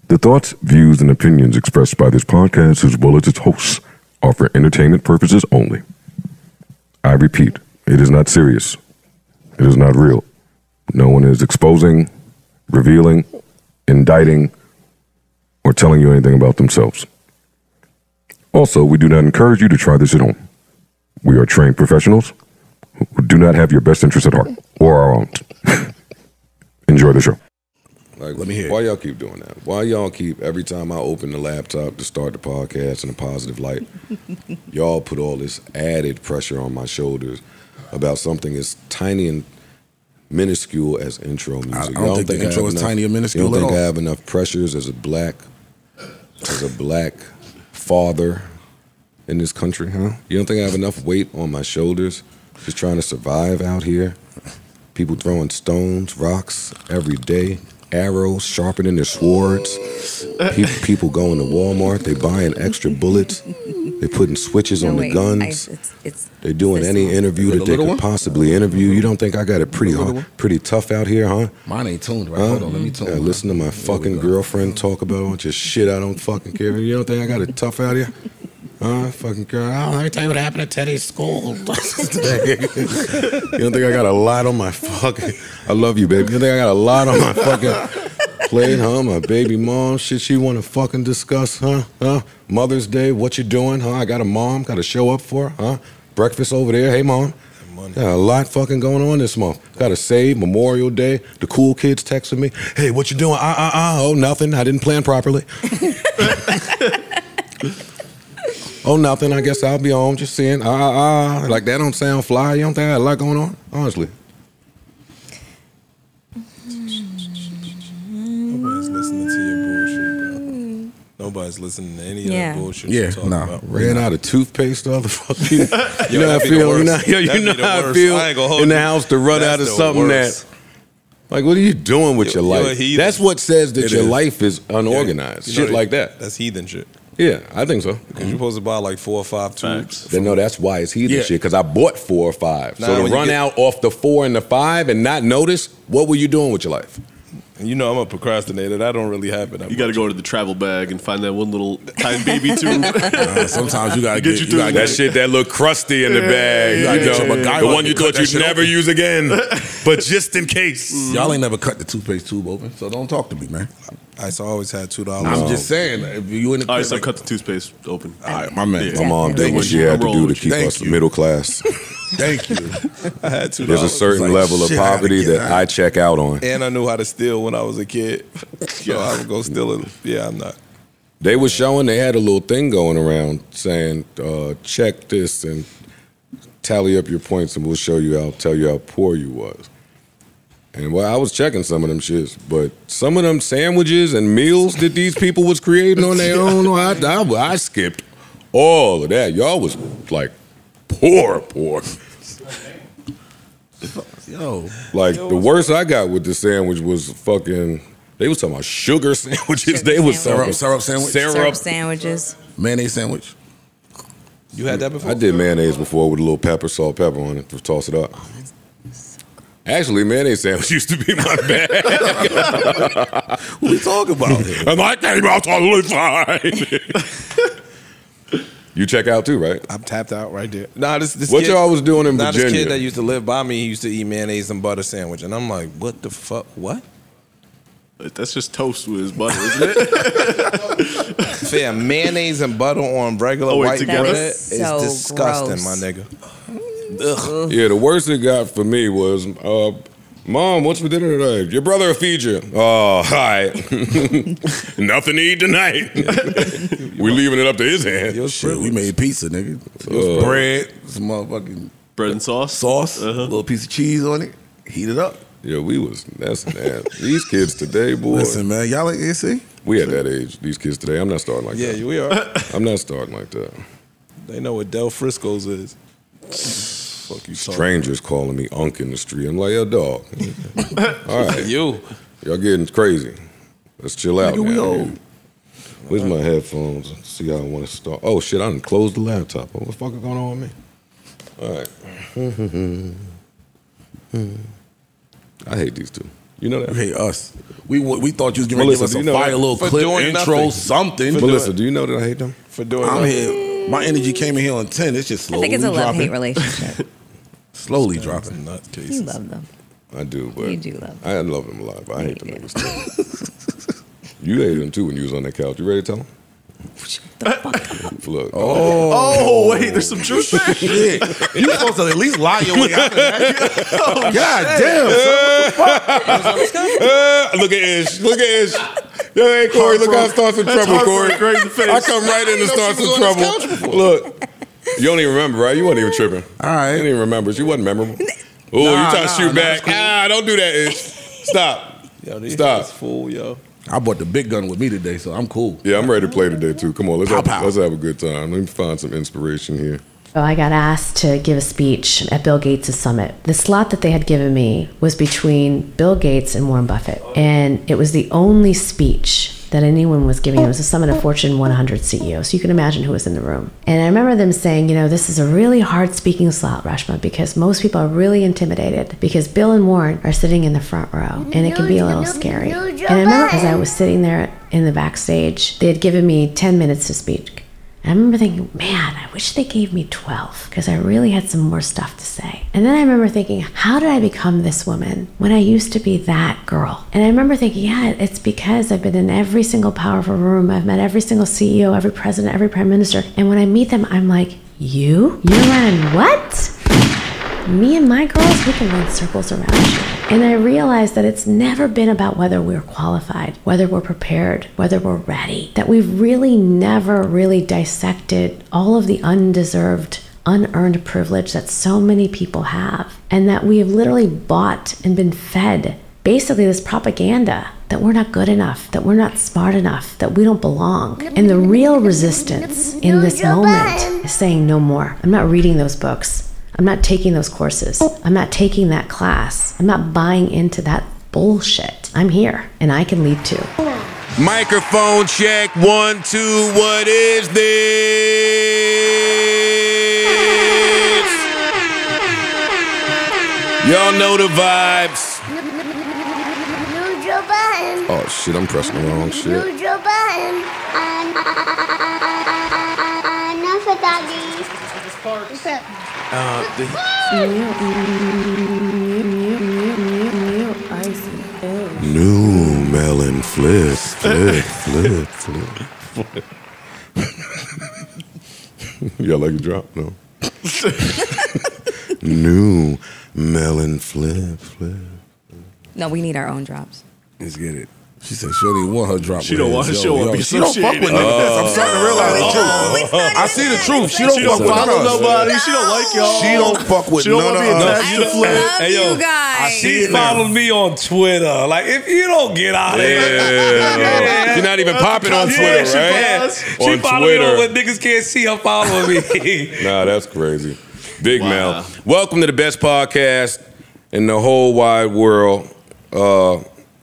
The thoughts, views, and opinions expressed by this podcast, as well as its hosts, are for entertainment purposes only. I repeat, it is not serious. It is not real. No one is exposing, revealing, indicting, or telling you anything about themselves. Also, we do not encourage you to try this at home. We are trained professionals who do not have your best interests at heart, or our own. Enjoy the show. Like, let me hear. Why y'all keep doing that? Why y'all keep, every time I open the laptop to start the podcast in a positive light, y'all put all this added pressure on my shoulders about something as tiny and minuscule as intro music? I don't think intro is tiny or minuscule You don't at think all? I have enough pressures as a black father in this country, huh? You don't think I have enough weight on my shoulders just trying to survive out here? People throwing stones, rocks every day, arrows sharpening their swords. People going to Walmart, they buying extra bullets. They putting switches on the guns. They're doing any interview that they could possibly interview. You don't think I got it pretty tough out here, huh? Mine ain't tuned, right? Hold on, let me tune. Yeah, listen to my fucking girlfriend talk about a bunch of shit I don't fucking care. You don't think I got it tough out here? Fucking girl. Oh, let me tell you what happened at Teddy's school. You don't think I got a lot on my fucking... I love you, baby. You don't think I got a lot on my fucking plate, huh? My baby mom, shit she want to fucking discuss, huh? Mother's Day, what you doing, huh? I got a mom, got to show up for, huh? Breakfast over there, hey, mom. Got a lot fucking going on this month. Got to save Memorial Day. The cool kids texting me, hey, what you doing? Oh, nothing. I didn't plan properly. Oh, nothing. I guess I'll be home just seeing. Like, that don't sound fly. You don't think I got a lot going on? Honestly. Nobody's listening to your bullshit, bro. Nobody's listening to any of that bullshit you're talking about. Ran out of toothpaste the other fucking... You know how I feel? You know how I feel in the house to run out of something that... Like, what are you doing with your life? That's what says that your life is unorganized. Shit like that. That's heathen shit. Yeah, I think so. Because you're supposed to buy like 4 or 5 tubes. No, that's why it's heathen shit, because I bought 4 or 5. So to run out off the 4 and the 5 and not notice, what were you doing with your life? And you know I'm a procrastinator. That don't really happen. You got to go to the travel bag and find that one little tiny baby tube. Sometimes you got to get you through that shit that look crusty in the bag. The one you thought you'd never use again, but just in case. Y'all ain't never cut the toothpaste tube open, so don't talk to me, man. I always had $2. I'm just saying, if you in the all right, so cut the toothpaste open. All right, my man. My mom did what she had to do to keep us middle class. Thank you. I had $2. There's a certain level of poverty that I check out on. And I knew how to steal when I was a kid. So I would go steal it. Yeah, I'm not. They were showing, they had a little thing going around saying, check this and tally up your points and we'll tell you how poor you was. And well, I was checking some of them shits, but some of them sandwiches and meals that these people was creating on their own, I skipped all of that. Y'all was like poor. Yo. Like, the worst I got with the sandwich was fucking, they was talking about sugar sandwiches. They was syrup sandwich? Syrup sandwiches. Mayonnaise sandwich? You had that before? I did mayonnaise before with a little salt, pepper on it to toss it up. Actually, mayonnaise sandwich used to be my bag. What are we talking about? And I came out totally fine. You check out too, right? I'm tapped out right there. Nah, this what kid, y'all was doing in Virginia? This kid that used to live by me, he used to eat mayonnaise and butter sandwich. And I'm like, what the fuck? What? That's just toast with his butter, isn't it? Fair, mayonnaise and butter on regular white bread is disgusting, my nigga. Ugh. Yeah, the worst it got for me was, Mom, what's for dinner today? Your brother will feed you. Oh, hi. Nothing to eat tonight. We leaving it up to his hand. Shit, we made pizza, nigga. Bread, some motherfucking bread and sauce, a little piece of cheese on it. Heat it up. Yeah, that's nasty. These kids today, boy. Listen, man, y'all ain't see? We at that age. These kids today, I'm not starting like that. Yeah, we are. I'm not starting like that. They know what Del Frisco's is. Fuck you, strangers calling me Unk in the street. I'm like, yo, dog. All right, y'all getting crazy. Let's chill out, man. Where's my headphones? Let's see how I want to start. Oh shit, I done closed the laptop. What the fuck is going on with me? All right. I hate these two. You know that? You hate us. We thought you was going to give us a fire little clip, intro, something. Melissa, do you know that I hate them? For doing I'm here. My energy came in here on 10. It's just slowly I think it's a dropping. love-hate relationship. Slowly dropping. You love them. I do, but You do love them. I love them a lot, but I hate them niggas too. You hated them too when you was on that couch. You ready to tell them? Look. Oh, wait, there's some truth there. Shit. You supposed to at least lie your way out of that. God damn, son. Look at Ish. Look at Ish. Yo, hey, Corey, look how I start some trouble, Corey. I come right in and start some trouble. Look. You don't even remember, right? You wasn't even tripping. All right. You didn't even remember. She wasn't memorable. Oh, you trying to shoot back. Cool. Don't do that, Ish. Stop. Yo, Stop. Fool, yo. I brought the big gun with me today, so I'm cool. Yeah, I'm ready to play today, too. Come on, let's have a good time. Let me find some inspiration here. So I got asked to give a speech at Bill Gates' summit. The slot that they had given me was between Bill Gates and Warren Buffett. And it was the only speech that anyone was giving. It was a summit of Fortune 100 CEOs. So you can imagine who was in the room. And I remember them saying, you know, this is a really hard speaking slot, Rashma, because most people are really intimidated because Bill and Warren are sitting in the front row and it can be a little scary. And I remember as I was sitting there in the backstage, they had given me 10 minutes to speak. And I remember thinking, man, I wish they gave me 12 because I really had some more stuff to say. And then I remember thinking, how did I become this woman when I used to be that girl? And I remember thinking, yeah, it's because I've been in every single powerful room. I've met every single CEO, every president, every prime minister. And when I meet them, I'm like, you're running what? Me and my girls, we can run circles around you. And I realized that it's never been about whether we're qualified, whether we're prepared, whether we're ready. That we've really never really dissected all of the undeserved, unearned privilege that so many people have. And that we have literally bought and been fed basically this propaganda that we're not good enough, that we're not smart enough, that we don't belong. And the real resistance in this moment is saying no more. I'm not reading those books. I'm not taking those courses. I'm not taking that class. I'm not buying into that bullshit. I'm here, and I can lead too. Microphone check, 1, 2, what is this? Y'all know the vibes. Oh shit, I'm pressing the wrong shit. Enough of daddy. New melon flip, flip, flip, flip. Y'all like a drop? No. New melon flip, flip. No, we need our own drops. Let's get it. She said she don't even want her drop. She don't want her show up. She don't fuck with niggas. I'm starting to realize the truth. I see the truth. She don't fuck with follow us. nobody. She don't like y'all. She don't fuck with She don't want to be none of us. attached to Flip. Hey, yo, you guys. She follows me on Twitter. Like, if you don't get out of here. Yeah. She's not even popping on Twitter, right? She follows me on when niggas can't see her following me. Nah, that's crazy. Big Mel. Welcome to the best podcast in the whole wide world.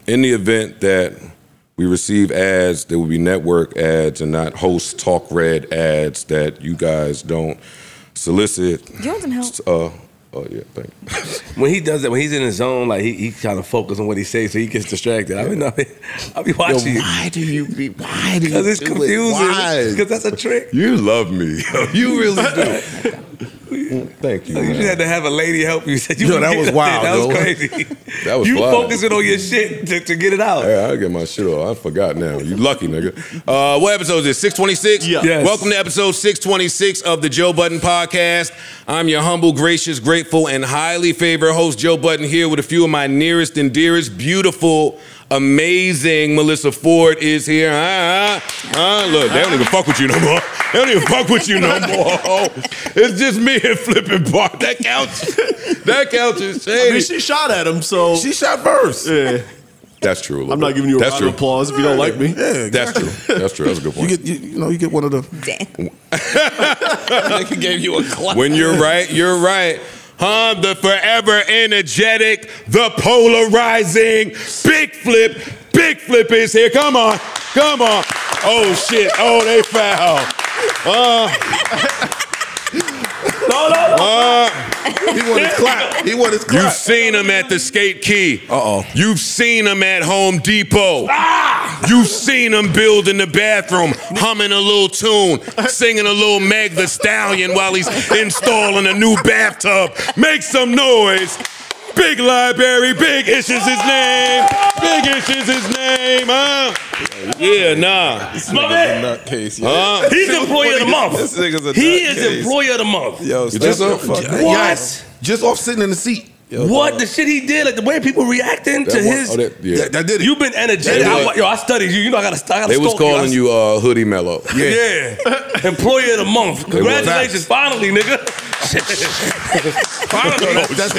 In the event that we receive ads, there will be network ads and not host talk red ads that you guys don't solicit. Do you want some help? Oh yeah, thank you. When he does that, when he's in his zone, like he kind of focuses on what he says, so he gets distracted. I'll be watching. Yo, why do you do Because it's confusing. Because that's a trick. You love me. You really do. Thank you. You just had to have a lady help you. Said you that was wild. That was crazy. That was you fly. focusing on your shit to get it out. Yeah, I get my shit off. I forgot now. You lucky, nigga. What episode is this? 626? Yeah. Yes. Welcome to episode 626 of the Joe Budden Podcast. I'm your humble, gracious, grateful, and highly favored host, Joe Budden, here with a few of my nearest and dearest, beautiful, amazing Melissa Ford is here. Look, they don't even fuck with you no more. They don't even fuck with you no more. It's just me and Flippin' Park. That counts. That counts as shady. I mean, she shot at him, so She shot first. yeah. That's true. I'm not giving you a round of applause if you don't like me. Yeah, That's true. That's true. That's a good point. You get one of the. Damn. Nigga gave you a clap. When you're right, you're right. The forever energetic, the polarizing, Big Flip is here. Come on. Oh shit. Oh, they foul. He want his clap. He want his clap. You've seen him at the Skate Key. You've seen him at Home Depot. You've seen him building the bathroom, humming a little tune, singing a little Meg the Stallion while he's installing a new bathtub. Make some noise. Big Library, Big Ish is his name. Big Ish is his name, huh? Yeah, nah. This nigga's a nutcase, yo. He's employee of the month. This nigga's a He is nutcase. employee of the month. Yo, Just off, What? just off sitting in the seat. What the shit he did, like the way people reacting to his. That did it. You've been energetic. I studied you. You know I gotta. They was stalk you. calling you Hoodie Mellow. Yeah. Employee of the month. Congratulations, finally, nigga. Finally. That's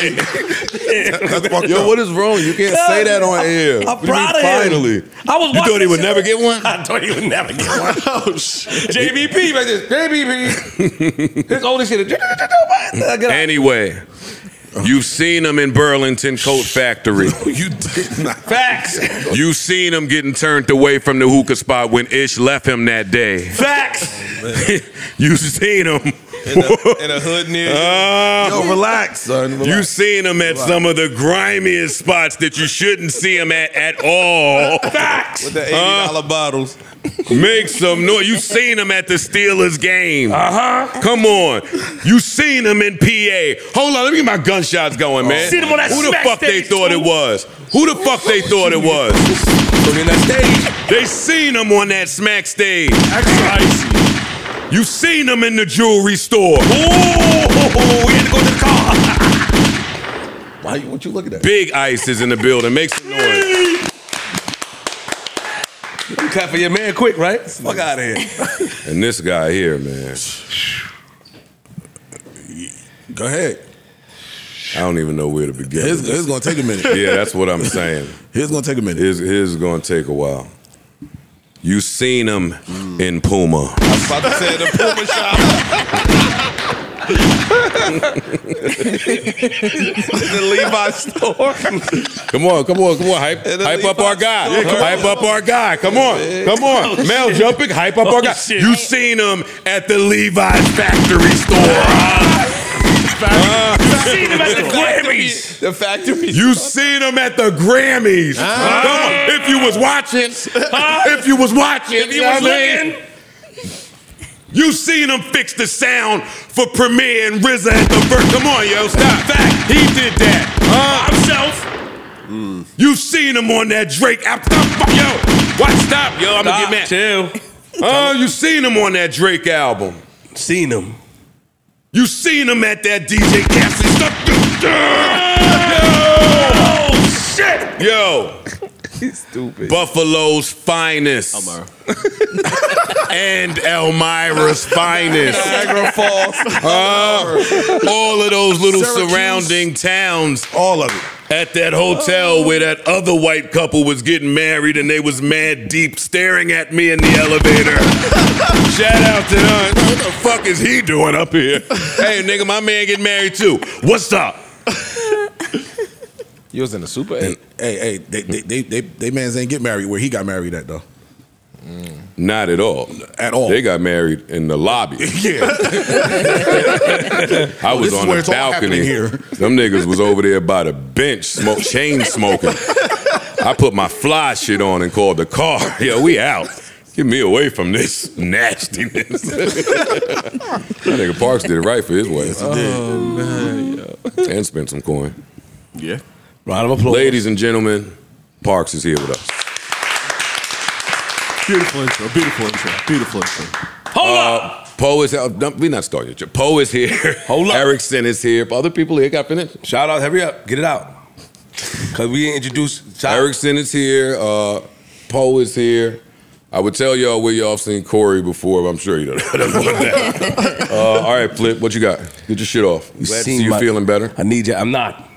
fucked Yo, up. what is wrong? You can't say that on air. I'm What do you proud mean, of him. finally. I was You thought he watching would this never shit. get one? I thought he would never get one. Oh shit. JVP right there. JVP. His oldest shit. Anyway, you've seen him in Burlington Coat Factory. You did not. Facts. You've seen him getting turned away from the hookah spot when Ish left him that day. Facts. You've seen him. In a hood near you. Yo, relax, son. Relax. You've seen him at some of the grimiest spots that you shouldn't see him at all. Facts. With the $80 bottles. Make some noise. You seen him at the Steelers game. Uh-huh. Come on. You seen him in PA. Hold on, let me get my gunshots going, man. Seen him on that Who the smack fuck they stage, thought too. it was? Who the fuck they thought it was? In that stage. They seen him on that smack stage. Extra icy. You seen him in the jewelry store. Ooh, we had to go to the car. Why? What you looking at? Big Ice is in the building. Make some noise. You clap for your man quick, right? Fuck out of here. And this guy here, man. Go ahead. I don't even know where to begin. It's gonna take a minute. Yeah, that's what I'm saying. It's gonna take a minute. His gonna take a while. You seen him in Puma. I was about to say the Puma shop. The Levi store. Come on. Hype up our guy. Hype up our guy. Come on. Mel jumping, hype up our guy. Shit. You seen him at the Levi's factory store. Seen him at the Grammys. The factory. You seen him at the Grammys. Come on. If you was watching. If you was watching. If you was looking. You seen him fix the sound for Premier and RZA at the first. Come on, yo, stop. Fact, he did that. Himself. You seen him on that Drake. Stop, yo, what? Stop, yo. I'm gonna get mad. Chill. Oh, you seen him on that Drake album. Seen him. You seen him at that DJ Cassie stuff. Oh shit. Yo. He's stupid. Buffalo's finest. And Elmira's finest. Niagara Falls. All of those little Syracuse. surrounding towns. All of it. At that hotel where that other white couple was getting married and they was mad deep staring at me in the elevator. Shout out to them. What the fuck is he doing up here? Hey, nigga, my man getting married too. What's up? You was in the Super 8. Hey, they mans ain't get married where he got married at though. Not at all. At all. They got married in the lobby. Yeah. I was this is on where the it's all balcony. happening here. Them niggas was over there by the bench, chain smoking. I put my fly shit on and called the car. Yo, we out. Get me away from this nastiness. That nigga Parks did it right for his way. Oh, man, yo. And spent some coin. Yeah. Round of applause. Ladies and gentlemen, Parks is here with us. Beautiful intro. Beautiful intro. Beautiful intro. Hold up. Poe is we not starting yet. Poe is here. Hold up. Erickson is here. Other people here got finished. Shout out. Hurry up. Get it out. Cause we didn't introduce. Erickson is here. Poe is here. I would tell y'all where y'all seen Corey before, but I'm sure you don't know that. All right, Flip, what you got? Get your shit off. Glad to see you feeling better. I need you. I'm not.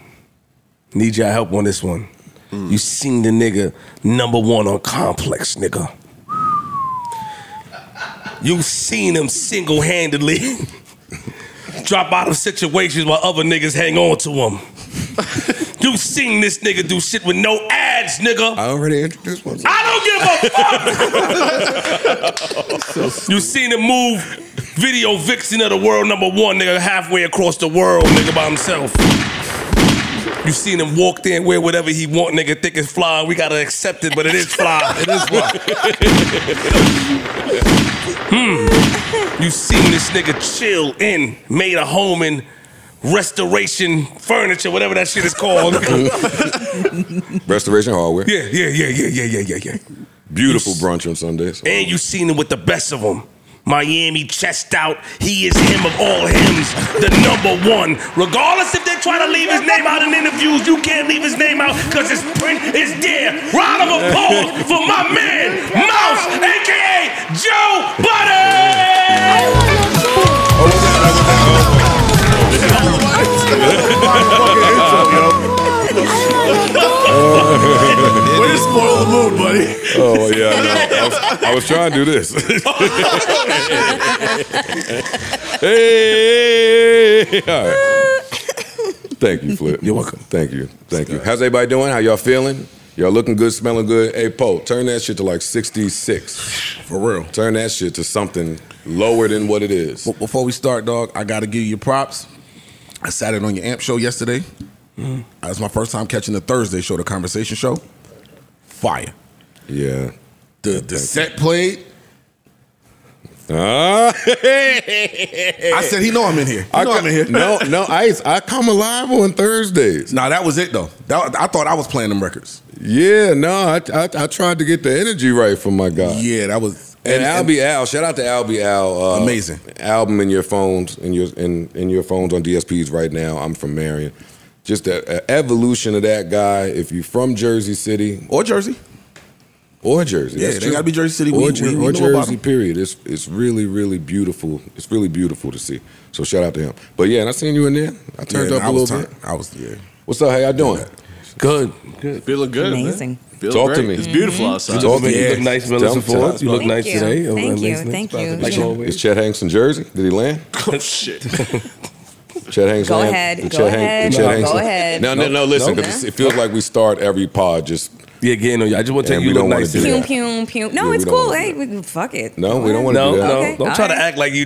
Need your help on this one. You seen the nigga #1 on Complex, nigga. You seen him single-handedly drop out of situations while other niggas hang on to him. You seen this nigga do shit with no ads, nigga. I already introduced myself. I don't give a fuck. You seen him move Video vixen of the world, #1 nigga, halfway across the world, nigga, by himself. You seen him walk there and wear whatever he want, nigga, think it's fly. We gotta accept it, but it is fly. It is fly. You seen this nigga chill in, made a home in restoration furniture, whatever that shit is called. Restoration hardware. Yeah. Beautiful brunch on Sundays. And you seen him with the best of them. Miami, chest out, he is him of all hymns, the #1. Regardless if they try to leave his name out in interviews, you can't leave his name out because his print is there. Round of applause for my man, Mouse, a.k.a. Joe Budden! Way to spoil the mood, buddy. Oh, yeah, I was trying to do this. Hey! All right. Thank you, Flip. You're welcome. Thank you. How's everybody doing? How y'all feeling? Y'all looking good, smelling good? Hey, Poe, turn that shit to like 66. For real. Turn that shit to something lower than what it is. Before we start, dog, I got to give you your props. I sat in on your AMP show yesterday. That was my first time catching the Thursday show, the conversation show. Fire. Yeah. The set played. I said he know I'm in here. I'm in here. No, I come alive on Thursdays. Nah, that was it though. I thought I was playing them records. Yeah, no, I tried to get the energy right for my guy. Yeah, that was. And Albie Al, shout out to Albie Al. Amazing album in your phones, in your phones on DSPs right now. I'm from Marion. Just an evolution of that guy. If you're from Jersey City or Jersey. Or Jersey. Yeah, they gotta be Jersey City. Or Jersey, period. It's really, really beautiful. It's really beautiful to see. So shout out to him. But yeah, and I seen you in there. I turned up a little bit. What's up? How y'all doing? Good. Feeling good. Amazing. Man. Feeling Talk great. to me. It's beautiful outside. You look nice, Melissa Ford. You look nice today. Thank you. Is Chet Hanks in Jersey? Did he land? Oh, shit. Chet Hanks Go land? ahead. Go ahead. No, listen, No. because it feels like we start every pod just... Yeah, again, I just want to tell you, you look nice today. Pew. No, it's cool. Hey, fuck it. No, we don't want to do that. Okay. Don't try to act like you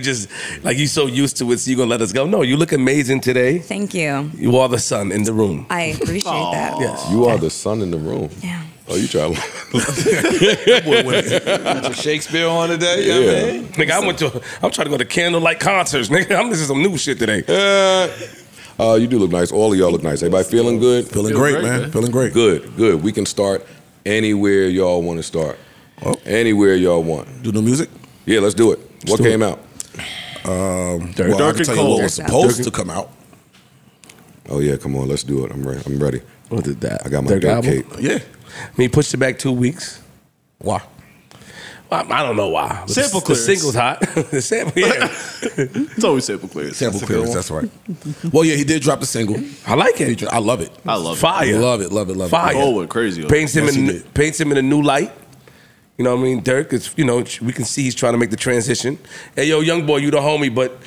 so used to it, so you're going to let us go. No, you look amazing today. Thank you. You are the sun in the room. I appreciate that. Yes. You are the sun in the room. Yeah. Oh, you try. Shakespeare on today? Yeah. Nigga, I'm trying to go to candlelight concerts, nigga. I'm listening to some new shit today. You do look nice. All of y'all look nice. Everybody feeling good? Feeling great, man. Feeling great. Good. We can start anywhere y'all want to start. Anywhere y'all want. Do the music? Yeah, let's do it. What came out? Durk I can tell you what was supposed to come out. Oh yeah, come on, let's do it. I'm ready. What did that? I got my Durk cape. Yeah. I mean, he pushed it back 2 weeks. Why? Well, I don't know why. Sample The clearance. single's hot. The sample, yeah. It's always sample clearance. Sample clearance, that's right. Well, yeah, he did drop the single. I like it. I love it. I love Fire. it. Love it. Fire. Oh, went crazy. Paints him Yes, paints him in a new light. You know what I mean? Durk is, we can see he's trying to make the transition. Hey, yo, young boy, you the homie, but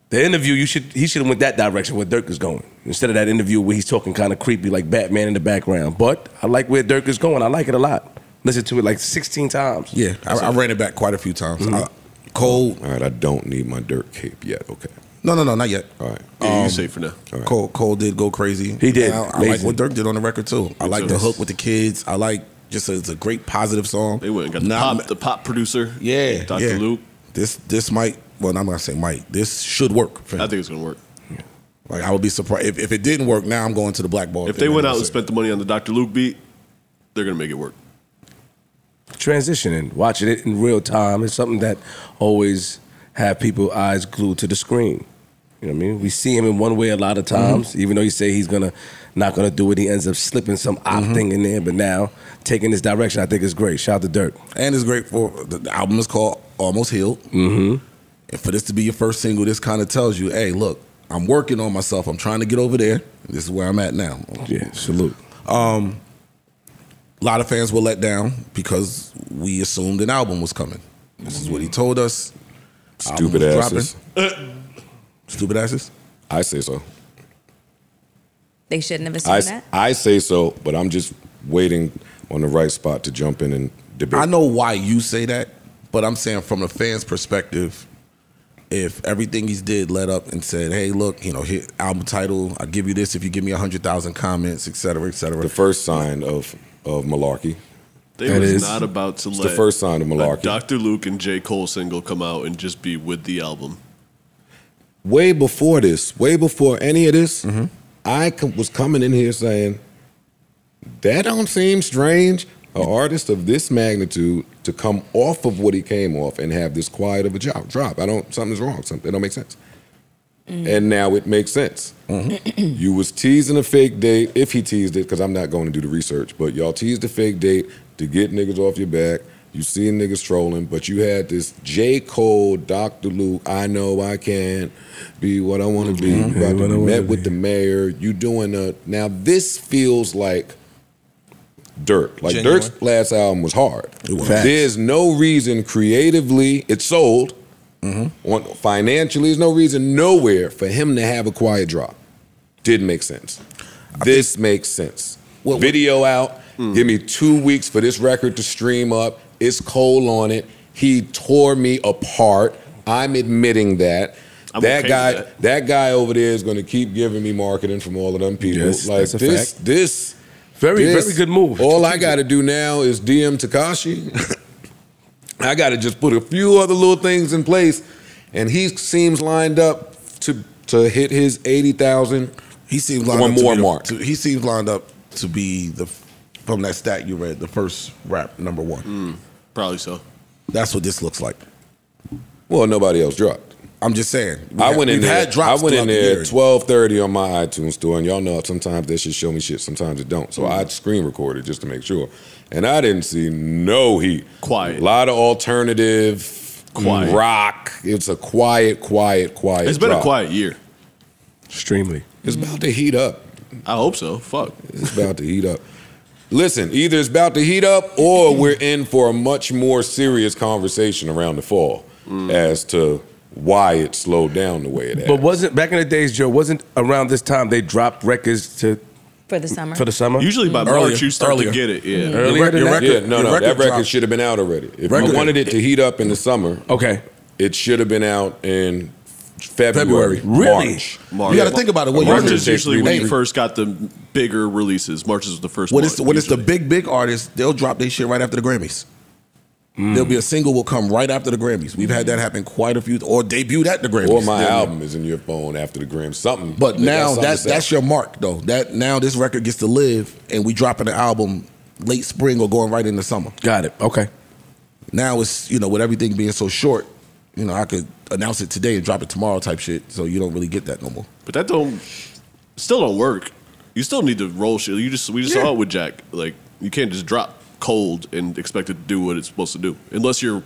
the interview, he should have went that direction where Durk is going. Instead of that interview where he's talking kind of creepy like Batman in the background. But I like where Durk is going. I like it a lot. Listen to it like 16 times. Yeah, I ran it back quite a few times. Cole. All right, I don't need my Durk cape yet. Okay. No, not yet. All right. Yeah, you're safe for now. Right. Cole did go crazy. He did. I like what Durk did on the record too. I like the hook with the kids. I like it's a great positive song. They went and got the pop producer. Yeah, Dr. Luke. This might. Well, I'm not gonna say might. This should work. For him. I think it's gonna work. Like I would be surprised if it didn't work. Now I'm going to the blackball. If they went out and spent the money on the Dr. Luke beat, they're gonna make it work. Transitioning, watching it in real time is something that always have people eyes glued to the screen. You know what I mean? We see him in one way a lot of times, even though he say he's not gonna do it. He ends up slipping some odd thing in there. But now taking this direction, I think is great. Shout out to Durk. And it's great for the album is called Almost Healed. And for this to be your first single, this kind of tells you, hey, look, I'm working on myself. I'm trying to get over there. This is where I'm at now. Yeah, salute. A lot of fans were let down because we assumed an album was coming. This is what he told us. Stupid asses. Stupid asses? I say so. They shouldn't have assumed that. I say so, but I'm just waiting on the right spot to jump in and debate. I know why you say that, but I'm saying from a fan's perspective, if everything he's did led up and said, hey, look, hit album title, I'll give you this if you give me 100,000 comments, et cetera, et cetera. The first sign of malarkey. They was not about to let the first sign of malarkey. Dr. Luke and J. Cole single come out and just be with the album. Way before this, way before any of this, I was coming in here saying, that don't seem strange. An artist of this magnitude to come off of what he came off and have this quiet of a drop. Something's wrong. It don't make sense. And now it makes sense. You was teasing a fake date, if he teased it, because I'm not going to do the research, but y'all teased a fake date to get niggas off your back. You seen niggas trolling, but you had this J. Cole, Dr. Luke, I know I can be what I want to be. You about to met with the mayor. You doing now this feels like Durk. Like Genuine. Durk's last album was hard. was. There's no reason creatively, it sold. Financially, there's no reason nowhere for him to have a quiet drop. Didn't make sense. This makes sense. Video out. Give me 2 weeks for this record to stream up. It's Cole on it. He tore me apart. I'm admitting that. That guy over there is going to keep giving me marketing from all of them people. Yes, like that's a fact. Very good move. All I got to do now is DM Tekashi. I got to just put a few other little things in place, and he seems lined up to hit his 80,000. He seems lined or up more to mark. He seems lined up to be from that stat you read, the first rap #1. Probably so. That's what this looks like. Well, nobody else dropped. I'm just saying. I went in there. Drops I went in there the at 12:30 on my iTunes store, and y'all know sometimes they should show me shit, sometimes it don't. So I screen recorded just to make sure, and I didn't see no heat. Quiet. A lot of alternative, quiet rock. It's a quiet. It's been a quiet year. Extremely. It's about to heat up. I hope so. Fuck. It's about to heat up. Listen, either it's about to heat up or we're in for a much more serious conversation around the fall as to why it slowed down the way it has. But wasn't back in the days, Joe? Wasn't around this time they dropped records for the summer? For the summer, usually by March you start to get it. Yeah, earlier than that. Yeah, no, that record should have been out already. If you wanted it to heat up in the summer, it should have been out in February. Really? March. You got to think about it. March is usually when you first got the bigger releases. March is the first. When it's the big artists, they'll drop their shit right after the Grammys. There'll be a single will come right after the Grammys. We've had that happen quite a few, or debuted at the Grammys. Or my album is in your phone after the Grammys. Something. But now that's your mark, though. That now this record gets to live, and we dropping the album late spring or going right into summer. Got it. Okay. Now it's with everything being so short, I could announce it today and drop it tomorrow type shit. So you don't really get that no more. But that still don't work. You still need to roll shit. We just saw it with Jack. Like you can't just drop cold and expect it to do what it's supposed to do, unless you're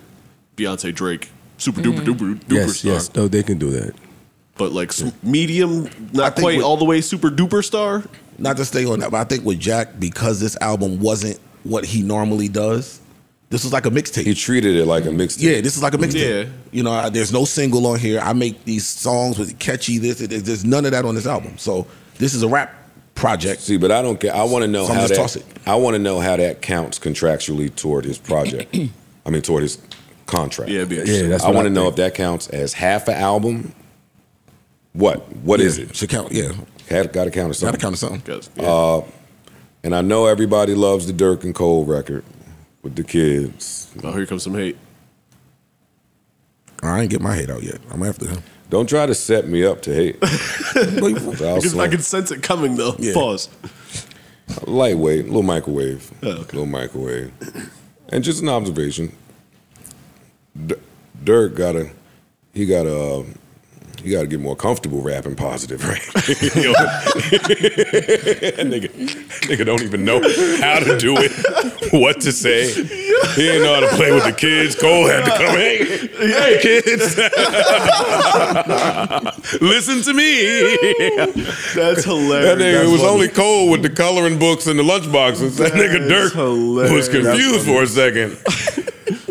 Beyonce, Drake, super duper star. Yes, no, they can do that. But like medium, not quite all the way super duper star. Not to stay on that, but I think with Jack, because this album wasn't what he normally does, this was like a mixtape. He treated it like a mixtape. Yeah, this is like a mixtape. Yeah. There's no single on here. I make these songs with catchy there's none of that on this album. So this is a rap project. See, but I don't care. I want to know so how that. I want to know how that counts contractually toward his project. I mean, toward his contract. Yeah, that's I want to know if that counts as half an album. What is it? Should count. Yeah, got to count as something. Got to count as something. Yeah. And I know everybody loves the Durk and Cole record with the kids. Oh, here comes some hate. I ain't get my hate out yet. I'm after him. Don't try to set me up to hate. I can sense it coming though. Yeah. Pause. Lightweight, little microwave. Oh, okay. Little microwave. And just an observation. Durk gotta get more comfortable rapping positive, right? nigga don't even know how to do it, what to say. He didn't know how to play with the kids. Cole had to come, hey kids, listen to me. That's hilarious. That nigga, it was only Cole with the coloring books and the lunchboxes. That nigga Durk was confused for a second.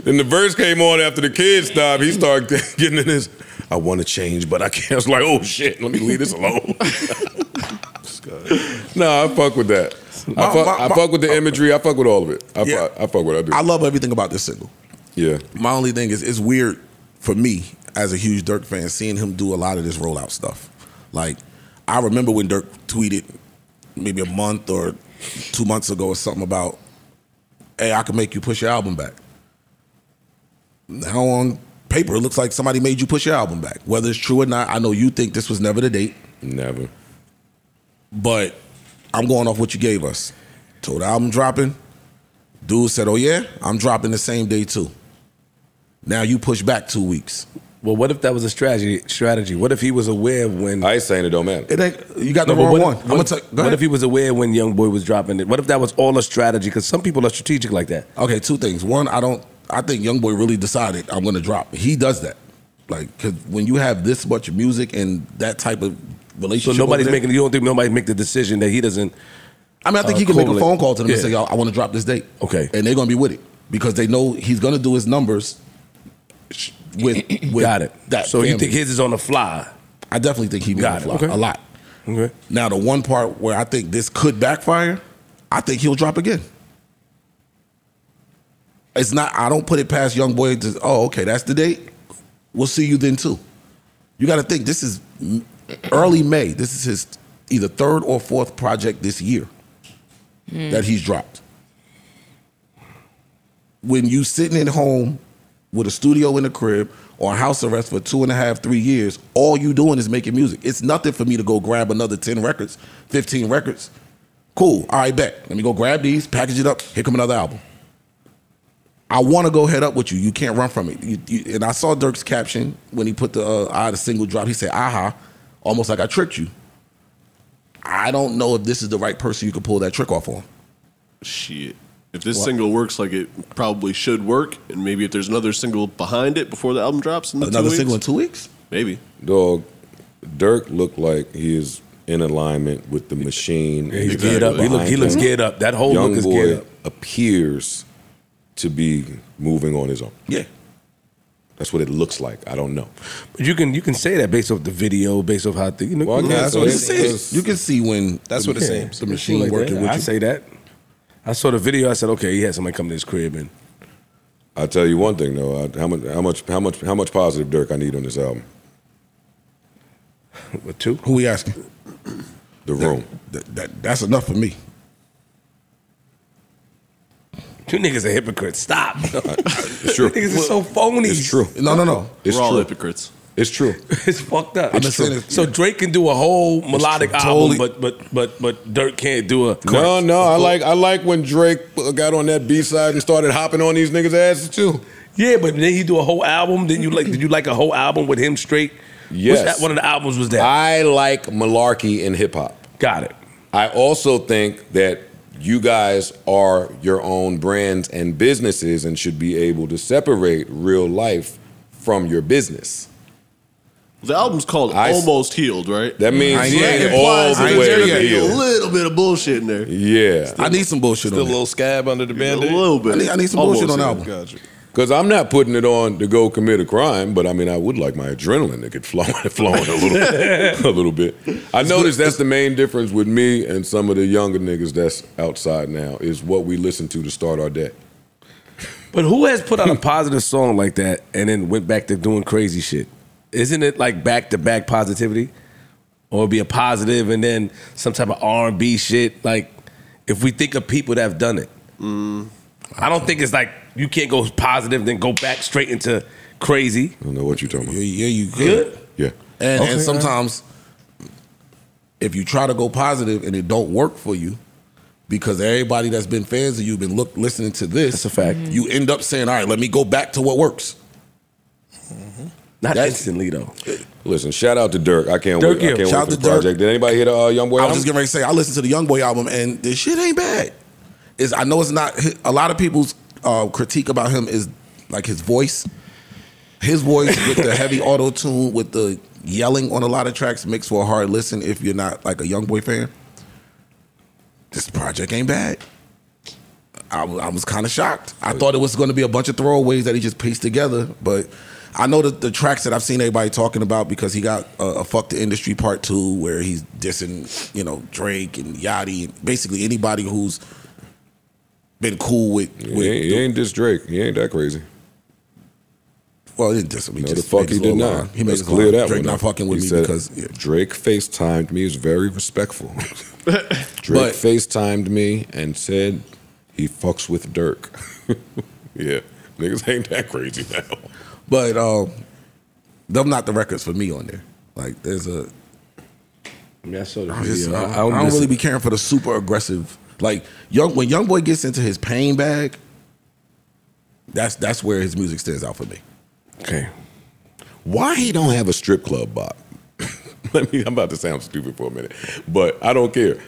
Then the verse came on after the kids stopped. He started getting in his, I want to change, but I can't. I was like, oh shit, let me leave this alone. Nah, I fuck with that. I fuck with the imagery. I fuck with all of it. I fuck with it. I do. I love everything about this single. Yeah. My only thing is, it's weird for me as a huge Durk fan, seeing him do a lot of this rollout stuff. Like, I remember when Durk tweeted maybe a month or 2 months ago or something about, hey, I can make you push your album back. Now on paper, it looks like somebody made you push your album back. Whether it's true or not, I know you think this was never the date. Never. But I'm going off what you gave us. Told the album dropping. Dude said, oh yeah, I'm dropping the same day too. Now you push back 2 weeks. Well, what if that was a strategy? What if he was aware when... I ain't saying it don't matter. It ain't, you got the wrong one. What if he was aware when Youngboy was dropping it? What if that was all a strategy? Because some people are strategic like that. Okay, two things. One, I think Youngboy really decided I'm going to drop. He does that. Like, because when you have this much music and that type of relationship... So nobody's making... You don't think nobody make the decision that he doesn't... I mean, I think he can make a phone call to them and say, yo, I want to drop this date. Okay. And they're going to be with it. Because they know he's going to do his numbers with got it. That so family. You think his is on the fly? I definitely think he be on the fly. Okay. A lot. Okay. Now, the one part where I think this could backfire, I think he'll drop again. It's not, I don't put it past Youngboy to, oh, okay, that's the date. We'll see you then too. You got to think, this is early May. This is his either third or fourth project this year that he's dropped. When you sitting at home with a studio in the crib or house arrest for 2.5, 3 years, all you doing is making music. It's nothing for me to go grab another 10 records, 15 records. Cool, all right, bet. Let me go grab these, package it up, here come another album. I want to go head up with you. You can't run from it. And I saw Durk's caption when he put the I had a single drop. He said, aha, almost like I tricked you. I don't know if this is the right person you could pull that trick off on. Shit. If this single works like it probably should work, and maybe if there's another single behind it before the album drops in another single in 2 weeks? Maybe. Dog, Durk looked like he is in alignment with the machine. Yeah, he's geared up. He looks geared up. That whole look is geared up. Appears to be moving on his own. Yeah. That's what it looks like. I don't know. But you can say that based off the video, based off how you know. Well, that's what it says. You can see when that's what it seems. The machine like working with you. I say that. I saw the video. I said, okay, he had somebody come to his crib, and I'll tell you one thing though. How much positive Durk I need on this album? What, 2? Who we asking? The Room. That's enough for me. You niggas are hypocrites. Stop. It's true. Niggas are so phony. It's true. No. We're all hypocrites. It's true. It's fucked up. I'm just saying So Drake can do a whole melodic album, but Durk can't do a. No. I like when Drake got on that B side and started hopping on these niggas' asses too. Yeah, but then he do a whole album. Did you like a whole album with him straight? Yes. One of the albums was that. I like malarkey in hip hop. Got it. I also think that you guys are your own brands and businesses and should be able to separate real life from your business. The album's called Almost Healed, right? That means he ain't all the way healed. A little bit of bullshit in there. Yeah. I need some bullshit Still on a little scab under the band-aid? A little bit. I need some bullshit on the album. Gotcha. Because I'm not putting it on to go commit a crime, but I mean, I would like my adrenaline to get flowing a little bit. I noticed that's the main difference with me and some of the younger niggas that's outside now is what we listen to start our day. But who has put out a positive song like that and then went back to doing crazy shit? Isn't it like back-to-back positivity? Or it'd be a positive and then some type of R&B shit? Like, if we think of people that have done it. I don't think it's like you can't go positive then go back straight into crazy. I don't know what you're talking about. Yeah, you good. Yeah. And sometimes if you try to go positive and it don't work for you, because everybody that's been fans of you been listening to this, that's a fact. You end up saying, all right, let me go back to what works. Not instantly though. Listen, shout out to Durk. I can't wait. I can't wait for the project. Did anybody hear the Youngboy album? I was just getting ready to say, I listened to the Youngboy album and this shit ain't bad. I know it's not. A lot of people's critique about him is like his voice. His voice with the heavy auto tune, with the yelling on a lot of tracks, makes for a hard listen if you're not like a Youngboy fan. This project ain't bad. I was kind of shocked. I thought it was going to be a bunch of throwaways that he just pieced together, but I know that the tracks that I've seen everybody talking about, because he got a Fuck the Industry Part 2 where he's dissing, Drake and Yachty and basically anybody who's been cool with he ain't diss Drake. He ain't that crazy. Well, it just no, the fuck he did not. He made Let's it clear that Drake one not up. fucking with He me said, because Drake FaceTimed me. Is very respectful. Drake FaceTimed me and said he fucks with Durk. Yeah, niggas ain't that crazy now. But them not the records for me on there. Like there's a. I mean, I saw the I video. don't really be caring for the super aggressive. Like when Youngboy gets into his pain bag, that's where his music stands out for me. Okay. Why he don't have a strip club bop? I'm about to sound stupid for a minute, but I don't care.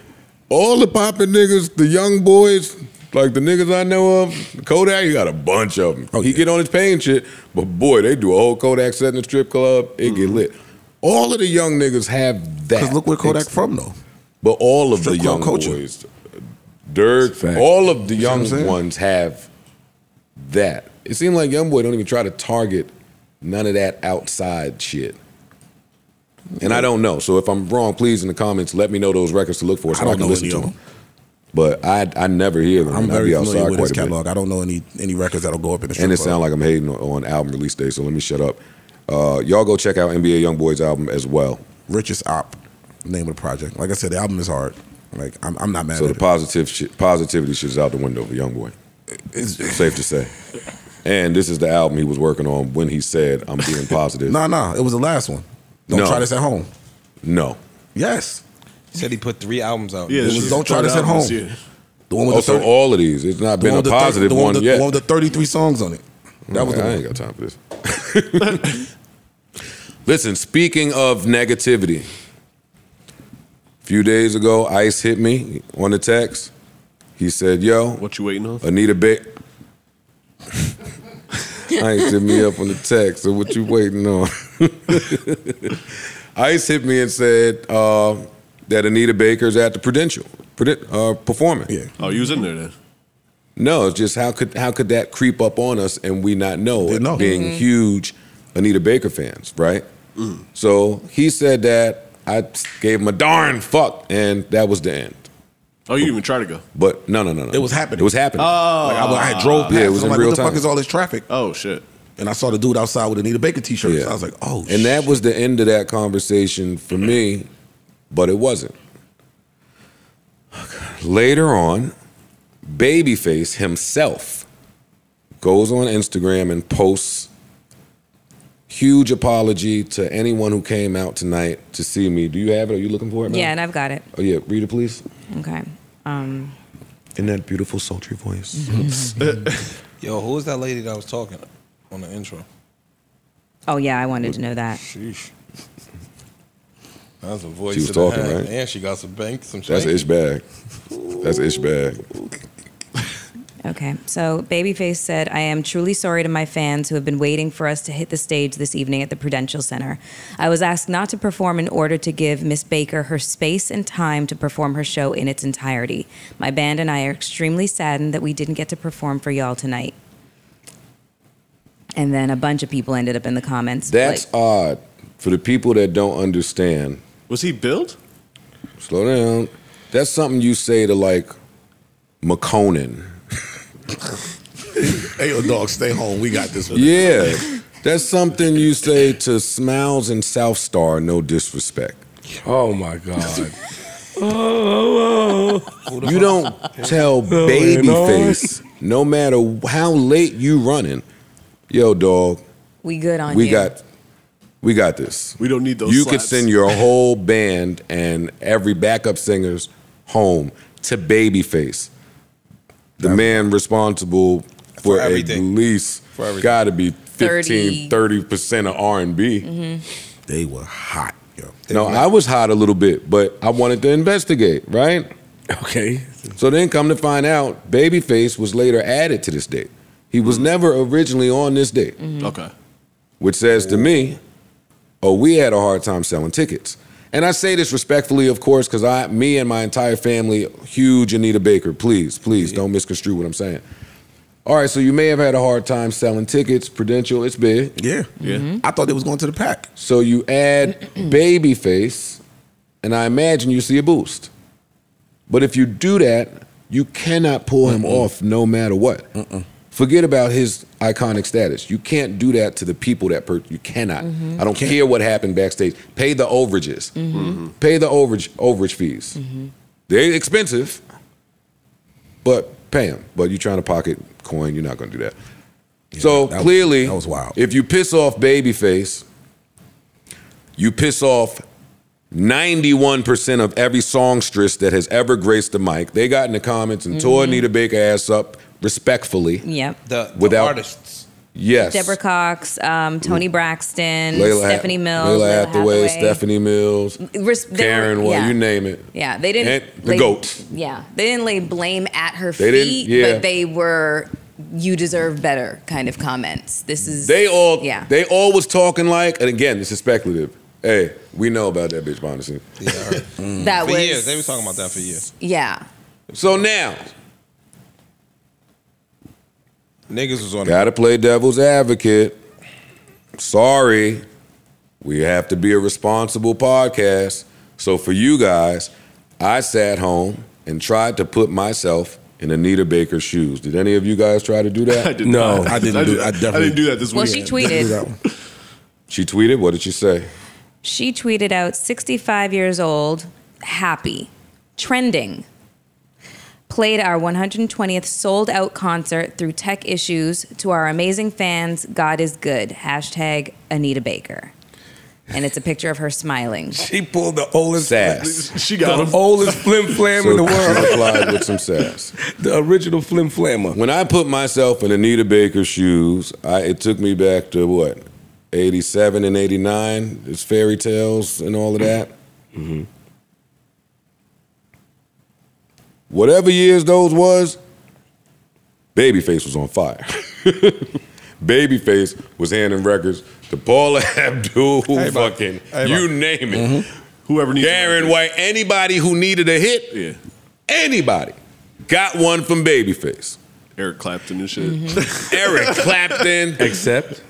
All the popping niggas, the young boys, like the niggas I know of, Kodak, he got a bunch of them. He get on his pain shit, but boy, they do a whole Kodak set in the strip club, it get lit. All of the young niggas have that. Because look where Kodak from though. But all of Strip the club young culture. boys, Durk, all of the young ones have that. It seems like Youngboy don't even try to target none of that outside shit. And I don't know. So if I'm wrong, please in the comments let me know those records to look for so I can listen to them. But I never hear them. I'm very familiar with his quite a bit. catalog. I don't know any records that'll go up in the strip And it club. sounds like I'm hating on album release day, so let me shut up. Y'all go check out NBA Youngboy's album as well. Richest Op, name of the project. Like I said, the album is hard. Like I'm not mad So at the positivity shit is out the window for Youngboy. It's safe to say. And this is the album he was working on when he said, I'm being positive. No, it was the last one. Don't try this at home. No. Yes. He said he put 3 albums out. Yeah, it was Don't Try This at Home. The one with the 30, all of these. It's not been a positive one yet. The one with the 33 songs on it. That was the I ain't got time for this. Listen, speaking of negativity, a few days ago, Ice hit me on the text. He said, yo. What you waiting on? Anita Baker. Ice hit me up on the text. So what you waiting on? Ice hit me and said that Anita Baker's at the Prudential performing. Yeah. Oh, you was in there then? No, it's just how could that creep up on us and we not know, being Mm-hmm. huge Anita Baker fans, right? So he said that, I gave him a darn fuck, and that was the end. Oh, you didn't even try to go? But no. It was happening. It was happening. Oh. Like I had drove past. Yeah, it was I'm in like, real what the time. fuck is all this traffic? Oh, shit. And I saw the dude outside with Anita Baker t-shirts. Yeah. I was like, oh, And that was the end of that conversation for me, but it wasn't. Later on, Babyface himself goes on Instagram and posts huge apology to anyone who came out tonight to see me. Do you have it? Are you looking for it now? Yeah, and I've got it. Oh, yeah. Read it, please. Okay. In that beautiful, sultry voice. Yo, who was that lady that was talking on the intro? Oh, yeah, I wanted to know that. Sheesh. That's a voice. She was talking, right? And she got some bank, some That's change. Ish Bag. That's Ish Bag. Okay, so Babyface said, I am truly sorry to my fans who have been waiting for us to hit the stage this evening at the Prudential Center. I was asked not to perform in order to give Miss Baker her space and time to perform her show in its entirety. My band and I are extremely saddened that we didn't get to perform for y'all tonight. And then a bunch of people ended up in the comments. That's odd. For the people that don't understand. Was he billed? Slow down. That's something you say to like McConan. Hey, yo, dog, stay home. We got this one. Yeah. That's something you say to Smiles and South Star, no disrespect. Oh my God. You don't tell Babyface, no matter how late you running, yo, dog, we good on we you. got this. We don't need those You slaps. could send your whole band and every backup singer's home to Babyface. The man responsible for at everything. least got to be 30% of R&B. They were hot, yo. No, I was hot a little bit, but I wanted to investigate, right? Okay. So then come to find out, Babyface was later added to this date. He was never originally on this date. Okay. Which says to me, oh, we had a hard time selling tickets. And I say this respectfully, of course, because me and my entire family, huge Anita Baker. Please don't misconstrue what I'm saying. All right, so you may have had a hard time selling tickets. Prudential, it's big. Yeah. I thought they was going to the pack. So you add Babyface, and I imagine you see a boost. But if you do that, you cannot pull him off no matter what. Forget about his iconic status. You can't do that to the people that you cannot. I don't care what happened backstage. Pay the overages. Pay the overage fees. They're expensive, but pay them. But you're trying to pocket coin, you're not going to do that. Yeah, so clearly, that was wild. If you piss off Babyface, you piss off 91% of every songstress that has ever graced the mic. They got in the comments and tore Anita Baker ass up respectfully. Yep. The artists. Yes. Deborah Cox, Tony Braxton, Layla Stephanie Mills, Layla Hathaway, Stephanie Mills, Karen, you name it. Yeah, they didn't. The GOAT. Yeah, they didn't lay blame at her feet, but they were "you deserve better" kind of comments. This is they all was talking like, and again, this is speculative. Hey, we know about that bitch behind the scenes. Yeah, that for was years. They were talking about that for years. Yeah. So now, niggas was on. Gotta play devil's advocate. Sorry, we have to be a responsible podcast. So for you guys, I sat home and tried to put myself in Anita Baker's shoes. Did any of you guys try to do that? I did not. I didn't do that this week. Well, she tweeted. She tweeted? What did she say? She tweeted out, 65 years old, happy, trending. Played our 120th sold-out concert through tech issues. To our amazing fans, God is good. Hashtag Anita Baker. And it's a picture of her smiling. She pulled the oldest sass. She got the oldest flim flam in the world. She replied with some sass. The original flim flammer. When I put myself in Anita Baker's shoes, it took me back to what? 87 and 89, it's fairy tales and all of that. Whatever years those was, Babyface was on fire. Babyface was handing records to Paula Abdul, you name it. Whoever needs Darren White, anybody who needed a hit, anybody got one from Babyface. Eric Clapton and shit. Eric Clapton. Except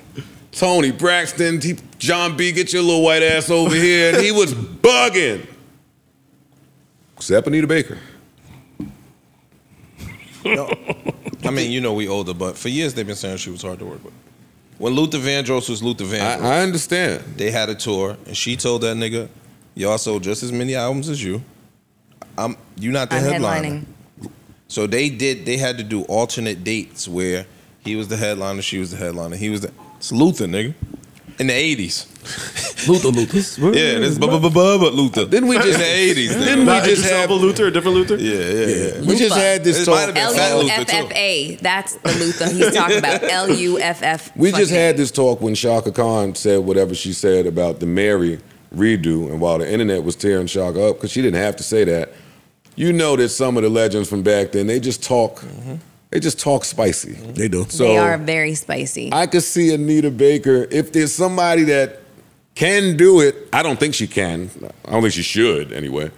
Tony Braxton, John B., get your little white ass over here. And he was bugging. Except Anita Baker. No. I mean, you know we older, but for years they've been saying she was hard to work with. When Luther Vandross was Luther Vandross. I understand. They had a tour, and she told that nigga, y'all sold just as many albums as you. You're not the headliner. So they had to do alternate dates where he was the headliner, she was the headliner. It's Luther, nigga. In the 80s. Luther. Yeah, this Luther. Didn't we just in the 80s? Didn't we just have a Luther, a different Luther? Yeah. We just had this talk. L-U-F-F-A. That's the Luther he's talking about. L-U-F-F. We just had this talk when Shaka Khan said whatever she said about the Mary redo, and while the internet was tearing Shaka up, because she didn't have to say that, you know that some of the legends from back then, they just talk. They just talk spicy. They do. So they are very spicy. I could see Anita Baker, if there's somebody that can do it, I don't think she can. I don't think she should, anyway.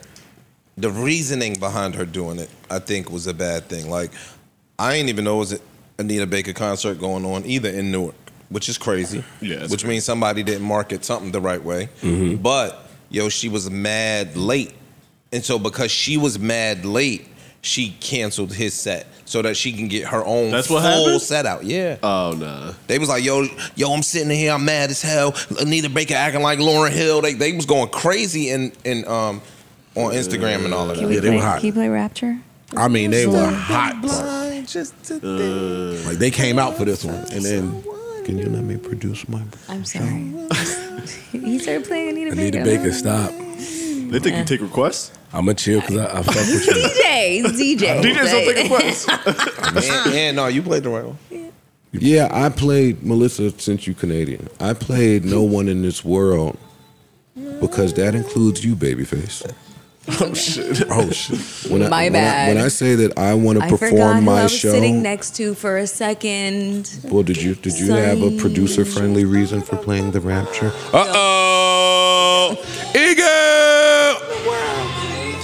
The reasoning behind her doing it, I think, was a bad thing. Like, I ain't even know it was an Anita Baker concert going on either in Newark, which is crazy. Yeah, which means somebody didn't market something the right way. But, she was mad late. And so because she was mad late, she canceled his set so that she can get her own full set out. Yeah. Oh, nah. They was like, yo, I'm sitting here, I'm mad as hell. Anita Baker acting like Lauryn Hill. They was going crazy on Instagram and all of that. Yeah, they were hot. Can you play Rapture? I mean, they were hot. Like, they came out for this one. And then, can you let me produce my I'm sorry. He started playing Anita Baker. Anita Baker, stop. They think you take requests? I'm going to chill because I fuck with you. DJ. DJs don't take requests. And no, you played the right one. Yeah, I played Melissa Since You Canadian. I played No One in This World because that includes you, Babyface. Oh shit. My bad. When I say that I want to I forgot perform who my I was show, sitting next to for a second. Well, did you have a producer-friendly reason for playing the Rapture? Eagle!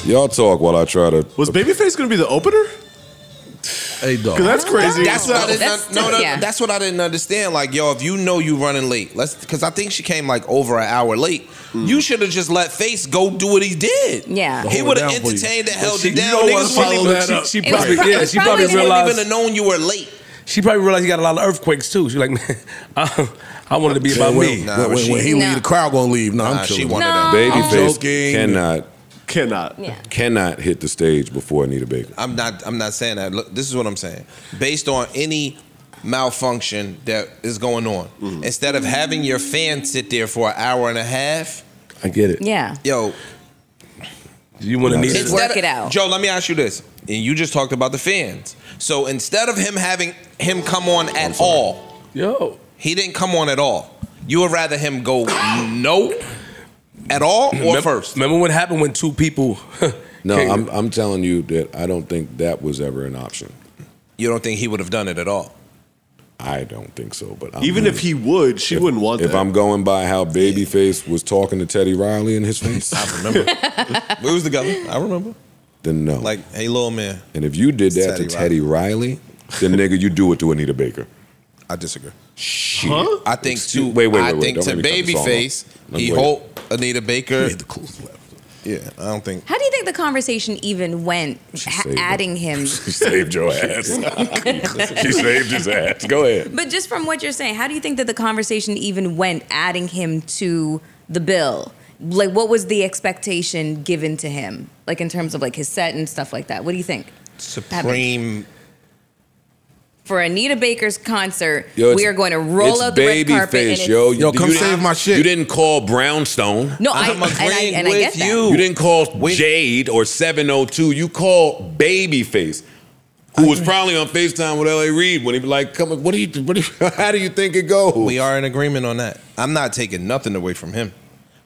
Y'all talk while I try to. Was Babyface gonna be the opener? Hey, dog. Because that's crazy. That's what I didn't. That's what I didn't understand. Like, yo, if you know you running late, because I think she came like over an hour late. You should have just let Face go do what he did. Yeah, he would have entertained and held it down. She probably realized. Even have known you were late. She probably realized he got a lot of earthquakes too. She's like, man, I wanted to be about me. When he leave, the crowd gonna leave. No, I'm she chilling. wanted that. Babyface Cannot. cannot hit the stage before Anita Baker. I'm not saying that. Look, this is what I'm saying. Based on any malfunction that is going on, instead of having your fans sit there for an hour and a half, I get it. Yeah. Yo, you want to need Just work it out. Joe, let me ask you this. And you just talked about the fans. So instead of him having him come on at all, he didn't come on at all. You would rather him go no at all or first? Remember what happened when two people? No, I'm telling you that I don't think that was ever an option. You don't think he would have done it at all? I don't think so. But even if he would, she wouldn't want that. If I'm going by how Babyface was talking to Teddy Riley in his face, I remember. We was together. I remember. Then no. Like, hey, little man. And if you did that to Teddy Riley, then nigga, you do it to Anita Baker. I disagree. Shit. Huh? I think to wait. I think to Babyface, he hope Anita Baker. The clues left. Yeah, I don't think. How do you think the conversation even went? Adding him. She saved your ass. She saved his ass. Go ahead. But just from what you're saying, how do you think that the conversation even went? Adding him to the bill. Like, what was the expectation given to him? Like, in terms of, like, his set and stuff like that. What do you think? Supreme. For Anita Baker's concert, we are going to roll out the red carpet. And Yo, come save my shit. You didn't call Brownstone. No, I get that. You didn't call Jade or 702. You called Babyface, who was probably on FaceTime with L.A. Reid when he was like, "Come on, how do you think it goes?" We are in agreement on that. I'm not taking nothing away from him.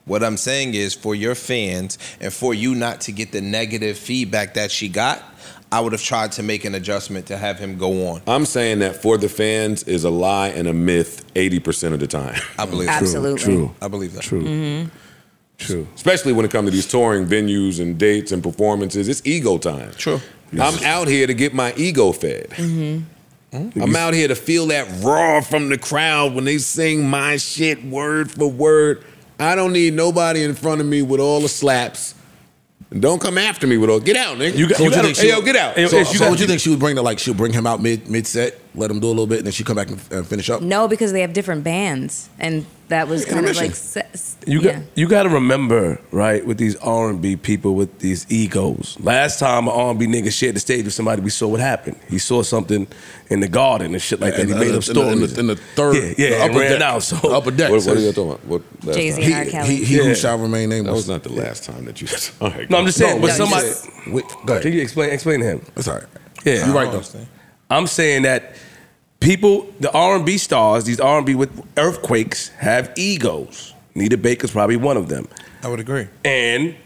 What I'm saying is, for your fans and for you not to get the negative feedback that she got, I would have tried to make an adjustment to have him go on. I'm saying that for the fans is a lie and a myth 80% of the time. I believe that. Absolutely. True. I believe that. True. Mm-hmm. True. Especially when it comes to these touring venues and dates and performances. It's ego time. True. I'm out here to get my ego fed. Mm-hmm. I'm out here to feel that raw from the crowd when they sing my shit word for word. I don't need nobody in front of me with all the slaps. And don't come after me with all. Get out, nigga. Get out. So what you think she would bring? Like she'll bring him out mid set, let him do a little bit, and then she come back and finish up. No, because they have different bands, and that was kind of like you got to remember, right, with these R&B people with these egos. Last time an R&B nigga shared the stage with somebody, we saw what happened. He saw something in the garden and shit like that. He made up stories in the third, the upper ran deck. Out. So the upper deck. What are you talking about? Jay-Z and R. Kelly. He who shall remain nameless. That was not the last time that you. All right, no, I'm just saying. But somebody, go ahead. Can you explain to him? That's all right. Yeah, you're right though. I'm saying that people, the R&B stars, these R&B with earthquakes, have egos. Anita Baker's probably one of them. I would agree. And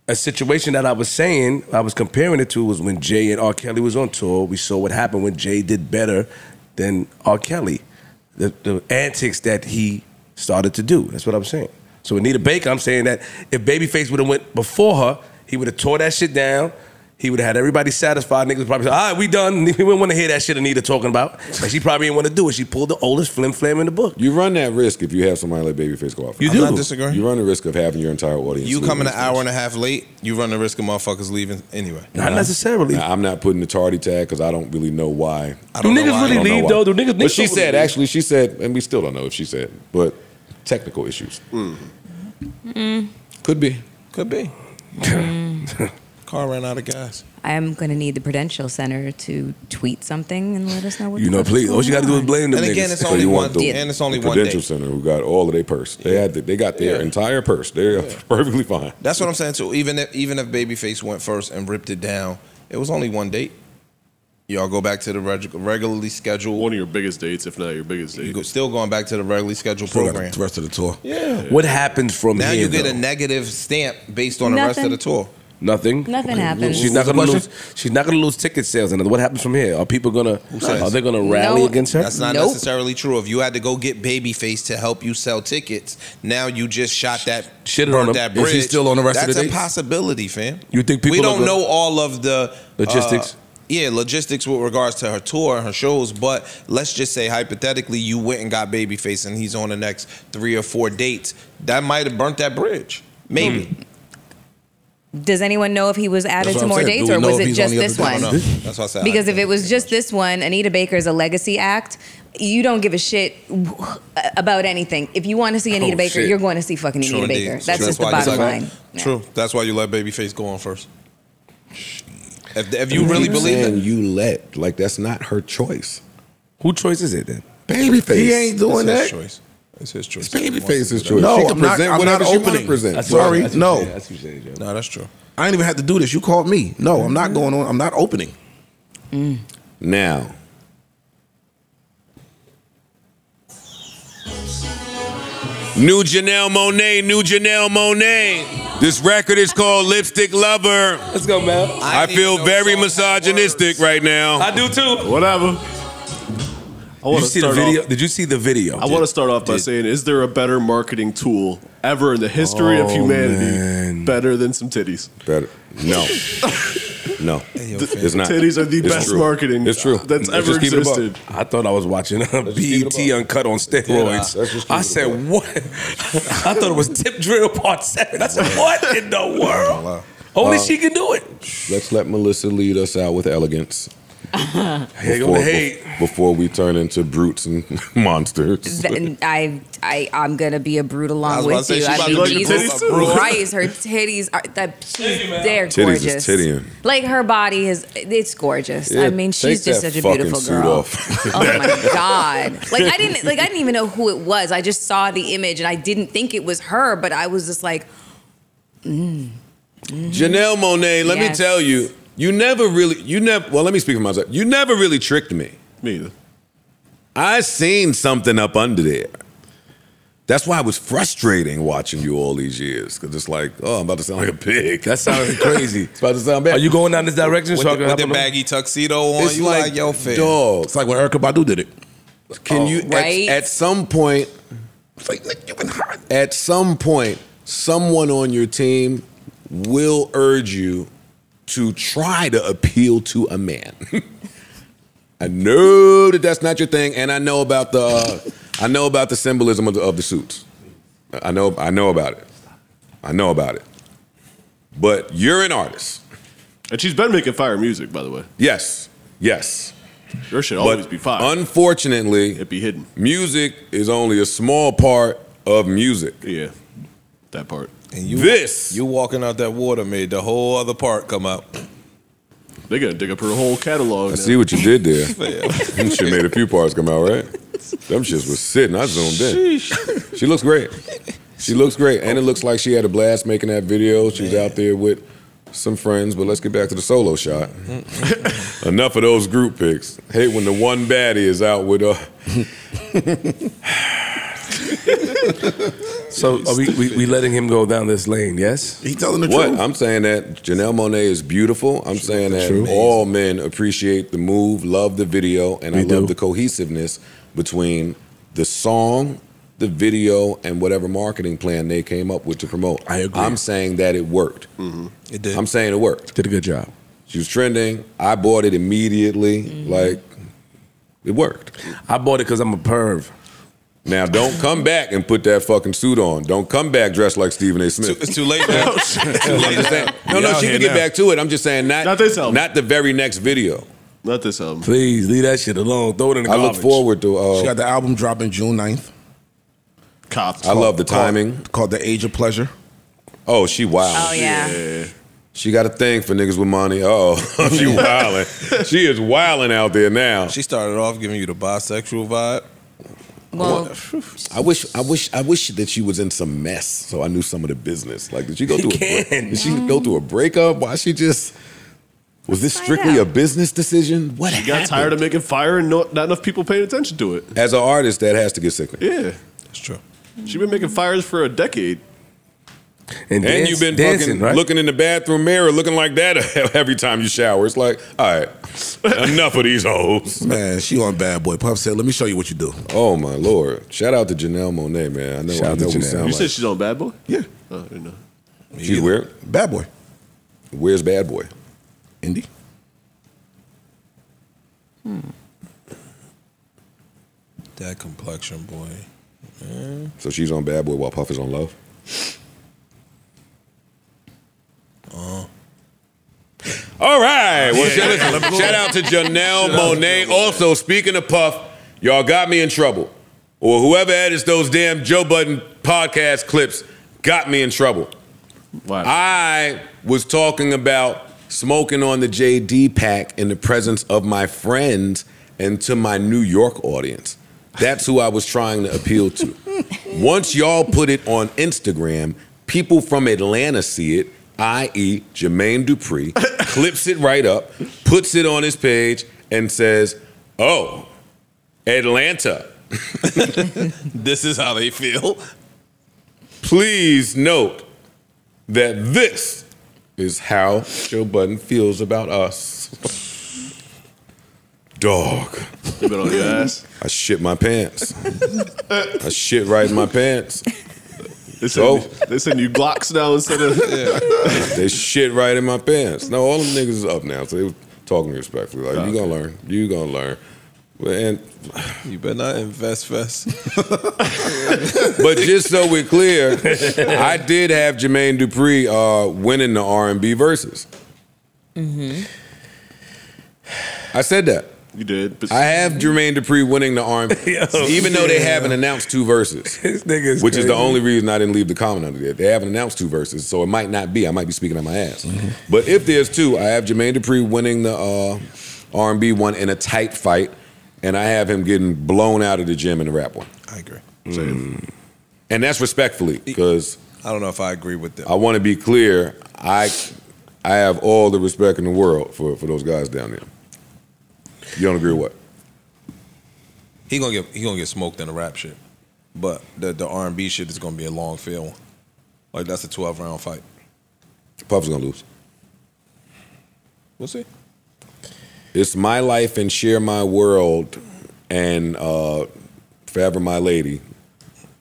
a situation that I was saying, I was comparing it to, was when Jay and R. Kelly was on tour. We saw what happened when Jay did better than R. Kelly. The antics that he started to do. That's what I'm saying. So Anita Baker, I'm saying that if Babyface would have went before her, he would have tore that shit down. He would have had everybody satisfied. Niggas probably said, all right, we done. We wouldn't want to hear that shit Anita talking about. And she probably didn't want to do it. She pulled the oldest flim flam in the book. You run that risk if you have somebody like Babyface go off. You do. I'm not disagreeing. You run the risk of having your entire audience. You coming an hour and a half late, you run the risk of motherfuckers leaving anyway. Not necessarily. Now, I'm not putting the tardy tag because I don't really know why. Do niggas really leave though? Do niggas? But she said, actually, she said, and we still don't know if she said, but technical issues. Could be. Could be. Car ran out of gas. I'm going to need the Prudential Center to tweet something and let us know what. Please. All you got to do is blame them. And again, it's only one. And it's only one day. Prudential Center, who got all of their purse. They got their entire purse. They're perfectly fine. That's what I'm saying too. Even if Babyface went first and ripped it down, it was only one date. Y'all go back to the regularly scheduled. One of your biggest dates, if not your biggest date. Still going back to the regularly scheduled program. The rest of the tour. Yeah. What happens from now? here, You get though? a negative stamp based on the rest of the tour. Nothing. Nothing happens. She's not gonna lose. She's not gonna lose ticket sales. And what happens from here? Are people gonna? Are they gonna rally against her? That's not necessarily true. If you had to go get Babyface to help you sell tickets, now you just shot that on that bridge. Is he still on the rest of the dates? That's a possibility, fam. You think people? We don't know all of the logistics. Logistics with regards to her tour and her shows, but let's just say hypothetically you went and got Babyface and he's on the next 3 or 4 dates. That might have burnt that bridge. Maybe. Does anyone know if he was added That's to what more I'm saying. dates, Do we or know was if it he's on just the this other one? dates? That's what I said. Because if it was just this one, Anita Baker's a legacy act, you don't give a shit about anything. If you want to see Anita Baker, shit. you're going to see fucking True Anita indeed. Baker. That's True. just the That's why bottom you line. Yeah. True. That's why you let Babyface go on first. If you really Keep believe saying it, you let, like, that's not her choice. Who choice is it then? Babyface. He ain't doing it's that. his choice. It's his choice. It's Babyface's choice. No, She can I'm not- present I'm whatever not she want to opening. present. That's Sorry, what no. That's what you say, Joe. No, that's true. I ain't even had to do this. You called me. No, I'm not going on. I'm not opening. Now, new Janelle Monae. This record is called Lipstick Lover. Let's go, man. I feel very misogynistic right now. I do too. Whatever. I Did want you to see the start video? off. Did you see the video? I want to start off by saying, is there a better marketing tool ever in the history of humanity man. better than some titties? Better. No. No. It's not. Titties are the It's best true. marketing It's true. that's Let's ever just keep it a buck. existed. I thought I was watching just keep it BET above. Uncut on steroids. let's just keep I it said, above. what? I thought it was Tip Drill Part 7. I said, what in the world? Only she can do it. Let's let Melissa lead us out with elegance. Here go the hate. Before we turn into brutes and monsters. Then I'm gonna be a brute I along was about with to say, you. she I about mean, to be Jesus a brute. Christ, her titties are they're Titties gorgeous. is tittying. Like her body it's gorgeous. Yeah, I mean, she's take just that such a fucking beautiful suit girl. off. Oh my God! Like I didn't even know who it was. I just saw the image and I didn't think it was her, but I was just like, Janelle Monae, let me Yes. tell you, well, let me speak for myself. You never really tricked me. Me either. I seen something up under there. That's why it was frustrating watching you all these years. Because it's like, oh, I'm about to sound like a pig. That sounded crazy. It's about to sound bad. Are you going down this direction? With So I can the hop on baggy tuxedo on, It's you like, yo, fam. dog. It's like when Erykah Badu did it. Can you, right? at some point, It's like you've been hot. at some point, someone on your team will urge you to try to appeal to a man. I know that that's not your thing, and I know about the symbolism of the suits. I know about it. I know about it. But you're an artist. And she's been making fire music, by the way. Yes. Your shit But always be fire. unfortunately, It be hidden. music is only a small part of music. Yeah, that part. And you walking out that water made the whole other part come out. They gotta dig up her whole catalog. I now. see what you did there. Them shit made a few parts come out, right? Them shits was sitting. I zoomed in. She looks great. She looks great. And it looks like she had a blast making that video. She was out there with some friends, but let's get back to the solo shot. Enough of those group pics. Hate when the one baddie is out with So are we letting him go down this lane, yes? He telling the what? truth. I'm saying that Janelle Monae is beautiful. I'm saying that True. all men appreciate the move, love the video, and I do. love the cohesiveness between the song, the video, and whatever marketing plan they came up with to promote. I agree. I'm saying that it worked. It did. I'm saying it worked. Did a good job. She was trending. I bought it immediately. Like, it worked. I bought it because I'm a perv. Now, don't come back and put that fucking suit on. Don't come back dressed like Stephen A. Smith. It's too late now. I'm just saying, no, out she here can get now. back to it. I'm just saying, Not this album. not the very next video. Not this album. Please leave that shit alone. Throw it in the I garbage. look forward to. She got the album dropping June 9th. Cops. I love the timing. Called The Age of Pleasure. Oh, she wild. oh yeah. She got a thing for niggas with money. Oh, she wildin'. She is wildin' out there now. She started off giving you the bisexual vibe. Well, I wish that she was in some mess, so I knew some of the business. Like, did she go through? Did she go through a breakup? Why she just? Was this Find strictly out. a business decision? What She got tired of making fire and not enough people paying attention to it. As an artist, that has to get sickening. Yeah. That's true. She's been making fires for a decade. And, And you've been dancing, fucking right? looking in the bathroom mirror, looking like that every time you shower. It's like, all right, enough of these hoes. Man, she on Bad Boy. Puff said, let me show you what you do. Oh my lord! Shout out to Janelle Monae, man. I know. Shout I out to know we Janelle. sound You like said she's on Bad Boy? Yeah. Oh, I didn't know. she's weird. Bad Boy. Where's Bad Boy? Indy. That complexion, boy. So she's on Bad Boy while Puff is on Love. listen. Shout out to Janelle, Monae. Also, speaking of Puff, y'all got me in trouble. Or whoever edits those damn Joe Budden podcast clips got me in trouble. Wow. I was talking about smoking on the JD pack in the presence of my friends and to my New York audience. That's who I was trying to appeal to. Once y'all put it on Instagram, people from Atlanta see it, i.e. Jermaine Dupri, clips it right up, puts it on his page, and says, oh, Atlanta. This is how they feel. Please note that this is how Joe Budden feels about us. Dog. You been on your ass? I shit my pants. I shit right in my pants. They send you Glocks now instead of... Yeah. They shit right in my pants. No, all them niggas is up now, so they were talking respectfully. Like, you gonna learn. You gonna learn. And you better not invest fest. But just so we're clear, I did have Jermaine Dupri winning the R&B verses. Mm-hmm. I said that. You did. But I have Jermaine Dupri winning the R&B, even though they haven't announced 2 verses, which is the only reason I didn't leave the comment under there. They haven't announced 2 verses, so it might not be. I might be speaking on my ass. Mm-hmm. But if there's 2, I have Jermaine Dupri winning the R&B one in a tight fight, and I have him getting blown out of the gym in the rap one. I agree. And that's respectfully, because I don't know if I agree with them. I want to be clear. I have all the respect in the world for those guys down there. You don't agree with what? He gonna get smoked in the rap shit, but the R&B shit is gonna be a long field. Like that's a 12-round fight. Puff's gonna lose. We'll see. It's My Life and Share My World and Forever My Lady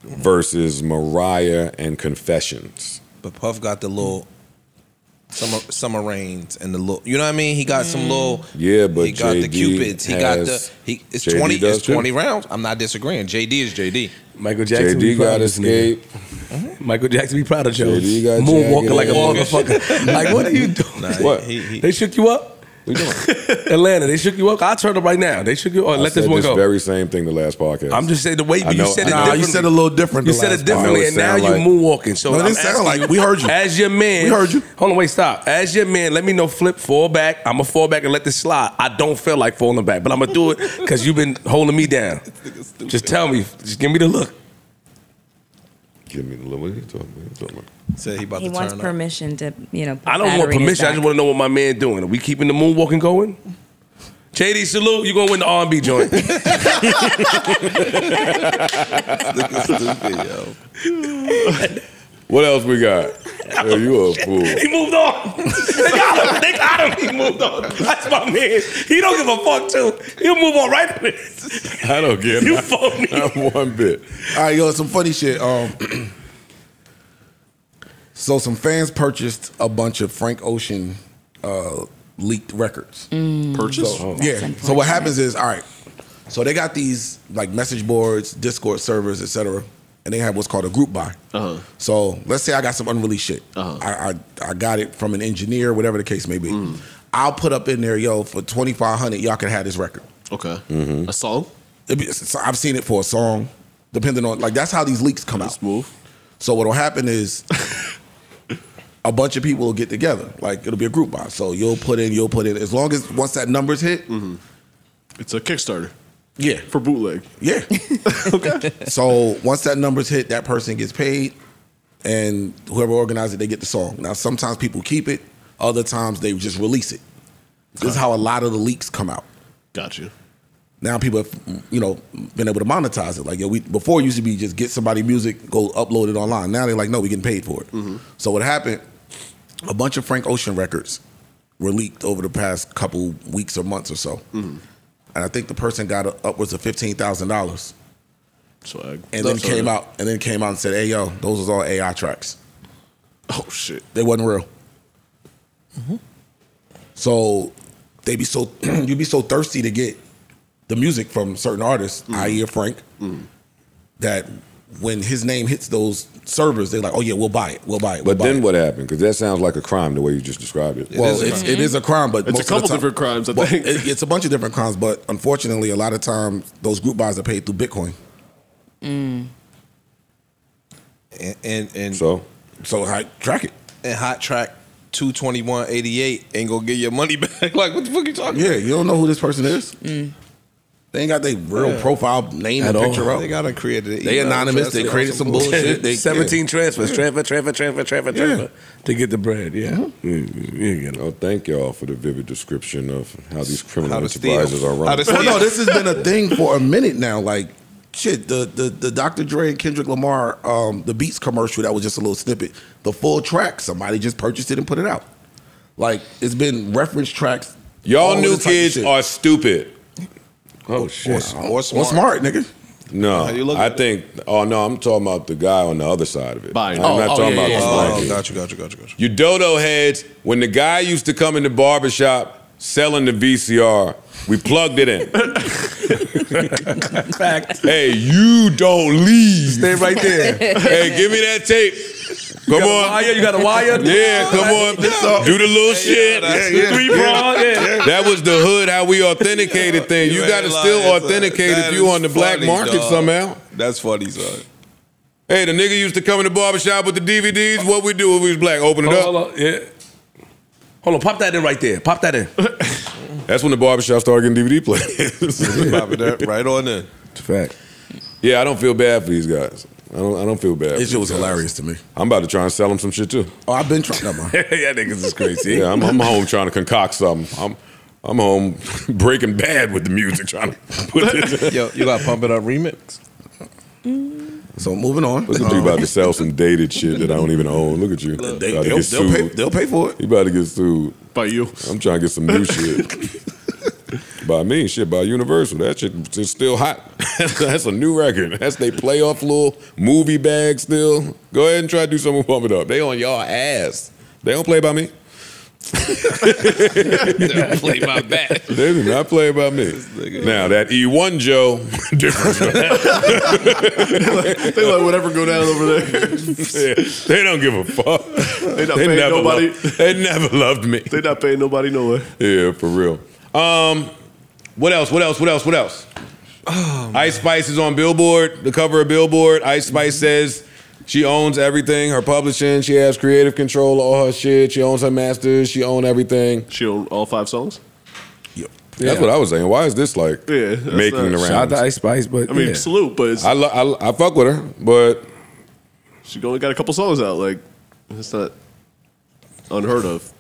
versus Mariah and Confessions. But Puff got the little summer rains and the little, you know what I mean? He got some little, but he got JD the Cupids. He got the, it's JD 20 rounds. I'm not disagreeing. JD is JD. Michael Jackson. JD got Escape. Michael Jackson be proud of Joe. JD got moonwalking like a motherfucker. Like, what are you doing? Nah, What? They shook you up? What you doing? Atlanta, they shook you up? I'll turn up right now. They shook you up. Let this one go. Very same thing the last podcast. I'm just saying the way I you know- said it Nah, differently. you said it a little different. You the said last it differently, part. and now It you're sound moonwalking. So No, it I'm didn't sound asking like- you, we heard you. As your man, We heard you. Hold on, wait, stop. As your man, let me know. Flip, fall back. I'm gonna fall back and let this slide. I don't feel like falling back, but I'm gonna do it because you've been holding me down. Just tell me. Just give me the look. Give me the little. What are you talking about? Said he about He to wants turn permission to, put I don't want battery in his permission. I just back. want to know what my man doing. Are we keeping the moonwalking going? JD, salute. You gonna win the R&B joint? What else we got? Oh, you a fool. He moved on. They got him. They got him. He moved on. That's my man. He don't give a fuck too. He'll move on right from this. I don't get You not, phony. not one bit. All right, yo, some funny shit. So some fans purchased a bunch of Frank Ocean leaked records. Purchase? Yeah. So what happens is, all right, so they got these like message boards, Discord servers, etc., and they have what's called a group buy. Uh-huh. So let's say I got some unreleased shit. Uh-huh. I got it from an engineer, whatever the case may be. I'll put up in there, yo, for $2,500, y'all can have this record. Okay. A song? So I've seen it for a song, depending on, like, that's how these leaks come out. Smooth. So what'll happen is a bunch of people will get together. Like, it'll be a group buy. So you'll put in. As long as once that number's hit, It's a Kickstarter yeah. for bootleg. Yeah. Okay. So once that number's hit, that person gets paid, and whoever organized it, they get the song. Now, sometimes people keep it. Other times, they just release it. This is how a lot of the leaks come out. Gotcha. Now people have, been able to monetize it. Like, before it used to be just get somebody music, go upload it online. Now they're like, no, we getting paid for it. So what happened, a bunch of Frank Ocean records were leaked over the past couple weeks or months or so. And I think the person got upwards of $15,000. Swag. And then came out and said, hey, yo, those was all AI tracks. Oh, shit. They wasn't real. So you'd be so thirsty to get the music from certain artists, i.e. Frank, that when his name hits those servers, they're like, oh yeah, we'll buy it. But then what happened? Because that sounds like a crime the way you just described it. Well, it is a crime, but it's most a couple of the time, different crimes. I well, think it's a bunch of different crimes, but unfortunately, a lot of times those group buys are paid through Bitcoin. And so track it. And hot track 22188 ain't gonna get your money back. Like, what the fuck you talking about? Yeah, you don't know who this person is. They ain't got their real profile name and picture up. They gotta create it. They anonymous. They created some bullshit. They 17 transfers, transfer to get the bread. Yeah. Oh, thank y'all for the vivid description of how these criminal enterprises are run. Well, no, this has been a thing for a minute now. Like, shit, the Dr. Dre and Kendrick Lamar, the Beats commercial, that was just a little snippet. The full track, somebody just purchased it and put it out. Like, it's been reference tracks. Y'all new kids are stupid. Oh, shit. Or smart, nigga. No, I think. Oh no, I'm talking about the guy on the other side of it. I'm not talking about the black kid. Got you. You dodo heads. When the guy used to come in the barbershop selling the VCR, we plugged it in. Fact. Hey, you don't leave. Stay right there. Hey, give me that tape. Come on. You got a wire? Yeah, come on. Do the little shit. That was the hood, how we authenticated things. You got to still authenticate if you on the black market somehow. That's funny, son. Hey, the nigga used to come in the barbershop with the DVDs. What we do if we was black? Open it up. Hold on, pop that in right there. Pop that in. That's when the barbershop started getting DVD players. Popping that right on in. It's a fact. Yeah, I don't feel bad for these guys. I don't feel bad. It was hilarious to me. I'm about to try and sell them some shit too. Oh, I've been trying. Yeah, niggas is crazy. Yeah, I'm home trying to concoct something. I'm home Breaking Bad with the music, trying to put this. Yo, you got Pump It Up remix. So moving on. Look at you about to sell some dated shit that I don't even own. Look at you. They'll pay for it. You about to get sued. By you. I'm trying to get some new shit. By me, shit, by Universal. That shit is still hot. That's a new record. That's they playoff little movie bag still. Go ahead and try to do something with Pump It Up. They on y'all ass. They don't play by me. They don't play my back. They do not play by me. Now, that E1 Joe, different. They let whatever go down over there. They don't give a fuck. They not paying nobody. They never loved me. They not paying nobody no way. Yeah, for real. What else? Ice Spice is on Billboard, the cover of Billboard. Ice Spice says she owns everything, her publishing. She has creative control of all her shit. She owns her masters. She owns everything. She owned all 5 songs? Yep. That's what I was saying. Why is this like making the rounds? Shout out to Ice Spice, but I mean, salute, but it's, I fuck with her, but she only got a couple songs out. Like, it's not unheard of.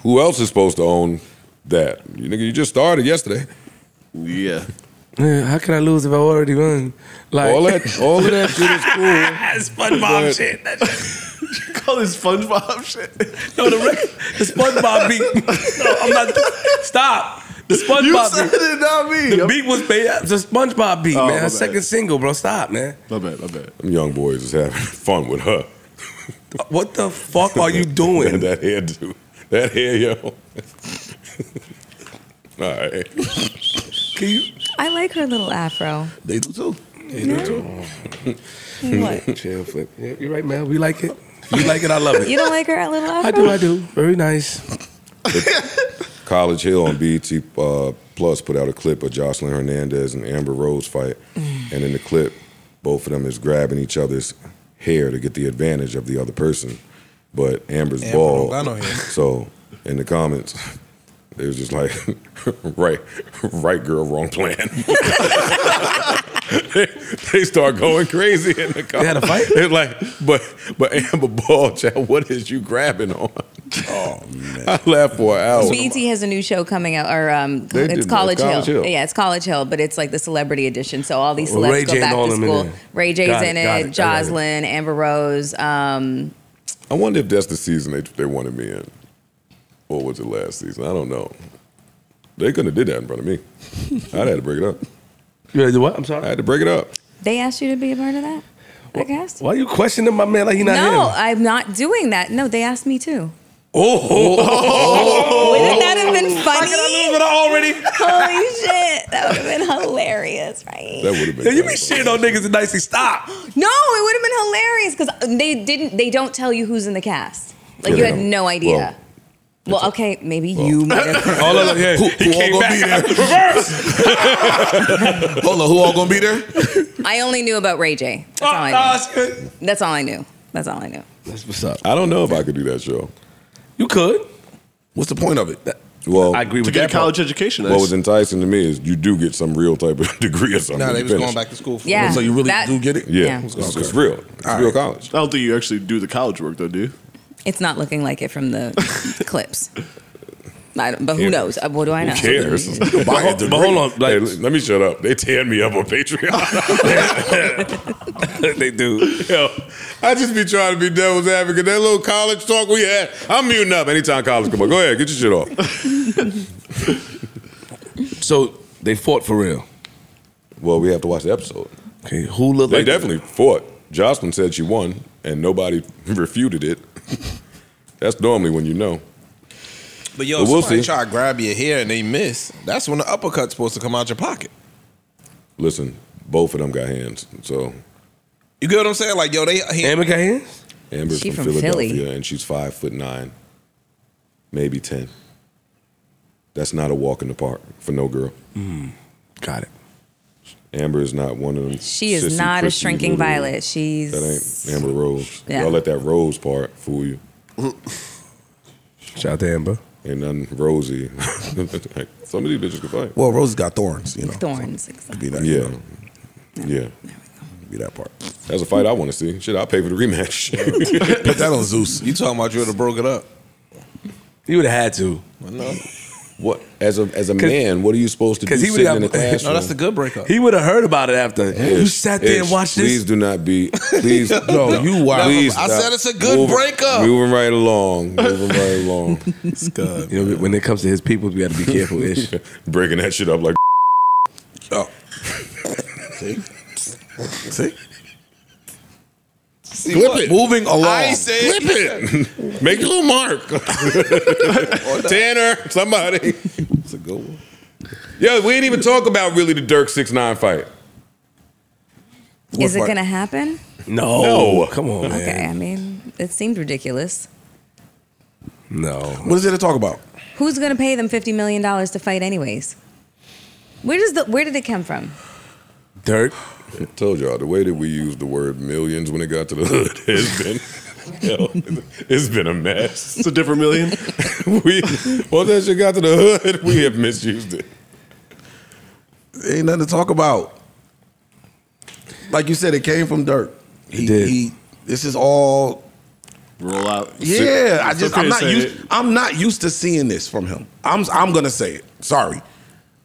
Who else is supposed to own that? You just started yesterday. Yeah. How can I lose if I already won? Like all of that shit is cool. SpongeBob shit. You call this SpongeBob shit? No, the SpongeBob beat. No, I'm not. Stop. The SpongeBob You said beat. it, not me. The beat was the SpongeBob beat, Oh, man. my Her bad. second single, bro. Stop, man. My bad. Them young boys is having fun with her. What the fuck are you doing? that hairdo. That hair, yo. All right. Can you? I like her little afro. They do too. What? Chill, flip. Yeah, you're right, man. We like it. If you like it, I love it. You don't like her little afro? I do. Very nice. College Hill on BET Plus put out a clip of Jocelyn Hernandez and Amber Rose fight. And in the clip, both of them is grabbing each other's hair to get the advantage of the other person. But Amber's bald. don't got no hair. So in the comments, it was just like, right girl, wrong plan. they start going crazy in the comments. They had a fight? It's like, but Amber bald, child, what is you grabbing on? Oh man. I laughed for an hour. BET has a new show coming out, or it's College Hill. Yeah, it's College Hill, but it's like the celebrity edition. So all these celebs Ray go J back and all to them in school. there. Ray J's Got in it, got it, it. Jocelyn, Amber Rose. I wonder if that's the season they wanted me in. Or was it last season? I don't know. They couldn't have did that in front of me. I'd had to break it up. You ready to do what? I'm I sorry. had to break it up. They asked you to be a part of that? I guess. Why are you questioning my man like he not No, him? I'm not doing that. No, they asked me too. Wouldn't that have been funny? I got a little bit already. Holy shit. That would have been hilarious, right? That would have been. Yeah, you be shitting on niggas and nicely stop. No, it would have been hilarious because they don't tell you who's in the cast. Like, you had no idea. Well, okay, maybe you might have. Hold on, yeah. Who all gonna be there? Hold on, who all gonna be there? I only knew about Ray J. That's all I knew. That's all I knew. That's all I knew. That's what's up. I don't know if I could do that show. You could. What's the point of it? Well, I agree To with get a that part. college education. what was enticing to me is you do get some real type of degree or something. Nah, when they you was finish. going back to school for Yeah. So you really That- do get it? Yeah, Yeah. It's real. It's real college. I don't think you actually do the college work though, do you? It's not looking like it from the clips. But who knows? What do I know? Who cares? Buy a But hold on, Hey, like let me shut up. They tearing me up on Patreon. they do. Yo, I just be trying to be devil's advocate. That little college talk we had, I'm muting up anytime college come on. Go ahead, get your shit off. So they fought for real. Well, we have to watch the episode. Okay, who looked They like definitely fought. Jocelyn said she won, and nobody refuted it. That's normally when you know. But yo, But if we'll somebody see. try to grab your hair and they miss, that's when the uppercut's supposed to come out your pocket. Listen, both of them got hands. So You get what I'm saying? Like, yo, they Amber got hands? Amber's She from from Philadelphia, Philly. and she's 5'9", maybe 10. That's not a walk in the park for no girl. Got it. Amber is not one of them. She is sissy, not a prissy shrinking little- violet. She's That ain't Amber Rose. Yeah. Y'all let that Rose part fool you. Shout out to Amber. Ain't nothing rosy. Some of these bitches can fight. Well, Rose got thorns, you know. thorns. Exactly. Be that, Yeah. Yeah. be that part. That's a fight I want to see. Shit, I'll pay for the rematch. Put that on Zeus. You talking about you would have broke it up? He would have had to. What as a man, what are you supposed to do 'Cause he sitting would've in the got- classroom? No, that's the good breakup. He would have heard about it after. You sat there and watched Please this. do not be. Please, Yo, you wild. Please I stop. said it's a good Moving- breakup. Moving right along. Moving right along. It's good. You know, when it comes to his people, we got to be careful. Ish. Breaking that shit up like. Oh. See? Flip it. Moving along. I ain't saying- Flip it. Make a little mark. Tanner, somebody. It's a good one. Yo, we didn't even talk about really the Durk 6ix9ine fight. Is it fight? going to happen? No. Come on, man. Okay, I mean, it seemed ridiculous. No. What is there to talk about? Who's going to pay them $50 million to fight anyways? Where did it come from? Durk. I told y'all, the way that we use the word millions when it got to the hood has been, it's been a mess. It's a different million. Once that shit got to the hood, we have misused it. Ain't nothing to talk about. Like you said, it came from Durk. did. This is all. Roll out. Yeah, It's okay to say it. I'm not used to seeing this from him. I'm gonna say it. Sorry,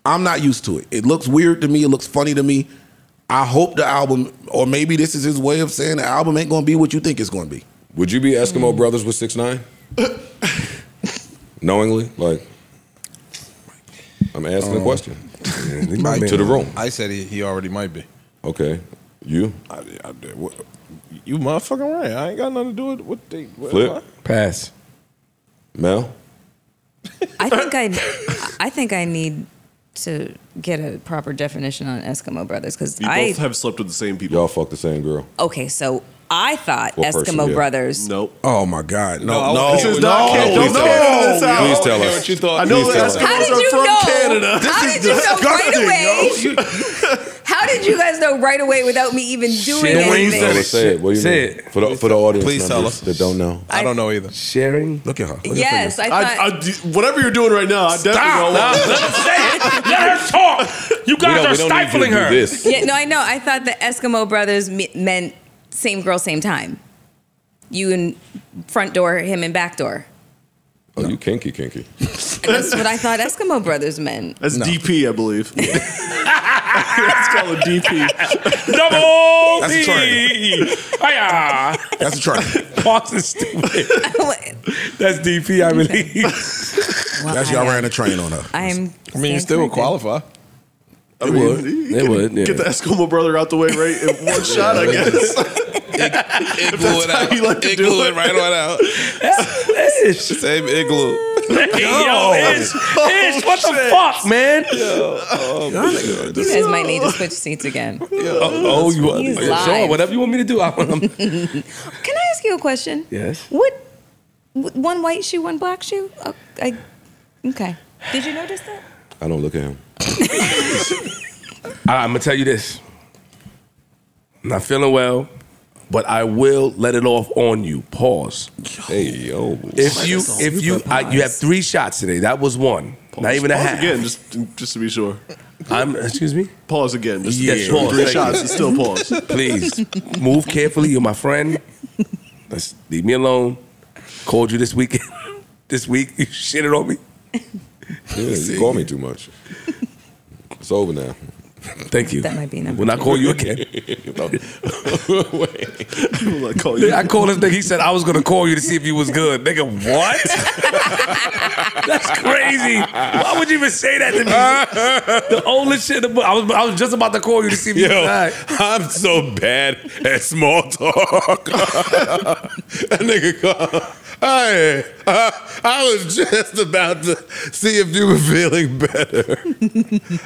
I'm not used to it. It looks weird to me. It looks funny to me. I hope the album, or maybe this is his way of saying the album ain't gonna be what you think it's gonna be. Would you be Eskimo Brothers with 6ix9ine? Knowingly? Like, I'm asking a question. To the room. I said he already might be. Okay. You? I did. What, you motherfucking right. I ain't got nothing to do with what they. Flip? Pass. Mel? I think I need to get a proper definition on Eskimo Brothers because You both have slept with the same people. Y'all fuck the same girl. okay, so I thought What person, Eskimo yeah. Brothers. Nope. Oh my God! No, No, this is not Canada. Please No, tell us. no. Please tell us. What you thought? I know Please that tell us. How Eskimos did are you from know? Canada. How did you know right away? How did you guys know right away without me even doing Shit. anything? Tell us, say it. What do you Say mean? it. For the audience Please tell members us. that don't know. I don't know either. Sharing. Look at her. Look at Yes, her. I thought. Whatever you're doing right now, I definitely don't want to. Let her say it. Let her talk. You guys are stifling her. This. Yeah, no, I know. I thought the Eskimo Brothers meant same girl, same time. You in front door, him in back door. Oh, you kinky. And that's what I thought Eskimo Brothers meant. That's DP, I believe. Let's call it DP. Double That's a D. Hiya. That's a try. Box is stupid. That's DP, I believe. That's y'all ran a train on her. I'm. I mean, you still would qualify. I mean, It would. Yeah. Get the Eskimo brother out the way, right? In one shot, I guess. Igloo it out. Igloo it right on out. Same igloo. Yo, Ish, what the fuck, man? You guys might need to switch seats again. You want? He's Sure, live. whatever you want me to do. Can I ask you a question? Yes. What? One white shoe, one black shoe? Okay. Did you notice that? I don't look at him. I'm gonna tell you this. I'm not feeling well, but I will let it off on you. Pause. Hey, yo. If you you have 3 shots today. That was one. Not even a Pause half. again, just to be sure. Excuse me? Pause again. Just Yeah, to pause. 3 shots. It's still pause. Please move carefully. You're my friend. Let's leave me alone. Called you this weekend. This week you shitted on me. Yeah, you call me too much. It's over now. Thank you. That might be number When I 2. call you again. I call you. I called this nigga. He said I was gonna call you to see if you was good. Nigga, what? That's crazy. Why would you even say that to me? The oldest shit. In the book. I was just about to call you to see if you was alright. I'm so bad at small talk. That nigga called. Hey, I was just about to see if you were feeling better.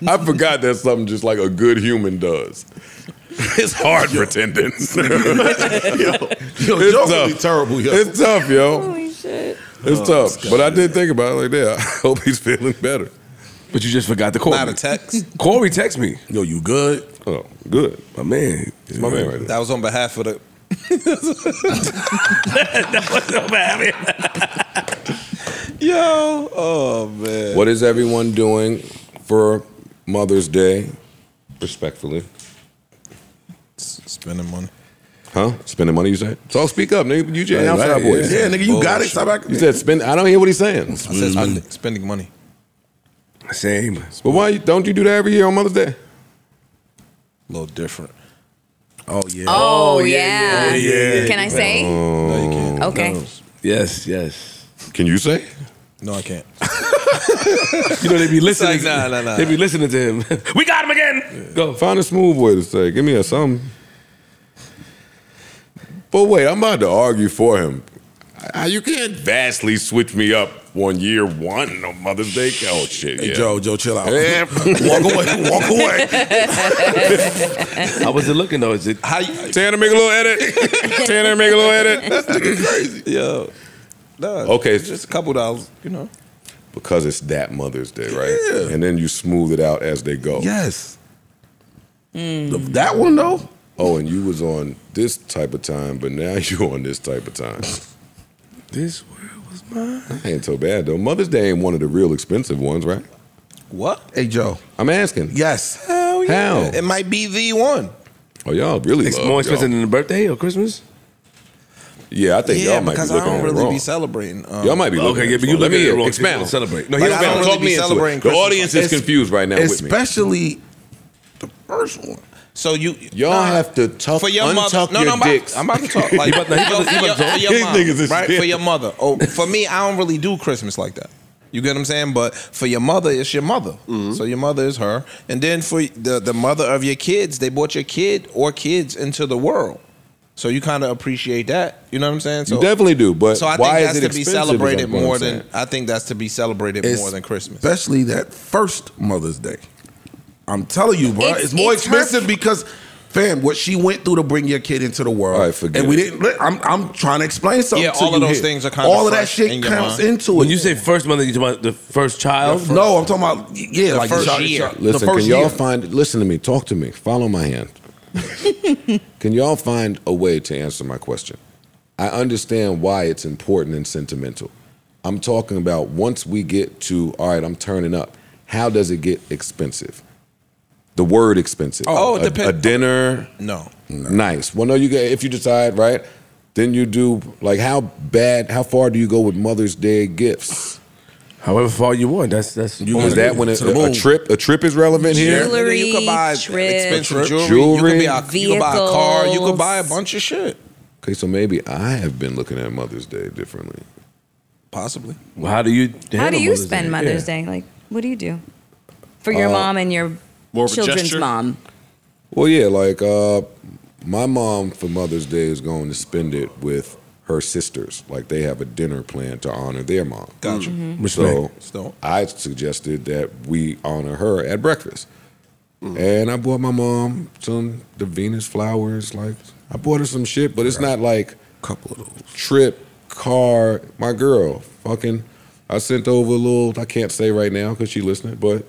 I forgot that's something just like a good human does. It's hard pretending. Yo, Joe gonna be terrible, yo. It's tough, yo. Holy shit. It's tough. But I did think about it like that. I hope he's feeling better. But you just forgot to call Not me. a text. Corey text me. Yo, you good? Oh, good. My man. It's my man right there. That was on behalf of the. Yo, oh man. What is everyone doing for Mother's Day? Respectfully. Spending money. Huh? Spending money, you say? So speak up, nigga. You just outside Right, boys. yeah, nigga, you got it. Stop acting. You said spend. I don't hear what he's saying. I said spending money. Same. But why don't you do that every year on Mother's Day? A little different. Oh yeah. Oh, yeah. yeah. Can I say? No, you can't. Okay. Yes, yes. Can you say? No, I can't. You know they be listening. It's like, nah. They be listening to him. We got him again. Go. Find a smooth way to say. Give me a something. But wait, I'm about to argue for him. You can't vastly switch me up on year 1 on Mother's Day. Oh shit! Hey, Yeah. Joe, chill out. Yeah. Walk away. How was it looking though? Is it? How you? Tanner, make a little edit. Tanner, make a little edit. Crazy. Yo. No, Okay. it's just a couple dollars, you know. Because it's that Mother's Day, right? Yeah. And then you smooth it out as they go. Yes. That one though. Oh, and you was on this type of time, but now you on this type of time. This world was mine. Ain't so bad though. Mother's Day ain't one of the real expensive ones, right? What? Hey, Joe. I'm asking. Yes. Hell yeah. How? It might be the one. Oh, y'all really It's love more expensive y'all. than the birthday or Christmas. Yeah, I think Yeah, y'all might be because looking I at don't it really wrong. be celebrating. Y'all might be looking Okay, at yeah, it but you wrong. look Let at me it wrong. expound. People celebrate. No, Like, he I don't don't get really Talk me be into celebrating it. The Christmas audience like is confused right now with me. Especially the first one. So you Y'all have to for your mother. untuck No, your no, dicks. I'm about to talk. Like, about to talk. for your These mom, niggas is right? scared. For your mother. Oh, for me, I don't really do Christmas like that. You get what I'm saying? But for your mother, it's your mother. So your mother is her. And then for the mother of your kids, they brought your kid or kids into the world. So you kind of appreciate that. You know what I'm saying? So You definitely do, but so I why think is that's it to be expensive is celebrated what I'm more saying. than I think that's to be celebrated more than Christmas. Especially that first Mother's Day. I'm telling you, bro. It's more it's her- expensive because, fam, what she went through to bring your kid into the world. All right, forget and we it. didn't. I'm trying to explain something Yeah, to you. all of those here. things are kind of all of that fresh in shit your counts mind. into it. When you say first mother, you talking about the first child? no, I'm talking about like first the year. the Listen, first can y'all year. find? Listen to me. Talk to me. Follow my hand. Can y'all find a way to answer my question? I understand why it's important and sentimental. I'm talking about once we get to, all right, I'm turning up. How does it get expensive? The word expensive. Oh, it a depends. dinner. No. Nice. Well, no, you get if you decide right, then you do like how far do you go with Mother's Day gifts? However far you want. That's Is that when to the moon. a trip is relevant here? Jewelry, You could buy trip, expensive jewelry. Jewelry. You could buy a car. You could Vehicles. buy a bunch of shit. Okay, so maybe I have been looking at Mother's Day differently. Possibly. Well, how do you? How do handle you spend Mother's Yeah. Day? Like, what do you do for your mom and your More of a children's gesture? mom. Well, yeah, like my mom for Mother's Day is going to spend it with her sisters. Like they have a dinner planned to honor their mom. Gotcha. So I suggested that we honor her at breakfast. And I bought my mom the Venus flowers. Like I bought her some shit, but it's not like a couple of those. Trip, car, my girl, fucking. I sent over a little. I can't say right now because she listening, but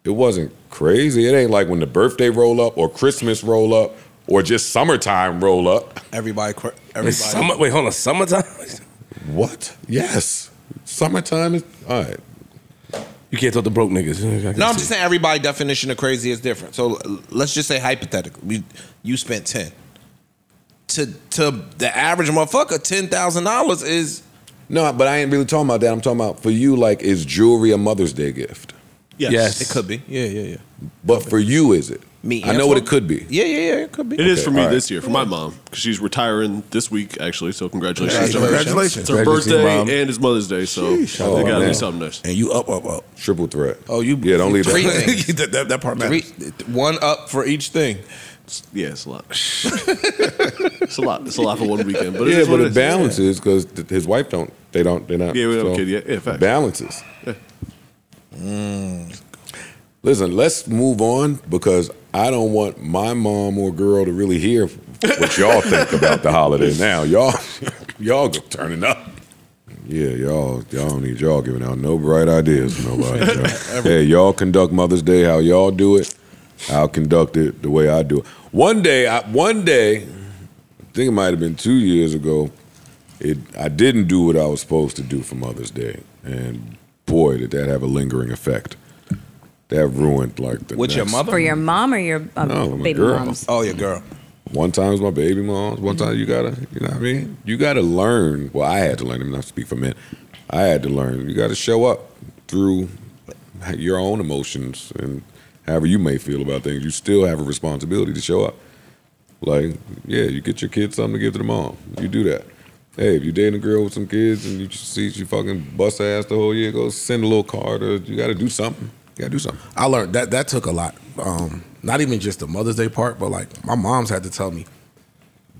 it wasn't crazy. It ain't like when the birthday roll up or Christmas roll up or just summertime roll up. Everybody. Wait, hold on. Summertime? What? Yes. Summertime is all right. You can't talk to broke niggas. No, I'm just saying everybody's definition of crazy is different. So let's just say hypothetically, you spent 10. To the average motherfucker, $10,000 is. No, but I ain't really talking about that. I'm talking about for you, like, is jewelry a Mother's Day gift? Yes. It could be. Yeah. But for you, is it? Me, I know what it could be. Yeah, it could be. It is for me all right. this year, for my mom, because she's retiring this week, actually. So congratulations. Congratulations. It's her birthday and it's Mother's Day, so they got to do something nice. And you up. Triple threat. Oh, you. Yeah, don't leave three that. things. that part matters. One up for each thing. Yeah, it's a lot. It's a lot. It's a lot for one weekend. But Yeah, but it it balances because his wife don't. They're not. Yeah, we don't kid. Yeah, facts. Balances. Yeah. Listen, let's move on because I don't want my mom or girl to really hear what y'all think about the holiday now. Y'all go turning up. Yeah, y'all don't need y'all giving out no bright ideas for nobody. Hey, y'all conduct Mother's Day how y'all do it. I'll conduct it the way I do it. One day, I think it might have been 2 years ago, I didn't do what I was supposed to do for Mother's Day. And boy, did that have a lingering effect. That ruined like the With your mother? For your mom or your No, my baby girl. moms? Oh, your girl. One time it was my baby mom's. One time you know what I mean? You gotta learn. Well, I had to learn. I'm not speak for men. I had to learn. You gotta show up through your own emotions and however you may feel about things. You still have a responsibility to show up. Like, yeah, you get your kids something to give to the mom. You do that. Hey, if you're dating a girl with some kids and you see she fucking bust ass the whole year, go send a little card. Or you gotta do something. You gotta do something. I learned that took a lot. Not even just the Mother's Day part, but like my mom's had to tell me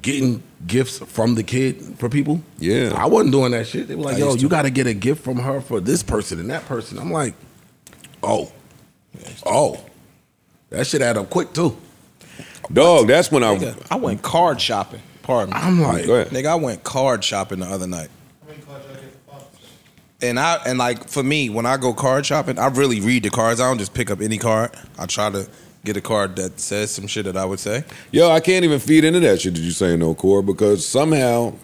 getting gifts from the kid for people. Yeah. I wasn't doing that shit. They were like, yo, used you to. got to get a gift from her for this person and that person. I'm like, oh. That shit add up quick too. Dog, that's when Nigga, I went card shopping. Pardon me. I'm like, Go ahead. Nigga, I went card shopping the other night. And like for me, when I go card shopping, I really read the cards. I don't just pick up any card. I try to get a card that says some shit that I would say. Yo, I can't even feed into that shit that you saying, no, Core, because somehow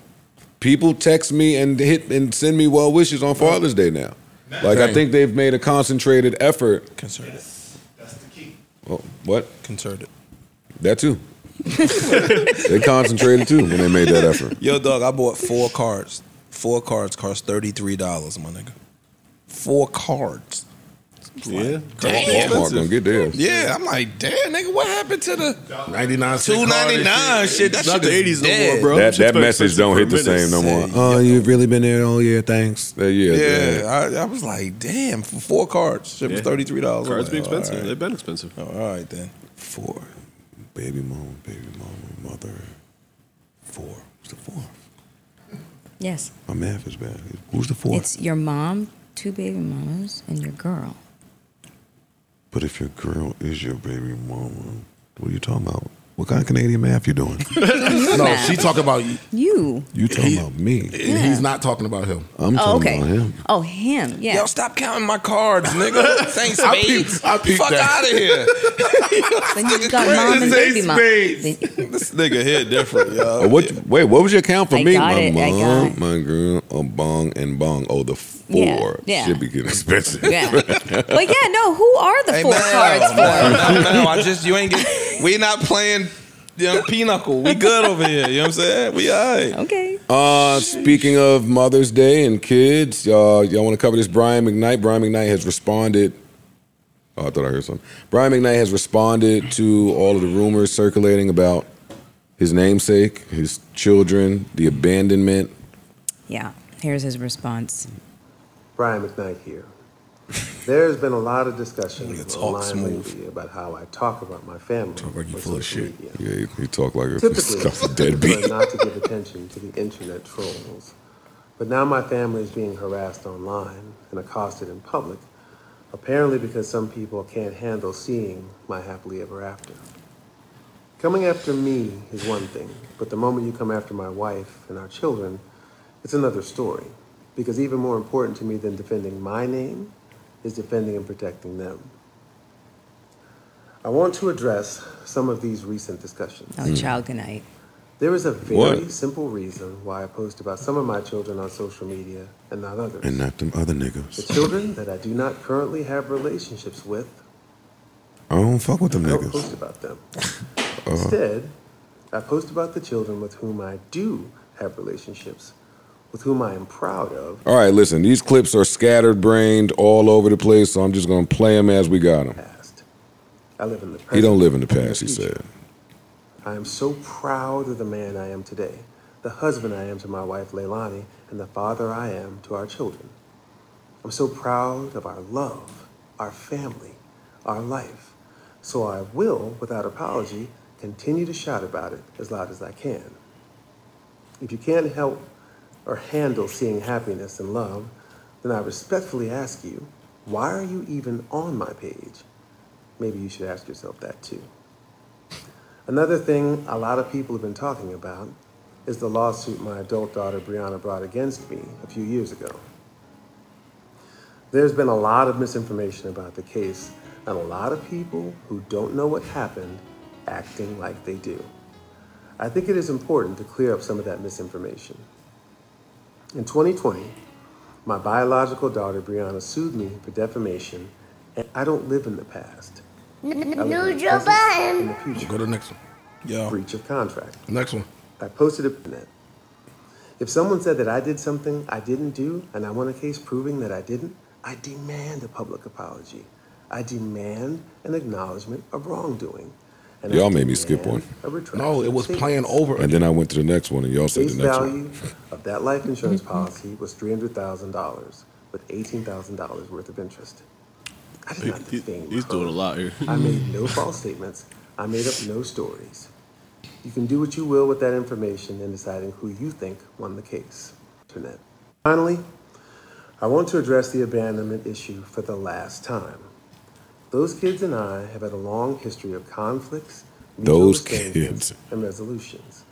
people text me and send me well wishes on Father's Day now. Like, I think they've made a concentrated effort. Concerted. That's the key. Oh, what? Concerted. That too. They concentrated too when they made that effort. Yo, dog, I bought 4 cards. 4 cards cost $33, my nigga. 4 cards. Yeah. Damn. Walmart gonna get theirs. Yeah, I'm like, damn, nigga, what happened to the 99 $2.99 shit? That It's not shit the is 80s no dead. more, bro. That Shit's been message expensive don't for hit the a minute. same no more. Say, Oh, you've really been there all year, thanks. Yeah, I was like, damn, for 4 cards, shit was Yeah. $33. Cards be I'm like, all expensive. right. They've been expensive. Oh, all right then. 4. Baby mama, mother. 4. Who's the 4? Yes. My math is bad. Who's the 4? It's your mom, 2 baby mamas, and your girl. But if your girl is your baby mama, what are you talking about? What kind of Canadian math you doing? No, she talking about You. You talking about me. and he's not talking about him. I'm Oh, talking okay. about him. Oh, him. Yeah. Yo, stop counting my cards, nigga. Thanks, I spades. peeped- I peeped Fuck that. out of here. Then you got mom and baby mom. This nigga here different, yo. Oh, what was your count for I me? got My it, I got mom, it. my girl, a bong and bong. Oh, the 4. Yeah. Should be getting expensive. Yeah. But yeah, no, who are the 4 cards for? No, you ain't get. We not playing, pinochle. We good over here. You know what I'm saying? We all right. Okay. Speaking of Mother's Day and kids, y'all want to cover this? Brian McKnight. Brian McKnight has responded. Oh, I thought I heard something. Brian McKnight has responded to all of the rumors circulating about his namesake, his children, the abandonment. Yeah. Here's his response. Brian McKnight here. There's been a lot of discussion Nigga talk online smooth. lately about how I talk about my family. Talk like you on full of social shit. media. Yeah, he talk like a Typically, disgusting I deadbeat. prefer not to give attention to the internet trolls. But now my family is being harassed online and accosted in public, apparently because some people can't handle seeing my happily ever after. Coming after me is one thing, but the moment you come after my wife and our children, it's another story. Because even more important to me than defending my name is defending and protecting them. I want to address some of these recent discussions. Oh, child, good night. There is a very What? simple reason why I post about some of my children on social media and not others. And not them other The niggas. children that I do not currently have relationships with, I don't fuck with them I don't niggas. post about them. Instead, I post about the children with whom I do have relationships, with whom I am proud of. All right, listen, these clips are scattered brained all over the place, so I'm just gonna play them as we got them. Past. I live in the present. He don't live in the and past, he future. said. I am so proud of the man I am today, the husband I am to my wife Leilani, and the father I am to our children. I'm so proud of our love, our family, our life. So I will, without apology, continue to shout about it as loud as I can. If you can't help or handle seeing happiness and love, then I respectfully ask you, why are you even on my page? Maybe you should ask yourself that too. Another thing a lot of people have been talking about is the lawsuit my adult daughter Brianna brought against me a few years ago. There's been a lot of misinformation about the case and a lot of people who don't know what happened acting like they do. I think it is important to clear up some of that misinformation. In 2020, my biological daughter Brianna sued me for defamation, and I don't live in the past. I live in the present and the future. Go to the next one. Yo. Breach of contract. Next one. I posted it on the internet. If someone said that I did something I didn't do, and I won a case proving that I didn't, I demand a public apology. I demand an acknowledgement of wrongdoing. And I Y'all made me skip demand one. a retraction No, it of was statements. playing over. And then I went to the next one, and y'all said Face the next value one. of that life insurance policy was $300,000 with $18,000 worth of interest. I did not defame He's her. doing a lot here. I made no false statements. I made up no stories. You can do what you will with that information in deciding who you think won the case. Internet. Finally, I want to address the abandonment issue for the last time. Those kids and I have had a long history of conflicts, mutual Those estrangement, kids. and resolutions.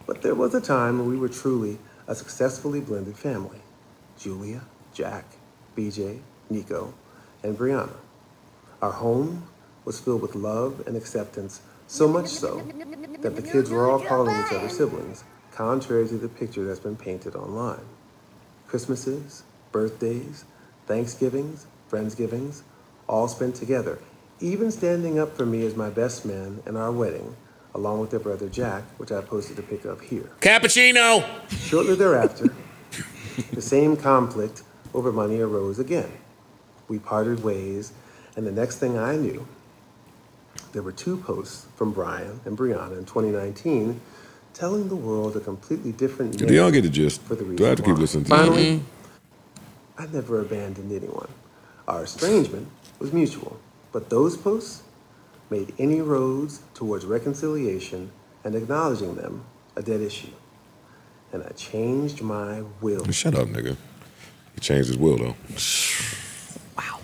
But there was a time when we were truly a successfully blended family. Julia, Jack, BJ, Nico, and Brianna. Our home was filled with love and acceptance, so much so that the kids were all calling each other siblings, contrary to the picture that's been painted online. Christmases, birthdays, Thanksgivings, Friendsgivings, all spent together, even standing up for me as my best man in our wedding, along with their brother Jack, which I posted a pic of here. Cappuccino! Shortly thereafter, the same conflict over money arose again. We parted ways, and the next thing I knew, there were two posts from Brian and Brianna in 2019 telling the world a completely different Do y'all get the gist? for the Do I have to keep reason listening to Finally, you? I never abandoned anyone. Our estrangement was mutual, but those posts made any roads towards reconciliation and acknowledging them a dead issue. And I changed my will. Shut up, nigga. He changed his will, though. Wow.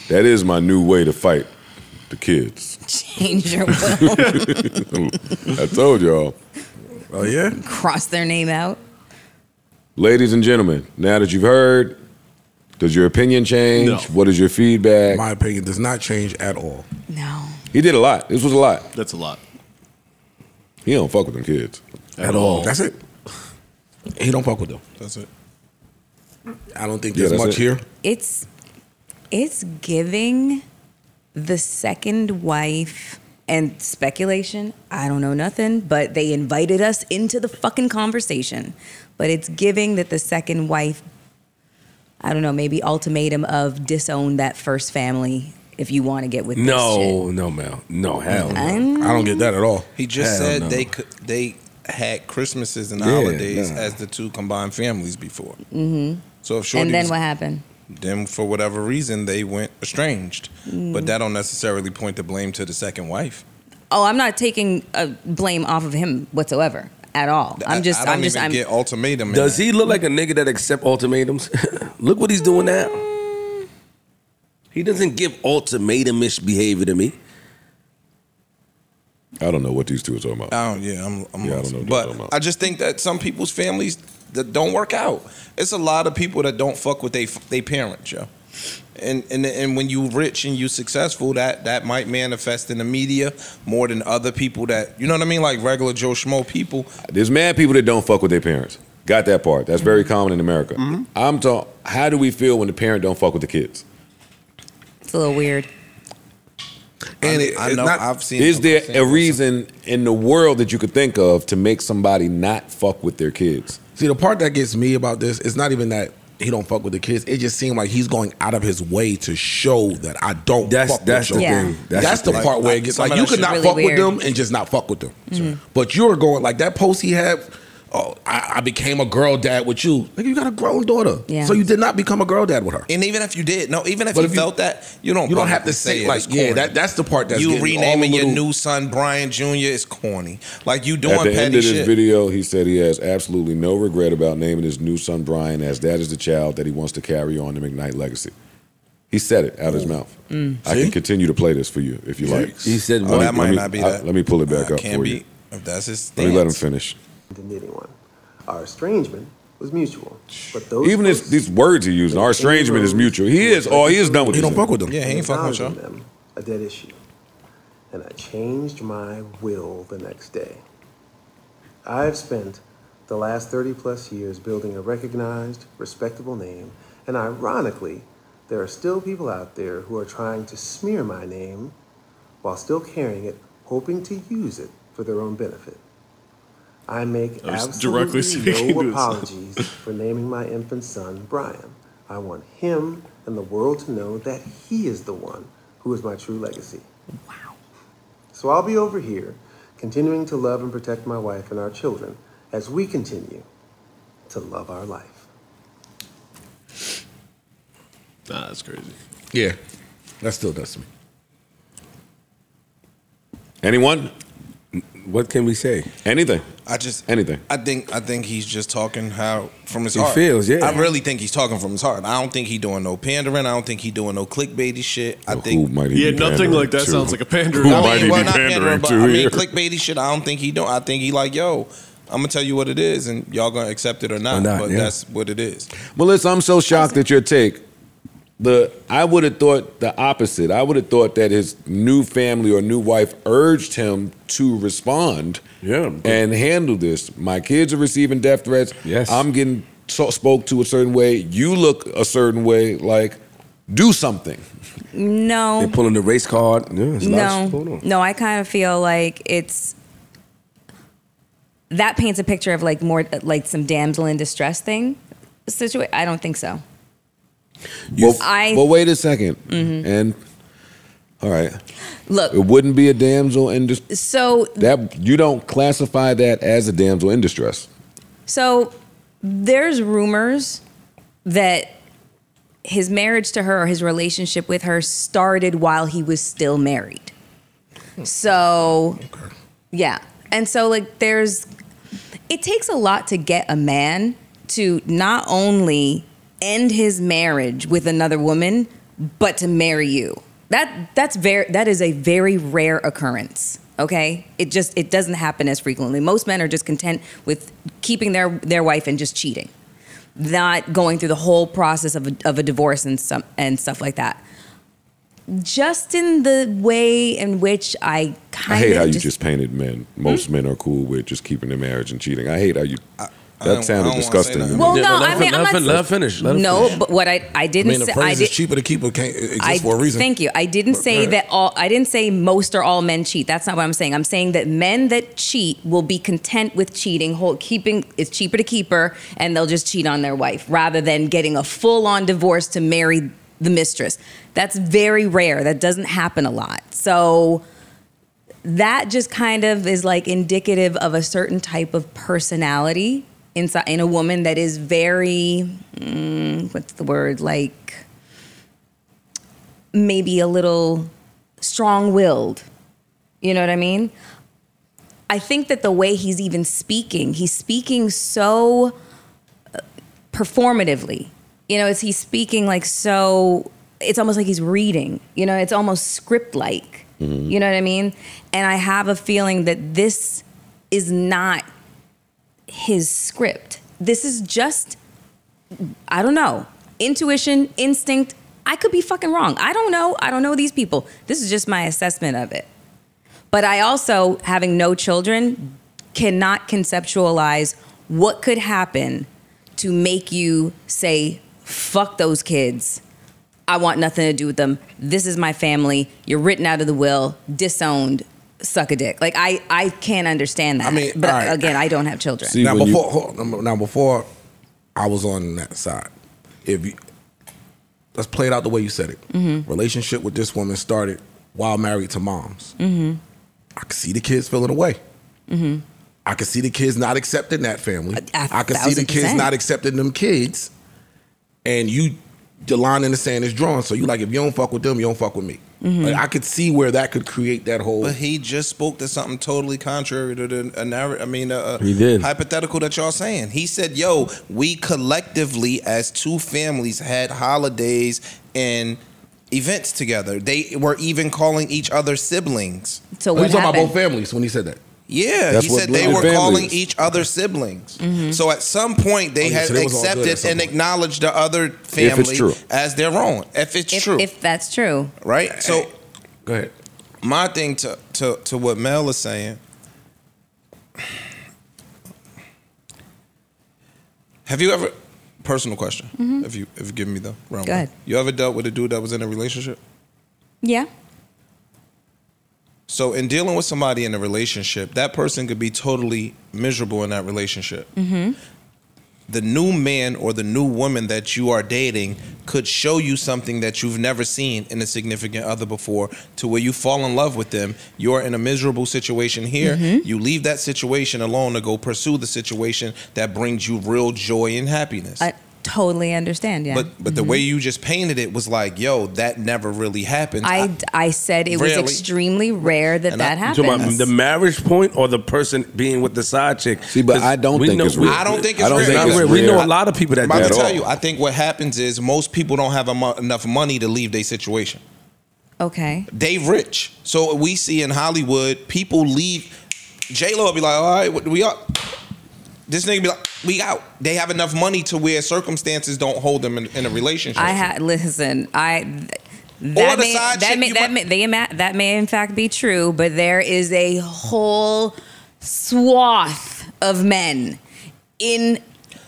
That is my new way to fight the kids. Change your will. I told y'all. Oh, yeah? Cross their name out. Ladies and gentlemen, now that you've heard, does your opinion change? No. What is your feedback? My opinion does not change at all. No. He did a lot. This was a lot. That's a lot. He don't fuck with them kids. At all. That's it. He don't fuck with them. That's it. I don't think Yeah, there's that's much it. here. It's giving the second wife and speculation. I don't know nothing, but they invited us into the fucking conversation. But it's giving that the second wife, I don't know, maybe ultimatum of disown that first family if you want to get with this shit. No, Mel. No, hell no. I don't get that at all. He just Hell said no. they had Christmases and Yeah, holidays nah. as the two combined families before. So if Shorty And then was, what happened? then for whatever reason they went estranged. But that don't necessarily point the blame to the second wife. Oh, I'm not taking blame off of him whatsoever at all. I don't even get ultimatum. Does he look like a nigga that accept ultimatums? Look what he's doing now. He doesn't give ultimatum-ish behavior to me. I don't know what these two are talking about. I'm I don't know what you're talking but about. I just think that some people's families that don't work out. It's a lot of people that don't fuck with they parents, yo. And when you rich and you successful, that might manifest in the media more than other people that, you know what I mean, like regular Joe Schmo people. There's mad people that don't fuck with their parents. Got that part. That's very common in America. I'm talking. How do we feel when the parent don't fuck with the kids? It's a little weird. And I know I've seen. Is there a reason in the world that you could think of to make somebody not fuck with their kids? See, the part that gets me about this is not even that he don't fuck with the kids. It just seems like he's going out of his way to show that I don't fuck with the them. thing. That's the part where it gets like you could not really fuck weird. with them and just not fuck with them. But you're going like that post he had. Oh, I became a girl dad with you. Like you got a grown daughter, Yeah. so you did not become a girl dad with her. And even if you did, even if But you if you- felt that, you don't have to publicly say it. like, It's corny. that's the part that's you getting renaming all the your little- new son Brian Jr. is corny. Like you doing At the petty end of this shit. video, he said he has absolutely no regret about naming his new son Brian, as that is the child that he wants to carry on the McKnight legacy. He said it out of his mouth. I can continue to play this for you if you like. He said, Oh, that might not be that. Let me pull it back up Can't for be. you. If that's his Let me let him stance. finish. Into knitting one. Our estrangement was mutual, but those Even these words he using, our estrangement is mutual. He is done with He this. don't fuck with them. Yeah, he ain't fucking with y'all. them a dead issue, and I changed my will the next day. I've spent the last 30+ years building a recognized, respectable name, and ironically, there are still people out there who are trying to smear my name while still carrying it, hoping to use it for their own benefit. I make was directly absolutely speaking no to apologies for naming my infant son Brian. I want him and the world to know that he is the one who is my true legacy. Wow. So I'll be over here, continuing to love and protect my wife and our children as we continue to love our life. Nah, that's crazy. Yeah, that still does to me. Anyone? What can we say? Anything? Anything. I think he's just talking how from his He heart. feels, yeah. I really think he's talking from his heart. I don't think he doing no pandering. I don't think he doing no clickbaity shit. I Who think might he Yeah, be nothing pandering like that to? sounds like a pandering. Who I might he well, be not pandering but to I mean here? clickbaity shit. I don't think he don't. I think he like, yo, I'm gonna tell you what it is, and y'all gonna accept it or not. But yeah. that's what it is. Melissa, I'm so shocked at your take. I would have thought the opposite. I would have thought that his new family or new wife urged him to respond and handle this. My kids are receiving death threats. Yes. I'm getting spoke to a certain way. You look a certain way. Like, do something. No. They're pulling the race card. Yeah, there's a lot of shit going on. No, I kind of feel like that paints a picture of like more like some damsel in distress thing situation. I don't think so. Well, wait a second. And all right, Look, it wouldn't be a damsel in distress. so That you don't classify that as a damsel in distress. So there's rumors that his marriage to her or his relationship with her started while he was still married. So, yeah. And so, like, it takes a lot to get a man to not only end his marriage with another woman, but to marry you. That is a very rare occurrence. Okay, it doesn't happen as frequently. Most men are just content with keeping their wife and just cheating, not going through the whole process of a divorce and stuff like that. Just in the way in which I hate how you just painted men. Most men are cool with just keeping their marriage and cheating. I hate how you. That sounded disgusting to me. Well, no, let her finish. No, but what I didn't say. The phrase is cheaper to keep exists for a reason. Thank you. I didn't say that all. I didn't say most or all men cheat. That's not what I'm saying. I'm saying that men that cheat will be content with cheating. Keeping it's cheaper to keep her, and they'll just cheat on their wife rather than getting a full-on divorce to marry the mistress. That's very rare. That doesn't happen a lot. So that just kind of is like indicative of a certain type of personality inside in a woman that is very, what's the word? Like maybe a little strong-willed. You know what I mean? I think that the way he's even speaking, he's speaking so performatively. You know, he's speaking like so, it's almost like he's reading. You know, it's almost script-like. Mm-hmm. You know what I mean? And I have a feeling that this is not his script. This is just, I don't know, intuition, instinct. I could be fucking wrong. I don't know. I don't know these people. This is just my assessment of it. But I also, having no children, cannot conceptualize what could happen to make you say, fuck those kids. I want nothing to do with them. This is my family. You're written out of the will, disowned, suck a dick. Like, I can't understand that. I mean, but right. Again, I don't have children. See, Now, before I was on that side, let's play it out the way you said it. Mm-hmm. Relationship with this woman started while married to moms. Mm-hmm. I could see the kids feeling away. Mm-hmm. I could see the kids not accepting that family. I could see the kids not accepting them kids. And the line in the sand is drawn. So you like, if you don't fuck with them, you don't fuck with me. Mm-hmm. Like, I could see where that could create that whole. But he just spoke to something totally contrary to the he did. Hypothetical that y'all saying. He said, "Yo, we collectively as two families had holidays and events together. They were even calling each other siblings." So what what talking happened? about both families when he said that? Yeah, That's he what said they blended were families. calling each other siblings. Mm-hmm. So at some point they had so they was all good at accepted some and point. acknowledged the other family true. as their own. If it's true, If that's true. right? So Go ahead. my thing to what Mel is saying. Have you ever, personal question, if you give me the round. Go ahead. You ever dealt with a dude that was in a relationship? Yeah. So in dealing with somebody in a relationship, that person could be totally miserable in that relationship. Mm-hmm. The new man or the new woman that you are dating could show you something that you've never seen in a significant other before, to where you fall in love with them. You're in a miserable situation here. Mm-hmm. You leave that situation alone to go pursue the situation that brings you real joy and happiness. I totally understand, yeah. But the way you just painted it was like, yo, that never really happens. I said it was Rarely. extremely rare that And happens. You talking about the marriage point or the person being with the side chick? See, but I don't think it's real. I don't think it's I don't real. think it's Not real. We real. know a lot of people that I'm do about to that. tell you, I think what happens is most people don't have enough money to leave their situation. Okay. They rich. So we see in Hollywood, people leave. J-Lo will be like, all right, we are. This nigga be like, we out. They have enough money to where circumstances don't hold them in a relationship. That may in fact be true, but there is a whole swath of men in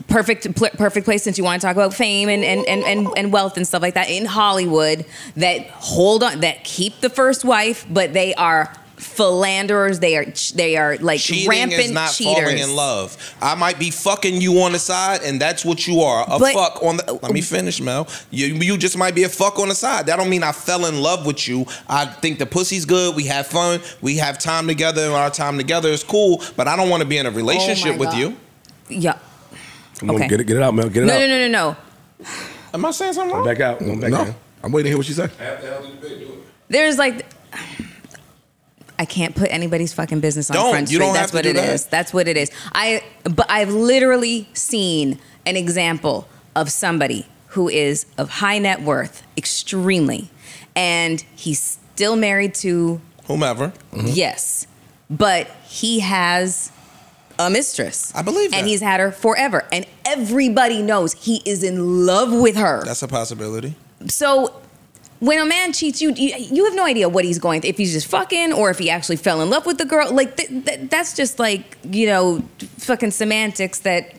perfect place, since you want to talk about fame and wealth and stuff like that, in Hollywood, that hold on, that keep the first wife, but they are philanderers. They are like cheating rampant is not cheaters. falling in love. I might be fucking you on the side, and that's what you are. Fuck on the. Let me finish, Mel. You just might be a fuck on the side. That don't mean I fell in love with you. I think the pussy's good. We have fun. We have time together, and our time together is cool. But I don't want to be in a relationship with you. Yeah. Come on, Okay. get it out, Mel. Get it out. No. Am I saying something wrong? Back out. Go back No, in. I'm waiting to hear what she said. There's like, I can't put anybody's fucking business on Front Street. You don't That's have to what do it that. is. That's what it is. But I've literally seen an example of somebody who is of high net worth, extremely, and he's still married to Whomever. yes, but he has a mistress. I believe that. And he's had her forever, and everybody knows he is in love with her. That's a possibility. So when a man cheats, you have no idea what he's going through. If he's just fucking, or if he actually fell in love with the girl. Like that's just like, fucking semantics that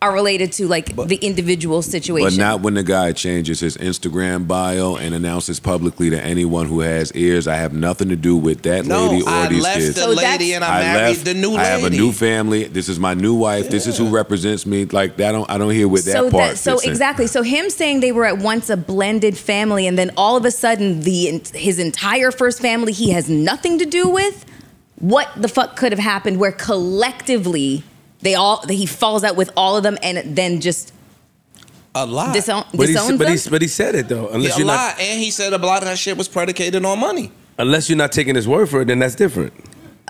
are related to like the individual situation. But not when the guy changes his Instagram bio and announces publicly to anyone who has ears, I have nothing to do with that lady or I these left kids. the lady and I married the new lady. I have a new family. This is my new wife. This is who represents me. Like that, I don't hear with that part. So exactly. So him saying they were at once a blended family, and then all of a sudden his entire first family he has nothing to do with. What the fuck could have happened where collectively he falls out with all of them and then just a lot. disowns But them? he said it though. Unless Yeah, a you're lot. not, And he said a lot of that shit was predicated on money. unless you're not taking his word for it, then that's different.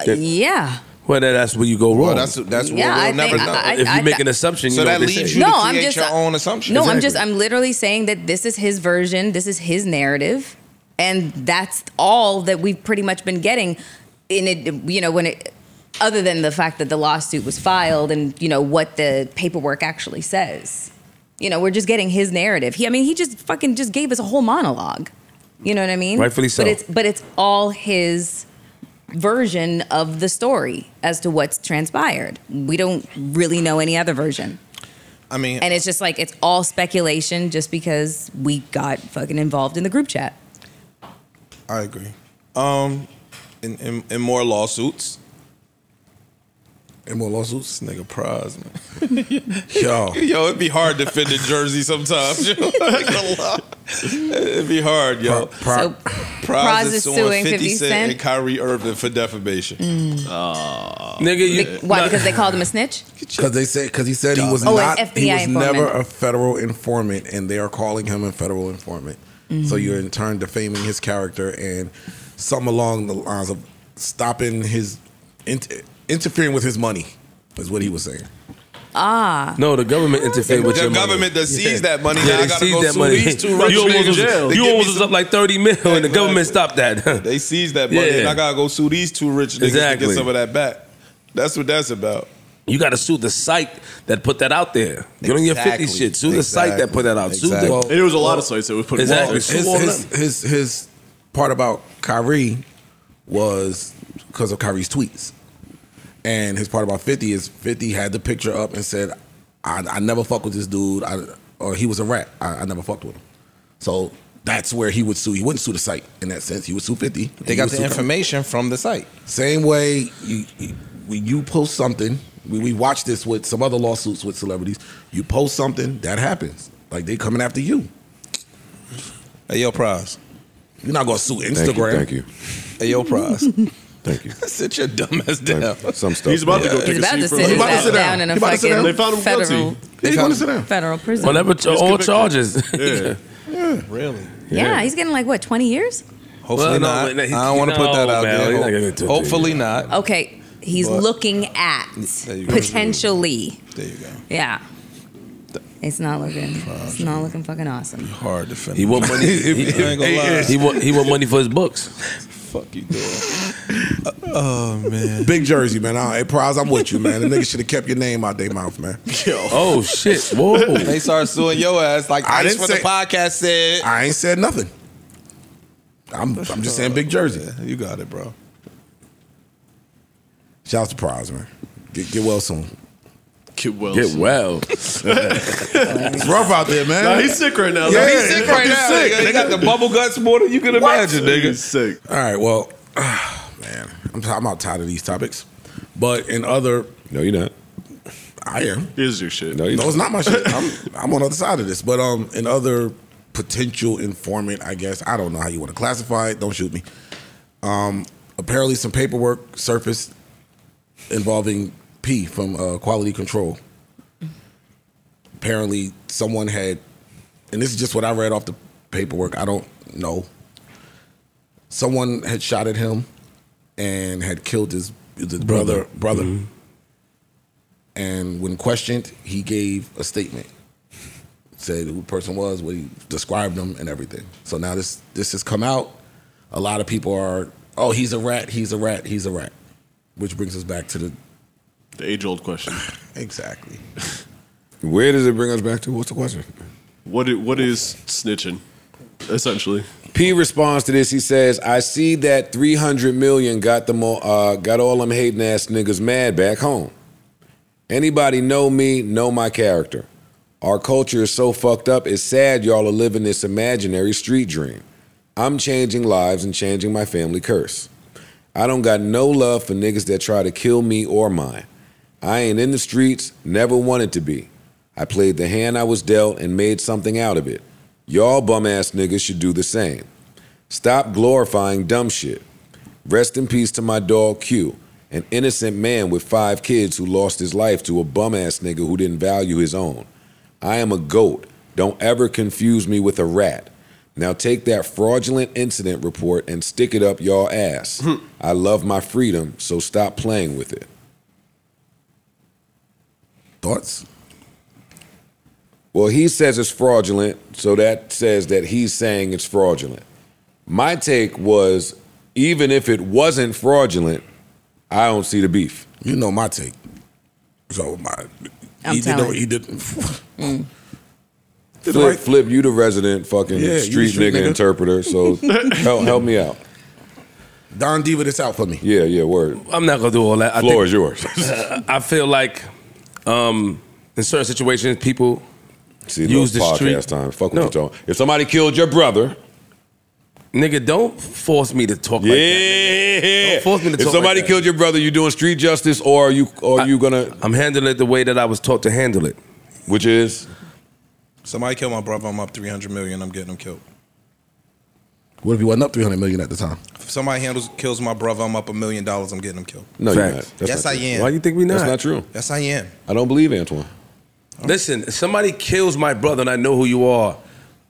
Yeah. Well, that's where you go wrong. Well, that's what Yeah, we'll never know. if you make an assumption, you so know that what they leaves say. you No, to I'm create just your own assumption. No, Exactly. I'm literally saying that this is his version, this is his narrative, and that's all that we've pretty much been getting in it, other than the fact that the lawsuit was filed and, what the paperwork actually says. We're just getting his narrative. He just gave us a whole monologue. You know what I mean? Rightfully so. But it's all his version of the story as to what's transpired. We don't really know any other version. And it's just like, it's all speculation just because we got fucking involved in the group chat. I agree. In more lawsuits. And more lawsuits? Nigga Praz, man. Yo, it'd be hard defending Jersey sometimes. Yo. It'd be hard, yo. So Praz is suing 50 Cent and Kyrie Irving for defamation. Nigga, Why? Because they called him a snitch? Because he said he was an not. FBI He was informant. never a federal informant, and they are calling him a federal informant. So you're in turn defaming his character and something along the lines of stopping his interfering with his money, is what he was saying. No, the government interfered with The your money. government that seized that money. Yeah, now they I gotta seized go that sue money. these two rich You almost niggas. was, They you give me almost was some- up like 30 mil, and the government stopped that. They seized that money, Yeah. and I gotta go sue these two rich niggas to Exactly. get some of that back. That's what that's about. You got to sue the site that put that out there. Get on your 50 Exactly. shit. Sue the site that put that out. Sue Exactly. the, And there was a lot of sites that would put it Exactly. out. His part about Kyrie was because of Kyrie's tweets, and his part about 50 is 50 had the picture up and said, "I never fuck with this dude," or he was a rat. I never fucked with him. So that's where he would sue. He wouldn't sue the site in that sense. He would sue 50. They got the information from the site. Same way when you post something. We watched this with some other lawsuits with celebrities. You post something, that happens. Like they coming after you. Hey, yo, Praz. You're not gonna sue Instagram. Thank you. Hey, yo, Praz. Thank you. Sit your dumb ass down. Some stuff. He's about to go take He's a about seat to for sit his about to ass sit down. down in a He about to sit down. They fucking found him federal, guilty. He's gonna sit down. federal prison. whatever, all convicted. charges. Yeah. Really? Yeah, he's getting like, what, 20 years? Hopefully Well, no, not. but he- I don't want to put that no, out man, he's not gonna there. get to Hopefully it. not. Okay, he's But- looking at There you go. potentially. There you go. Yeah. It's not looking fucking awesome. Hard to defend. He want money. I ain't gonna lie. He want money for his books. Fuck you doing? Oh man. Big Jersey, man. Hey, Praz, I'm with you, man. The niggas should have kept your name out their mouth, man. Oh shit! Whoa! They start suing your ass like I Ice didn't for the say- podcast said. I ain't said nothing. I'm just saying Big Jersey. You got it, bro. Shout out to Praz, man. Get well soon. Get well. Get well. It's rough out there, man. Nah, he's sick right now. Yeah, He's sick right now. sick. Nigga. They got the bubble guts more than you can imagine, nigga. He's sick. All right, well, man, I'm out tired of these topics. But in other, No, you're not. I am. Here's your shit. No, you're No, not. it's not my shit. I'm on the other side of this. But in other potential informant, I guess, I don't know how you want to classify it. Don't shoot me. Apparently some paperwork surfaced involving P from Quality Control. Apparently someone had, and this is just what I read off the paperwork, I don't know. Someone had shot at him and had killed his brother. And when questioned, he gave a statement. Said who the person was, what he described him, and everything. So now this has come out. A lot of people are, oh, he's a rat, he's a rat, he's a rat. Which brings us back to the... The age-old question. Exactly. Where does it bring us back to? What's the question? What is snitching, essentially? P responds to this. He says, "I see that 300 million got all them hating ass niggas mad back home. Anybody know me, know my character. Our culture is so fucked up, it's sad y'all are living this imaginary street dream. I'm changing lives and changing my family curse. I don't got no love for niggas that try to kill me or mine. I ain't in the streets, never wanted to be. I played the hand I was dealt and made something out of it. Y'all bum ass niggas should do the same. Stop glorifying dumb shit. Rest in peace to my dog Q. An innocent man with 5 kids who lost his life to a bum-ass nigga who didn't value his own. I am a goat. Don't ever confuse me with a rat. Now take that fraudulent incident report and stick it up y'all ass. I love my freedom, so stop playing with it. Thoughts? Well, he says it's fraudulent, so that says that he's saying it's fraudulent. My take was, even if it wasn't fraudulent, I don't see the beef. You know my take. So he did. Flip, you the resident fucking street nigga interpreter, so help me out. Don Diva this out for me. Yeah, word. I'm not gonna do all that. Floor is yours. I feel like in certain situations, people use the street. Time. Fuck what you talking. If somebody killed your brother, nigga, don't force me to talk like that. Don't force me to talk. If somebody like killed your brother, you doing street justice, or are you gonna? I'm handling it the way that I was taught to handle it, which is. Somebody killed my brother, I'm up 300 million, I'm getting him killed. What if he wasn't up 300 million at the time? If somebody kills my brother, I'm up $1 million, I'm getting him killed. No, you're not. Yes, I am. Why you think we not? That's not true. Yes, I am. I don't believe Antoine. Listen, if somebody kills my brother and I know who you are,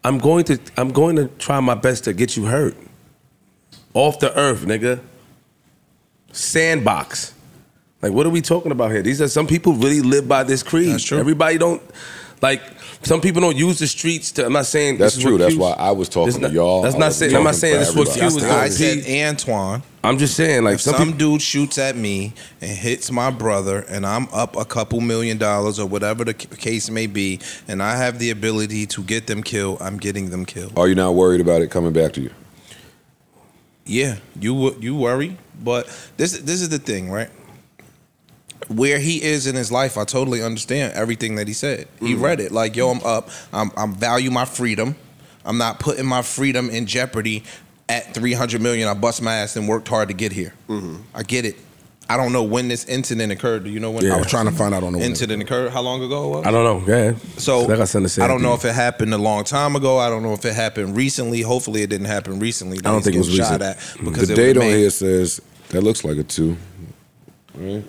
I'm going to try my best to get you hurt. Off the earth, nigga. Sandbox. Like, what are we talking about here? These are some people really live by this creed. That's true. Everybody don't some people don't use the streets to. I'm not saying that's true. That's why I was talking to y'all. That's not saying. I'm not saying this what Q is. I said Antoine. I'm just saying, like, some dude shoots at me and hits my brother, and I'm up a couple $1 million or whatever the case may be, and I have the ability to get them killed. I'm getting them killed. Are you not worried about it coming back to you? Yeah, you worry, but this is the thing, right? Where he is in his life, I totally understand everything that he said. He read it like, yo, I'm up. I'm value my freedom. I'm not putting my freedom in jeopardy at 300 million. I bust my ass and worked hard to get here. I get it. I don't know when this incident occurred. Do you know when? I was trying to find out on the incident occurred. How long ago it was? I don't know. Yeah. So I don't know if it happened a long time ago. I don't know if it happened recently. Hopefully, it didn't happen recently. I don't think it was recent. Because the date on here says that looks like a 2. Right?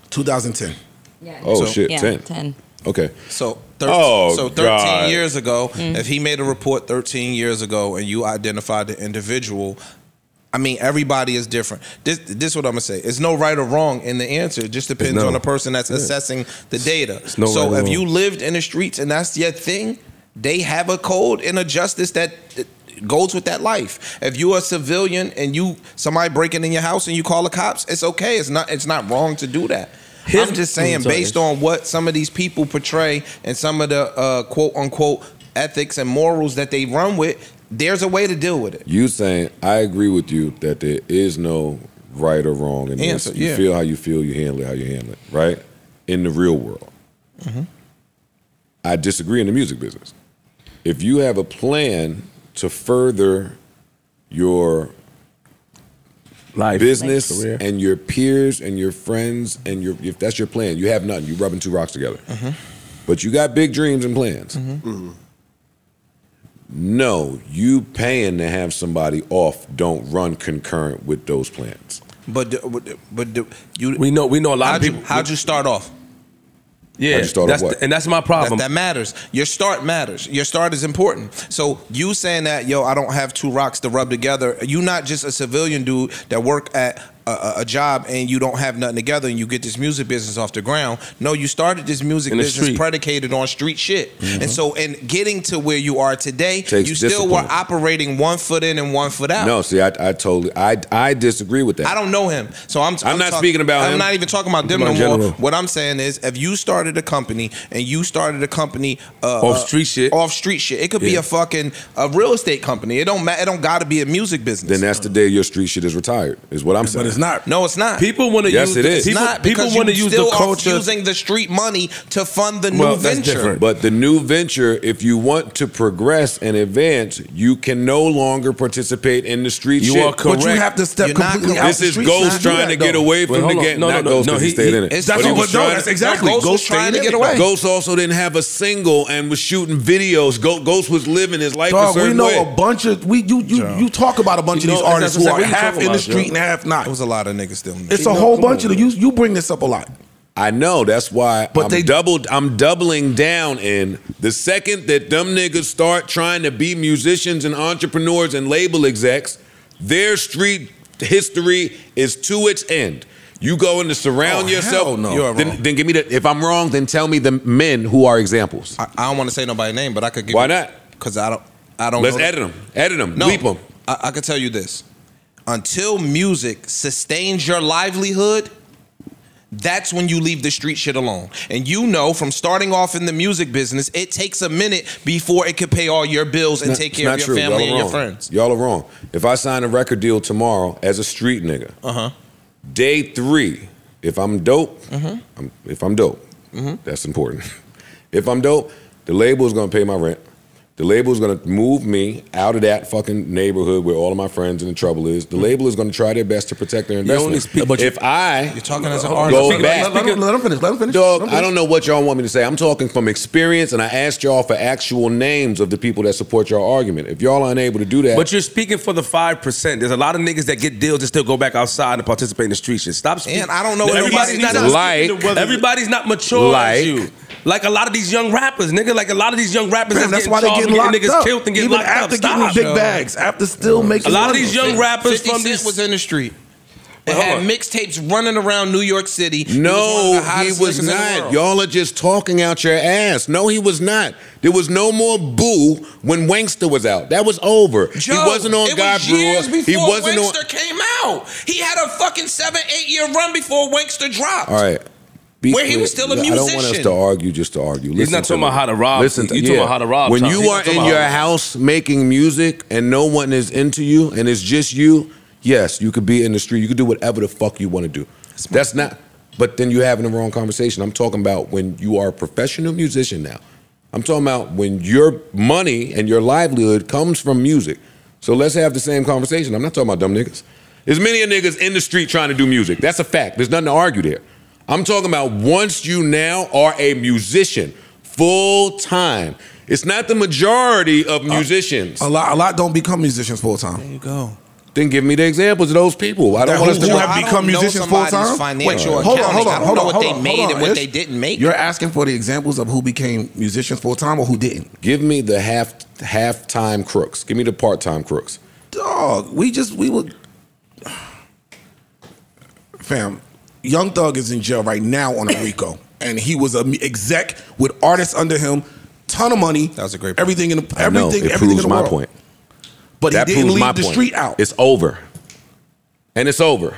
2010. Yeah. Oh, shit, yeah, 10. Okay. So 13 years ago, if he made a report 13 years ago and you identified the individual, I mean, everybody is different. This is what I'm going to say. It's no right or wrong in the answer. It just depends on the person that's assessing the data. So if you lived in the streets and that's your thing, they have a code and a justice that goes with that life. If you're a civilian and somebody breaking in your house and you call the cops, it's okay. It's not wrong to do that. I'm just saying, based on what some of these people portray and some of the quote unquote ethics and morals that they run with, there's a way to deal with it. You saying, I agree with you that there is no right or wrong in this. You feel how you feel, you handle it how you handle it, right? In the real world. I disagree in the music business. If you have a plan to further your life, business, and your peers and your friends, and if that's your plan, you have nothing. You rubbing 2 rocks together. But you got big dreams and plans. No, you paying to have somebody off don't run concurrent with those plans. But we know a lot of people. How'd you start off? Yeah, and that's my problem. That matters. Your start matters. Your start is important. So you saying that, yo, I don't have 2 rocks to rub together. You not just a civilian dude that work at a job and you don't have nothing together and you get this music business off the ground. No, you started this music business predicated on street shit. And so in getting to where you are today, you still were operating 1 foot in and 1 foot out. No, see, I disagree with that. I don't know him. So I'm not speaking about him. I'm not even talking about them no more. What I'm saying is, if you started a company and you started a company off street shit, it could be a fucking real estate company. It don't gotta be a music business. Then that's the day your street shit is retired, is what I'm saying. But it's not. No, it's not. People want to use. Yes, it is. People want to use the culture, using the street money to fund the new venture. Different. But the new venture, if you want to progress and advance, you can no longer participate in the street shit. You are correct. But you have to step completely out This is Ghost trying to get away from the game. Not Ghost because he stayed in it. That's exactly. Ghost was trying to get away. Ghost also didn't have a single and was shooting videos. Ghost was living his life a certain way. We know a bunch of you talk about a bunch of these artists who are half in the street and half not. It was a a lot of niggas still. It's a whole bunch of them. You bring this up a lot. I know, that's why I'm doubling down in the second that them niggas start trying to be musicians and entrepreneurs and label execs, their street history is to its end. You go in to surround yourself. No. Then give me if I'm wrong, then tell me the men who are examples. I don't want to say nobody's name, but I could give Why not? Because I don't Let's know edit them, no, bleep them. I can tell you this. Until music sustains your livelihood, that's when you leave the street shit alone. And you know, from starting off in the music business, it takes a minute before it could pay all your bills and take care of your family and your friends. Y'all are wrong. If I sign a record deal tomorrow as a street nigga, day 3, if I'm dope, that's important. If I'm dope, the label is gonna pay my rent. The label is going to move me out of that fucking neighborhood where all of my friends in the trouble is. The label is going to try their best to protect their investment. If you're talking as an artist. Go back. Let him finish. Dog, I don't know what y'all want me to say. I'm talking from experience, and I asked y'all for actual names of the people that support your argument. If y'all are unable to do that. But you're speaking for the 5%. There's a lot of niggas that get deals and still go back outside and participate in the street shit. Stop speaking. And I don't know. Everybody's not mature as you. Like a lot of these young rappers, nigga. Like a lot of these young rappers that's why they getting locked niggas up. killed and get Even locked after up. getting big bags, after still making a lot money. of these young rappers 50 from Cent this was in the street. They had mixtapes running around New York City. No, he was not. Y'all are just talking out your ass. No, he was not. There was no more boo when Wankster was out. That was over. Joe, he wasn't on God Brewer. He wasn't on. Wankster came out. He had a fucking 7-8 year run before Wankster dropped. All right. Where he was still a musician. I don't want us to argue just to argue. He's not talking about how to rob. You're talking about how to rob. When you are in your house making music and no one is into you and it's just you, yes, you could be in the street. You could do whatever the fuck you want to do. That's not, but then you're having the wrong conversation. I'm talking about when you are a professional musician now. I'm talking about when your money and your livelihood comes from music. So let's have the same conversation. I'm not talking about dumb niggas. There's many niggas in the street trying to do music. That's a fact. There's nothing to argue there. I'm talking about once you now are a musician, full time. It's not the majority of musicians. A lot don't become musicians full time. There you go. Then give me the examples of those people. I don't want us to have become musicians full time. Financial accounting. I don't know what they made and what they didn't make. You're asking for the examples of who became musicians full time or who didn't. Give me the half-time crooks. Give me the part-time crooks. Dog, we would. Fam, Young Thug is in jail right now on a RICO, and he was an exec with artists under him, ton of money. That was a great point. Everything in the I know, everything, it everything proves in the my world. point. But That he didn't proves my leave the point. street out. It's over. And it's over.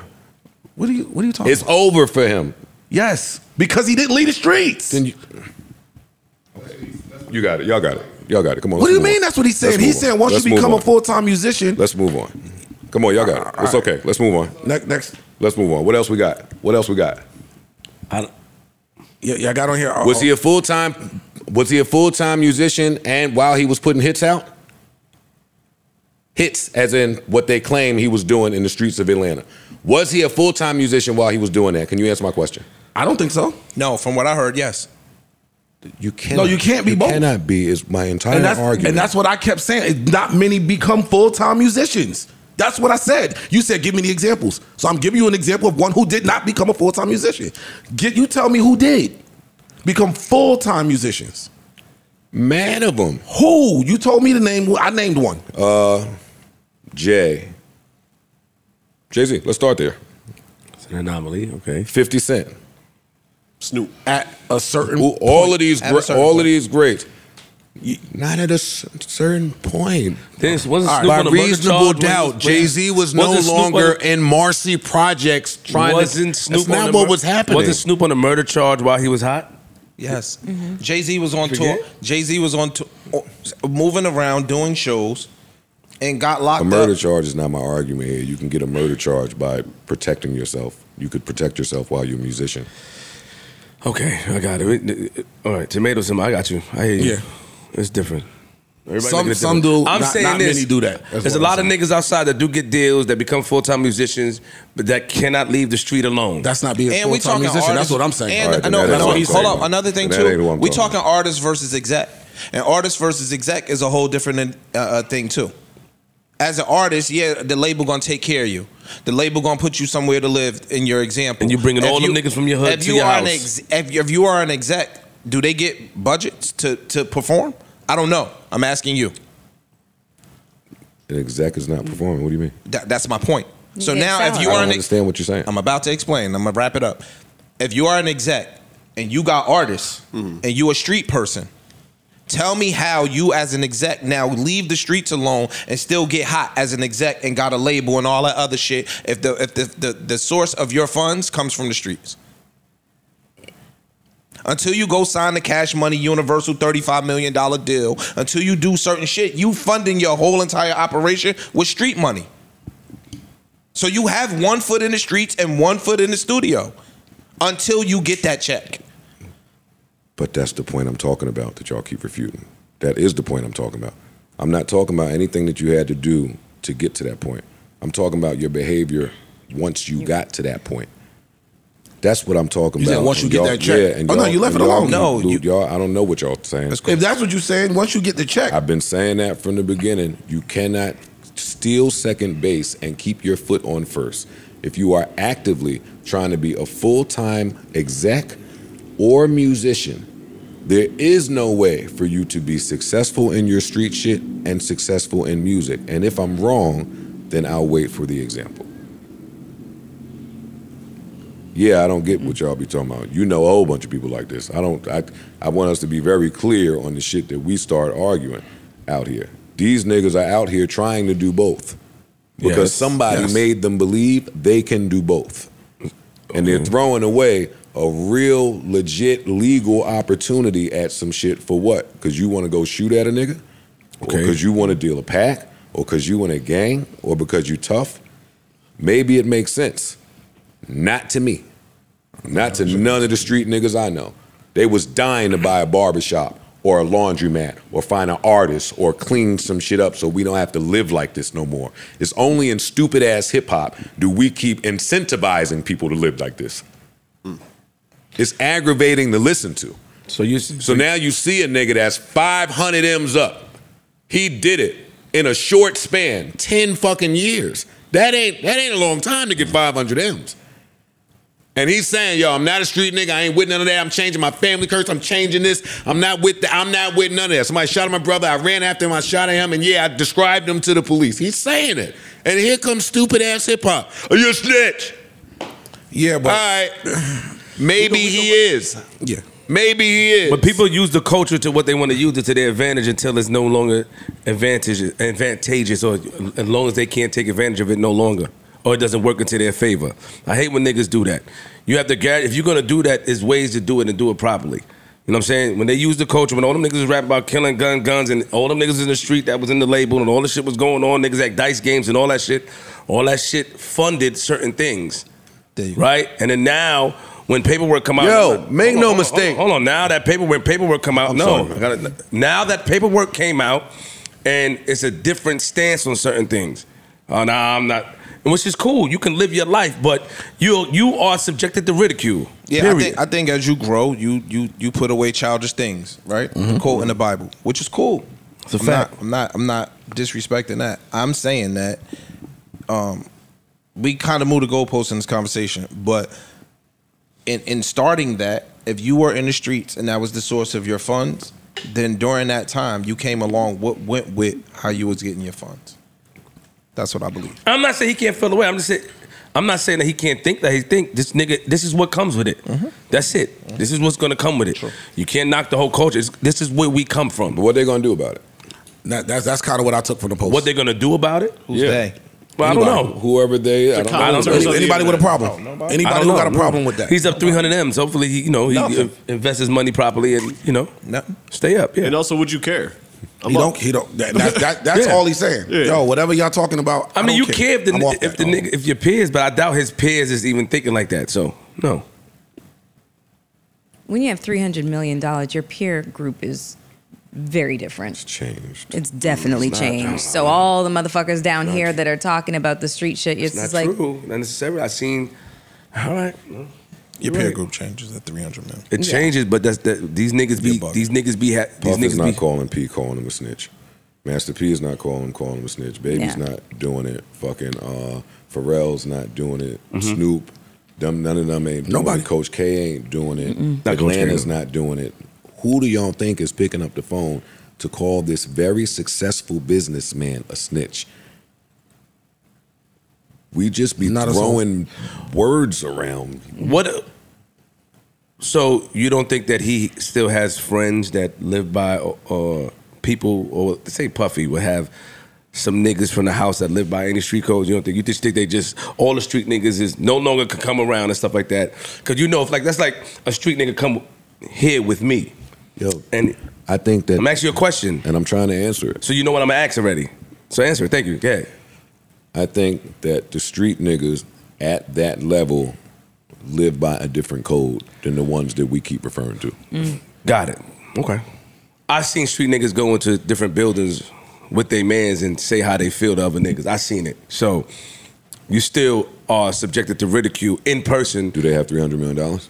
What are you talking It's about? over for him. Yes, because he didn't leave the streets. Then you got it. Y'all got it. Y'all got it. Come on. What do you let's move mean? on. That's what he's saying. Let's He's move saying on. once Let's you move become on. a full-time musician. Let's move on. Come on, y'all got it. It's okay. Let's move on. Next. Let's move on. What else we got? What else we got? Yeah, I got on here. Was he a full-time musician and while he was putting hits out? Hits as in what they claim he was doing in the streets of Atlanta. Was he a full-time musician while he was doing that? Can you answer my question? I don't think so. No, from what I heard, yes. You can't. No, you can't be both. Cannot be is my entire argument. And that's what I kept saying. Not many become full-time musicians. That's what I said. You said, give me the examples. So I'm giving you an example of one who did not become a full-time musician. You tell me who did become full-time musicians. Mad of them. Who? You told me the name. I named one. Jay-Z. Let's start there. It's an anomaly, okay. 50 Cent. Snoop. At a certain all point. of these greats. Not at a certain point. This wasn't By Snoop on a murder reasonable charge doubt, when he was Jay-Z was no Wasn't Snoop longer on in Marcy Projects trying Wasn't to. Snoop That's not on the what was happening. Wasn't Snoop on a murder charge while he was hot? Yes. Jay-Z was on tour. Jay-Z was on tour, moving around, doing shows, and got locked A up. murder charge is not my argument here. You can get a murder charge by protecting yourself. You could protect yourself while you're a musician. Okay, I got it. All right, tomatoes, I got you. I hear you. Yeah. It's different. Everybody Some look at it do. different. I'm not, saying not this. many do that. That's There's a what I'm lot of saying. niggas outside that do get deals, that become full-time musicians, but that cannot leave the street alone. That's not being a And we full-time talking musician. artists. That's what I'm saying. And All right, then no, that ain't what I'm hold talking up. Another thing about. That ain't what too. I'm We talking talking artist versus exec, and artist versus exec is a whole different thing too. As an artist, yeah, the label gonna take care of you. The label gonna put you somewhere to live in your example. And you bringing all them niggas from your hood to your house. If you are an exec, do they get budgets to perform? I don't know. I'm asking you. An exec is not performing. What do you mean? That's my point. So Yeah, now, if you I are don't an understand what you're saying. I'm about to explain. I'm gonna wrap it up. If you are an exec and you got artists and you a street person, tell me how you as an exec now leave the streets alone and still get hot as an exec and got a label and all that other shit if the source of your funds comes from the streets. Until you go sign the Cash Money Universal $35 million deal, until you do certain shit, you funding your whole entire operation with street money. So you have 1 foot in the streets and 1 foot in the studio until you get that check. But that's the point I'm talking about that y'all keep refuting. That is the point I'm talking about. I'm not talking about anything that you had to do to get to that point. I'm talking about your behavior once you got to that point. That's what I'm talking about. Once you get that check. Yeah, and no, you left it alone. No, y'all, I don't know what y'all saying. If that's what you're saying, once you get the check. I've been saying that from the beginning. You cannot steal second base and keep your foot on first. If you are actively trying to be a full-time exec or musician, there is no way for you to be successful in your street shit and successful in music. And if I'm wrong, then I'll wait for the example. Yeah, I don't get what y'all be talking about. You know a whole bunch of people like this. I want us to be very clear on the shit that we start arguing out here. These niggas are out here trying to do both. Because somebody made them believe they can do both. And they're throwing away a real, legit, legal opportunity at some shit for what? Because you want to go shoot at a nigga? Or because you want to deal a pack? Or because you in a gang? Or because you tough? Maybe it makes sense. Not to me. Not to none of the street niggas I know. They was dying to buy a barbershop or a laundromat or find an artist or clean some shit up so we don't have to live like this no more. It's only in stupid ass hip hop do we keep incentivizing people to live like this. It's aggravating to listen to. So now you see a nigga that's 500 M's up. He did it in a short span, 10 fucking years. That ain't a long time to get 500 M's. And he's saying, yo, I'm not a street nigga. I ain't with none of that. I'm changing my family curse. I'm changing this. I'm not with none of that. Somebody shot at my brother. I ran after him. I shot at him. And yeah, I described him to the police. He's saying it. And here comes stupid ass hip hop. Are you a snitch? Yeah, but. All right. Maybe he is. Yeah. Maybe he is. But people use the culture to what they want to use it to their advantage until it's no longer advantageous or as long as they can't take advantage of it no longer. Or it doesn't work into their favor. I hate when niggas do that. You have to if you're gonna do that, there's ways to do it and do it properly. You know what I'm saying? When they use the culture, when all them niggas was rapping about killing guns, and all them niggas in the street that was in the label and all the shit was going on, niggas at dice games and all that shit funded certain things. Right? And then now, when paperwork come out, make no mistake. Hold on, now that paperwork come out, now that paperwork came out, and it's a different stance on certain things. Nah, I'm not. Which is cool. You can live your life, but you are subjected to ridicule. Yeah, I think as you grow, you put away childish things, right? The quote in the Bible, which is cool. It's a fact. I'm not disrespecting that. I'm saying that we kind of moved the goalposts in this conversation, but in starting that, if you were in the streets and that was the source of your funds, then during that time you came along what went with how you was getting your funds. That's what I believe. I'm not saying he can't feel away. I'm not saying that he can't think that he think this nigga. This is what comes with it. That's it. This is what's gonna come with it. True. You can't knock the whole culture. This is where we come from. But what they gonna do about it? That's kind of what I took from the post. What they gonna do about it? Who's they? Well, anybody, I don't know. Whoever they, I don't know. Anybody with a problem? Anybody who got a problem with that? He's up 300 M's. Hopefully, he invests his money properly and stay up. Yeah. And also, would you care? He don't. That's all he's saying. Yeah. Yo, whatever y'all talking about. I mean, you care if your peers, but I doubt his peers is even thinking like that. So no. When you have $300 million, your peer group is very different. It's changed. It's definitely changed. So all the motherfuckers down here that are talking about the street shit, it's not like true. Not necessarily. I seen. All right. Your peer group changes at 300 million. It changes, but these niggas be Puff is not calling P, calling him a snitch. Master P is not calling him a snitch. Baby's not doing it. Fucking Pharrell's not doing it. Snoop, none of them ain't doing Nobody. it. Coach K ain't doing it. Atlanta's not doing it. Who do y'all think is picking up the phone to call this very successful businessman a snitch? We just be throwing words around. So you don't think that he still has friends that live by people, or say Puffy would have some niggas from the house that live by any street codes? You just think they just all the street niggas is no longer can come around and stuff like that? Because if that's like a street nigga come here with me. Yo, and I think that I'm asking you a question, and I'm trying to answer it. So you know what I'm gonna ask already. So answer it. Thank you. Go ahead. I think that the street niggas at that level live by a different code than the ones that we keep referring to. Got it. Okay. I seen street niggas go into different buildings with their mans and say how they feel to other niggas. I seen it. So you still are subjected to ridicule in person. Do they have $300 million?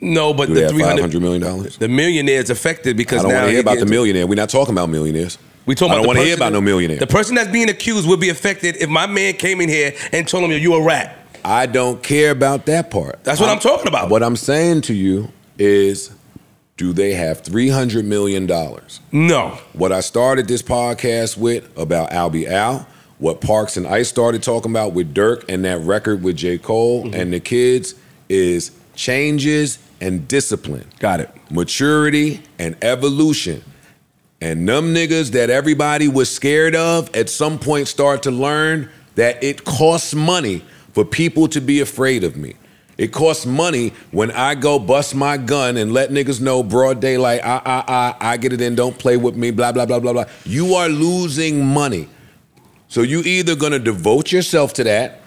No, but Do the they have $300 $500 million? The millionaire is affected because I don't now want to hear about the millionaire. millionaire. We're not talking about millionaires. We talking I about don't want to hear about no millionaire. The person that's being accused would be affected if my man came in here and told him you a rat. I don't care about that part. That's what I'm talking about. What I'm saying to you is, do they have $300 million? No. What I started this podcast with about Albie Al, what Parks and Ice started talking about with Durk and that record with J. Cole and the kids is changes and discipline. Got it. Maturity and evolution. And them niggas that everybody was scared of at some point start to learn that it costs money for people to be afraid of me. It costs money when I go bust my gun and let niggas know broad daylight, I get it in, don't play with me, blah, blah, blah, blah, blah. You are losing money. So you either gonna devote yourself to that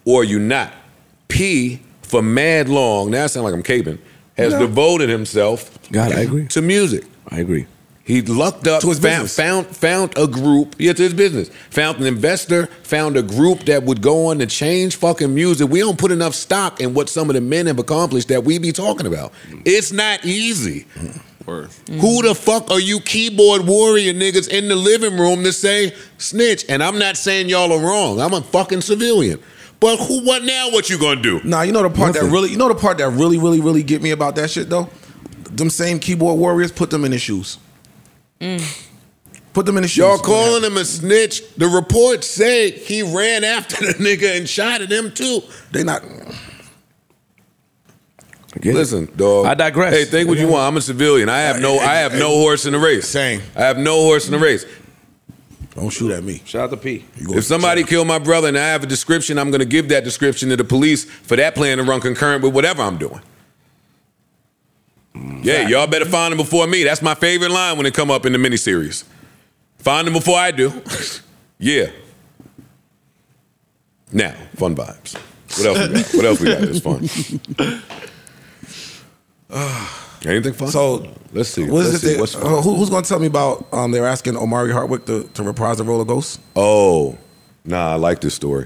or you not. P, for mad long, now I sound like I'm caping, has devoted himself I agree. to music. I agree. He lucked up, To his business. found a group, to his business. Found an investor, found a group that would go on to change fucking music. We don't put enough stock in what some of the men have accomplished that we be talking about. It's not easy. Who the fuck are you keyboard warrior niggas in the living room to say snitch? And I'm not saying y'all are wrong. I'm a fucking civilian. But what now? What you gonna do? Nah, you know the part that really get me about that shit though? Them same keyboard warriors, put them in his shoes. Put them in his shoes. Y'all calling him a snitch? The reports say he ran after the nigga and shot at him too. They not. Listen, dog. I digress. Hey, think what you want. I'm a civilian. I have no horse in the race. Same. I have no horse in the race. Don't shoot at me. Shout out to P. If somebody killed my brother and I have a description, I'm going to give that description to the police for that plan to run concurrent with whatever I'm doing. Yeah, y'all better find him before me. That's my favorite line when it come up in the miniseries. Find him before I do. Yeah. Now, fun vibes. What else we got? What else we got that's fun? Anything fun? So let's see. What is it? What's fun? Who's going to tell me about? They were asking Omari Hardwick to reprise the role of Ghost. Oh, nah, I like this story.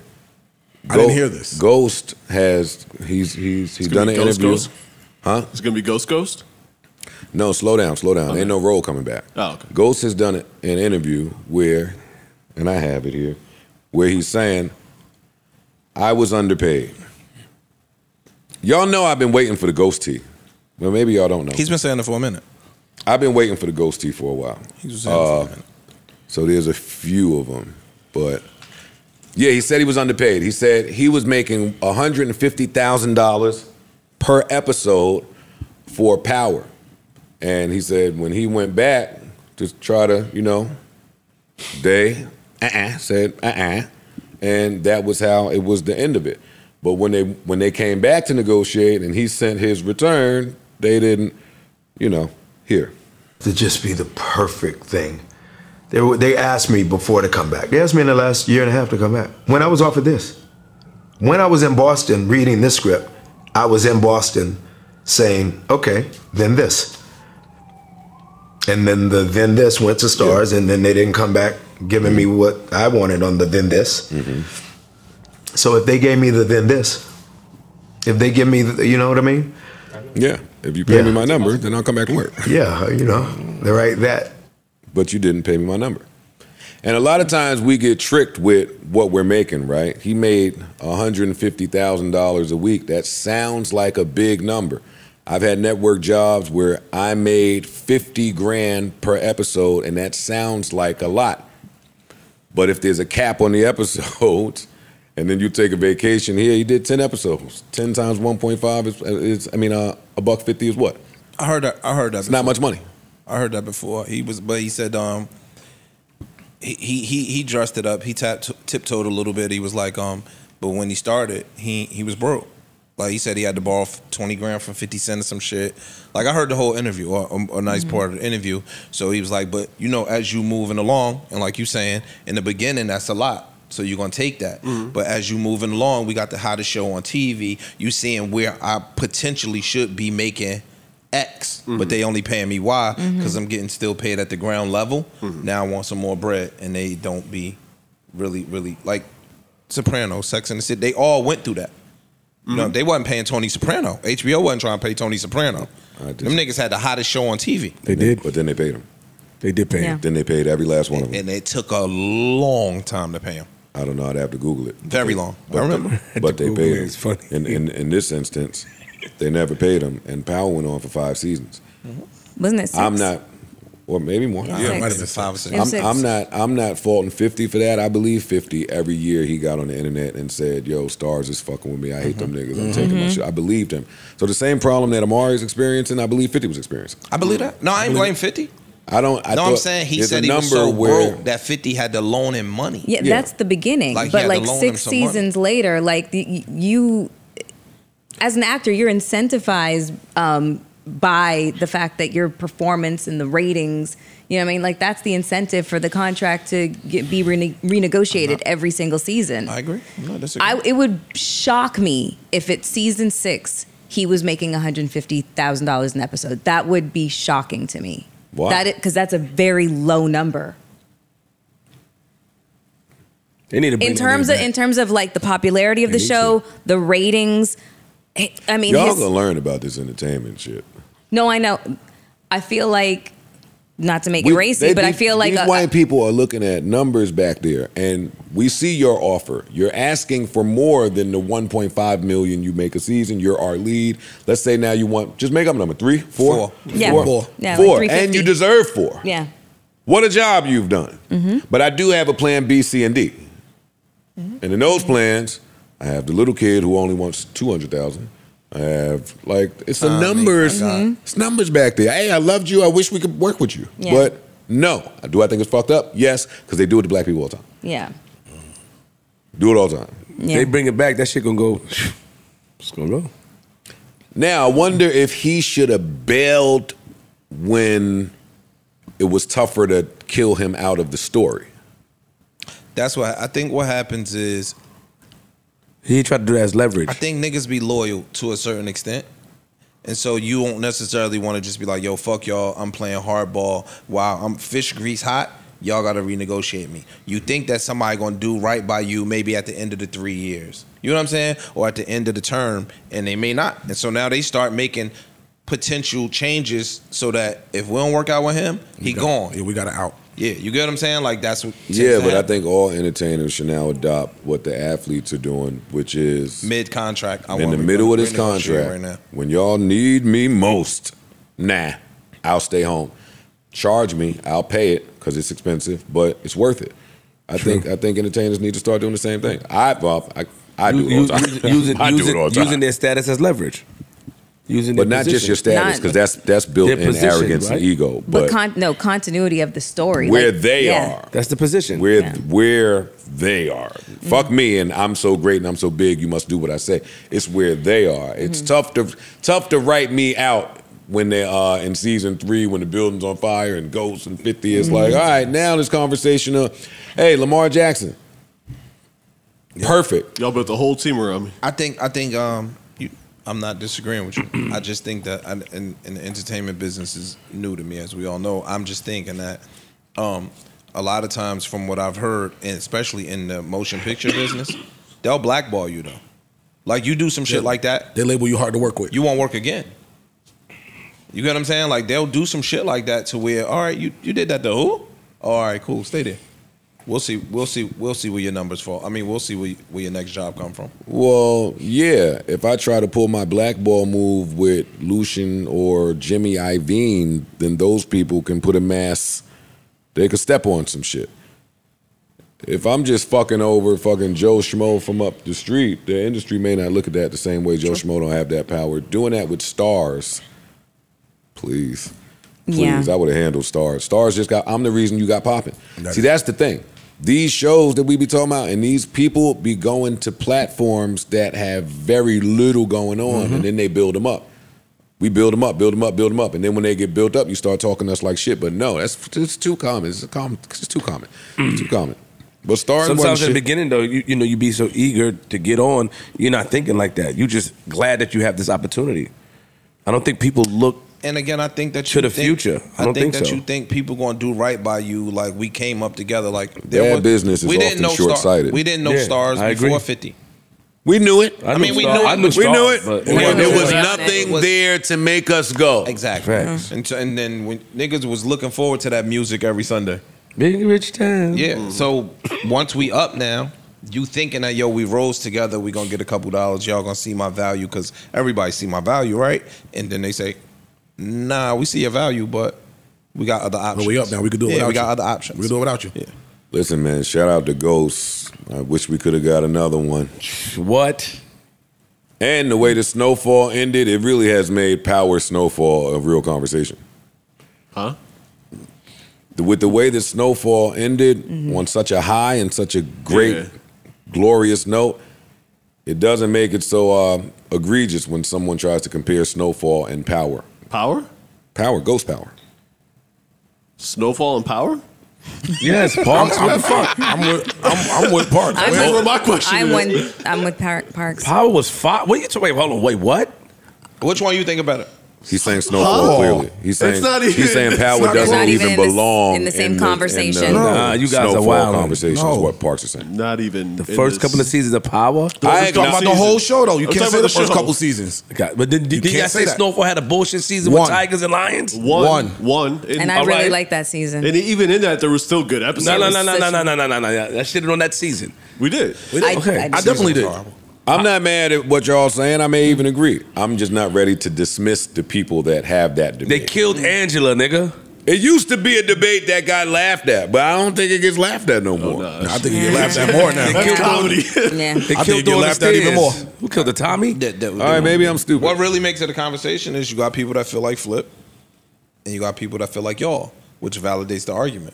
I didn't hear this. Ghost has he's done an interview. Ghost? Huh? It's gonna be Ghost? No, slow down. Okay. Ain't no role coming back. Oh, okay. Ghost has done an interview where, and I have it here, where he's saying, I was underpaid. Y'all know I've been waiting for the Ghost tea. Well, maybe y'all don't know. He's been saying it for a minute. I've been waiting for the Ghost tea for a while. He's been saying it for a minute. So there's a few of them. But yeah, he said he was underpaid. He said he was making $150,000 per episode for Power. And he said when he went back to try to, they said and that was how it was the end of it. But when they came back to negotiate and he sent his return, they didn't, here. To just be the perfect thing. They asked me before to come back. They asked me in the last year and a half to come back. When I was offered this. When I was in Boston reading this script, I was in Boston saying, okay, then this. And then then this went to Stars, and then they didn't come back giving me what I wanted on the then this. Mm-hmm. So if they gave me the then this, if they give me, you know what I mean? Yeah. If you pay me my number, then I'll come back and work. Yeah, they're right that. But you didn't pay me my number. And a lot of times we get tricked with what we're making, right? He made $150,000 a week. That sounds like a big number. I've had network jobs where I made 50 grand per episode, and that sounds like a lot. But if there's a cap on the episodes, and then you take a vacation here, he did 10 episodes. 10 times 1.5 is $1.50 is what? I heard that. It's not much money. I heard that before. But he said he dressed it up. He tiptoed a little bit. He was like, but when he started, he was broke. Like he said, he had to borrow 20 grand from 50 Cent or some shit. Like I heard the whole interview, or a nice part of the interview. So he was like, but you know, as you moving along, and like you saying, in the beginning, that's a lot. So you're gonna take that. But as you moving along, we got the hottest show on TV. You seeing where I potentially should be making X, but they only paying me Y because I'm getting still paid at the ground level. Now I want some more bread, and they don't be really like Sopranos, Sex and the City. They all went through that. You know, they wasn't paying Tony Soprano. HBO wasn't trying to pay Tony Soprano. Them niggas had the hottest show on TV. They did, but then they paid him. They did pay him. Then they paid every last one of them. And it took a long time to pay him. I don't know. I'd have to Google it. Very long. But, I remember. But they paid him. It's funny. In this instance, they never paid him, and Power went on for 5 seasons. Wasn't it 6? I'm not, or maybe more. Yeah, it might have been 5 or 6. It was 6. I'm not faulting 50 for that. I believe 50 every year he got on the internet and said, "Yo, Stars is fucking with me. I hate them niggas. I'm taking my shit." I believed him. So the same problem that Amari's experiencing, I believe 50 was experiencing. I believe that. No, I ain't blame 50. I'm saying he said he was so broke that 50 had to loan him money. Yeah, that's the beginning. Like, but like 6 seasons later, like you, as an actor, you're incentivized by the fact that your performance and the ratings, you know what I mean? Like that's the incentive for the contract to be renegotiated every single season. I agree. No, disagree. It would shock me if it's season 6, he was making $150,000 an episode. That would be shocking to me. Why? Because that's a very low number. They need to bring in terms of like the popularity of the show, the ratings. I mean, y'all gonna learn about this entertainment shit. No, I know. I feel like, not to make it racy, but I feel like these white people are looking at numbers back there, and we see your offer. You're asking for more than the 1.5 million you make a season. You're our lead. Let's say now you want, just make up a number, 3, 4, yeah, 4, yeah, 4, like and you deserve 4. Yeah. What a job you've done. But I do have a plan B, C, and D. And in those plans, I have the little kid who only wants 200,000. I have it's the numbers. It's numbers back there. Hey, I loved you. I wish we could work with you. Yeah. But no. Do I think it's fucked up? Yes, because they do it to black people all the time. Yeah. Do it all the time. Yeah. They bring it back, that shit gonna go. It's gonna go. Now, I wonder if he should have bailed when it was tougher to kill him out of the story. That's what I think. What happens is he tried to do that as leverage. I think niggas be loyal to a certain extent. And so you won't necessarily want to just be like, yo, fuck y'all, I'm playing hardball. While I'm fish grease hot, y'all got to renegotiate me. You think that somebody going to do right by you maybe at the end of the 3 years. You know what I'm saying? Or at the end of the term, and they may not. And so now they start making potential changes so that if we don't work out with him, he gone. Yeah, we got to out. Yeah, you get what I'm saying? Like that's what. Yeah, but I think all entertainers should now adopt what the athletes are doing, which is mid-contract. In the middle of this contract, right now. When y'all need me most, I'll stay home. Charge me, I'll pay it because it's expensive, but it's worth it. I think entertainers need to start doing the same thing. I do it all the time. Using their status as leverage. But not just your status, because that's built in arrogance and ego. But continuity of the story. Where they are. That's the position. Where they are. Fuck me and I'm so great and I'm so big, you must do what I say. It's where they are. It's tough to write me out when they're in season 3 when the building's on fire and Ghost and 50 is like, all right, now this conversation of, hey, Lamar Jackson. Perfect. Y'all built the whole team around me. I think I'm not disagreeing with you. I just think that in the entertainment business is new to me, as we all know. I'm just thinking that a lot of times from what I've heard, and especially in the motion picture business, they'll blackball you, though. Like, you do some shit like that. They label you hard to work with. You won't work again. You get what I'm saying? Like, they'll do some shit like that to where, all right, you did that to who? All right, cool, stay there. We'll see where your numbers fall. I mean, we'll see where your next job come from. Well, yeah. If I try to pull my blackball move with Lucian or Jimmy Iovine, then those people can put a mass. They could step on some shit. If I'm just fucking over fucking Joe Schmo from up the street, the industry may not look at that the same way. Joe Schmo don't have that power. Doing that with stars, please. Yeah. I would have handled stars. Stars just got, I'm the reason you got popping. See, that's the thing. These shows that we be talking about, and these people be going to platforms that have very little going on, and then they build them up. We build them up, and then when they get built up, you start talking to us like shit. But no, it's too common. It's too common. Too common. But stars sometimes in the beginning, though, you know, you be so eager to get on, you're not thinking like that. You're just glad that you have this opportunity. I don't think people look. And again, I think that to the future. I don't think that so. you think people gonna do right by you. Like we came up together. Like bad business is often short-sighted. We didn't know stars before 50. We knew it. I mean, we knew it. We knew it. But there was nothing there to make us go. Exactly. And then when niggas was looking forward to that music every Sunday. Big rich time. Yeah. So once we up now, you thinking that we rose together, we gonna get a couple dollars. Y'all gonna see my value because everybody see my value, right? And then they say, nah, we see your value, but we got other options. But we up now. We could do it without you. We got other options. We can do it without you. Yeah. Listen, man, shout out to Ghosts. I wish we could have got another one. What? And the way the Snowfall ended, it really has made Power Snowfall a real conversation. Huh? With the way the Snowfall ended on such a high and such a great, glorious note, it doesn't make it so egregious when someone tries to compare Snowfall and Power. Power? Power, Ghost Power. Snowfall and Power? Yes, Parks. What the fuck? I'm with Parks. Where's my question? I'm with Parks. Power was fire. What are you talking about? Hold on. Wait, what? Which one you think about it? He's saying Snowfall clearly. He's saying Power doesn't even belong in the same conversation. Nah, you guys Snowfall are wild. conversation is what Parks is saying. Not even the first couple of seasons of Power. I ain't talking about the whole show though. You can't say the first couple seasons. But did you guys say Snowfall had a bullshit season with Tigers and Lions? One. And I really liked that season. And even in that, there was still good episodes. No. That shit on that season. We did. Okay. I definitely did. I'm not mad at what y'all saying. I may even agree. I'm just not ready to dismiss the people that have that debate. They killed Angela, nigga. It used to be a debate that got laughed at, but I don't think it gets laughed at no more. I think it gets laughed at more now. They killed comedy. They I think killed it get laughed at even more. Who killed the Tommy? All right, maybe I'm stupid. What really makes it a conversation is you got people that feel like Flip, and you got people that feel like y'all, which validates the argument.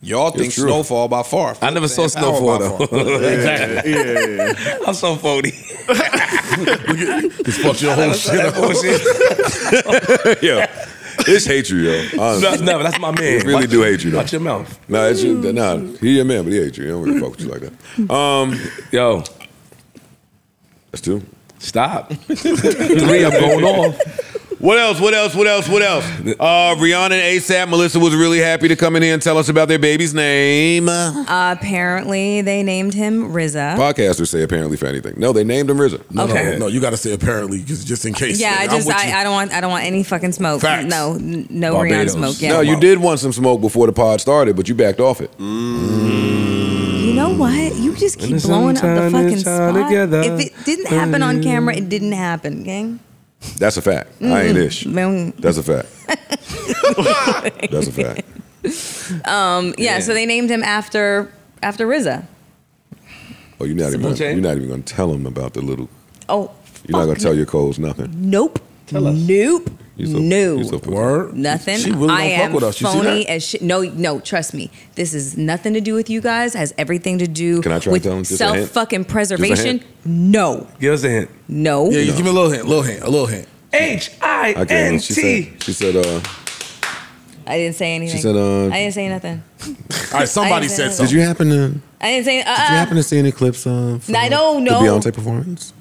Y'all think true. Snowfall by far. I never saw Snowfall though. Yeah. I'm so phony. Just fucked your whole shit up. Yo, it's hate you, yo. Honestly. No, that's my man. He really do hate you, though. Watch your mouth. Nah, it's you. Nah, he your man, but he hate you. He don't really fuck with you like that. Yo, that's two. stop. 3, I'm going off. What else? Rihanna and ASAP, Melissa was really happy to come in here and tell us about their baby's name. Apparently, they named him RZA. Podcasters say apparently for anything. No, they named him RZA. No, you got to say apparently, just in case. Yeah, I don't want any fucking smoke. Facts. No Barbados. Rihanna smoke. Yeah. No, you did want some smoke before the pod started, but you backed off it. You know what? You just keep blowing up the fucking spot. If it didn't happen on camera, it didn't happen, gang. That's a fact. I ain't ish. That's a fact. That's a fact. Yeah, so they named him after RZA. Oh, you're not even going to tell him about the little. Oh, you're not going to tell your codes nothing. Nope. Tell us. Nope. You so Word. Nothing. She really I don't fuck am with us. You see phony that? as shit. No, trust me. This is nothing to do with you guys. Has everything to do Can I try with to tell him just a hint? self-fucking preservation. Just No. Give us a hint. No. Yeah, you give me a little hint. HINT. She said, I didn't say anything. She said, I didn't say nothing. All right, somebody said something. did you happen to I didn't say. Did you happen to see any clips of I don't the know. Beyonce performance?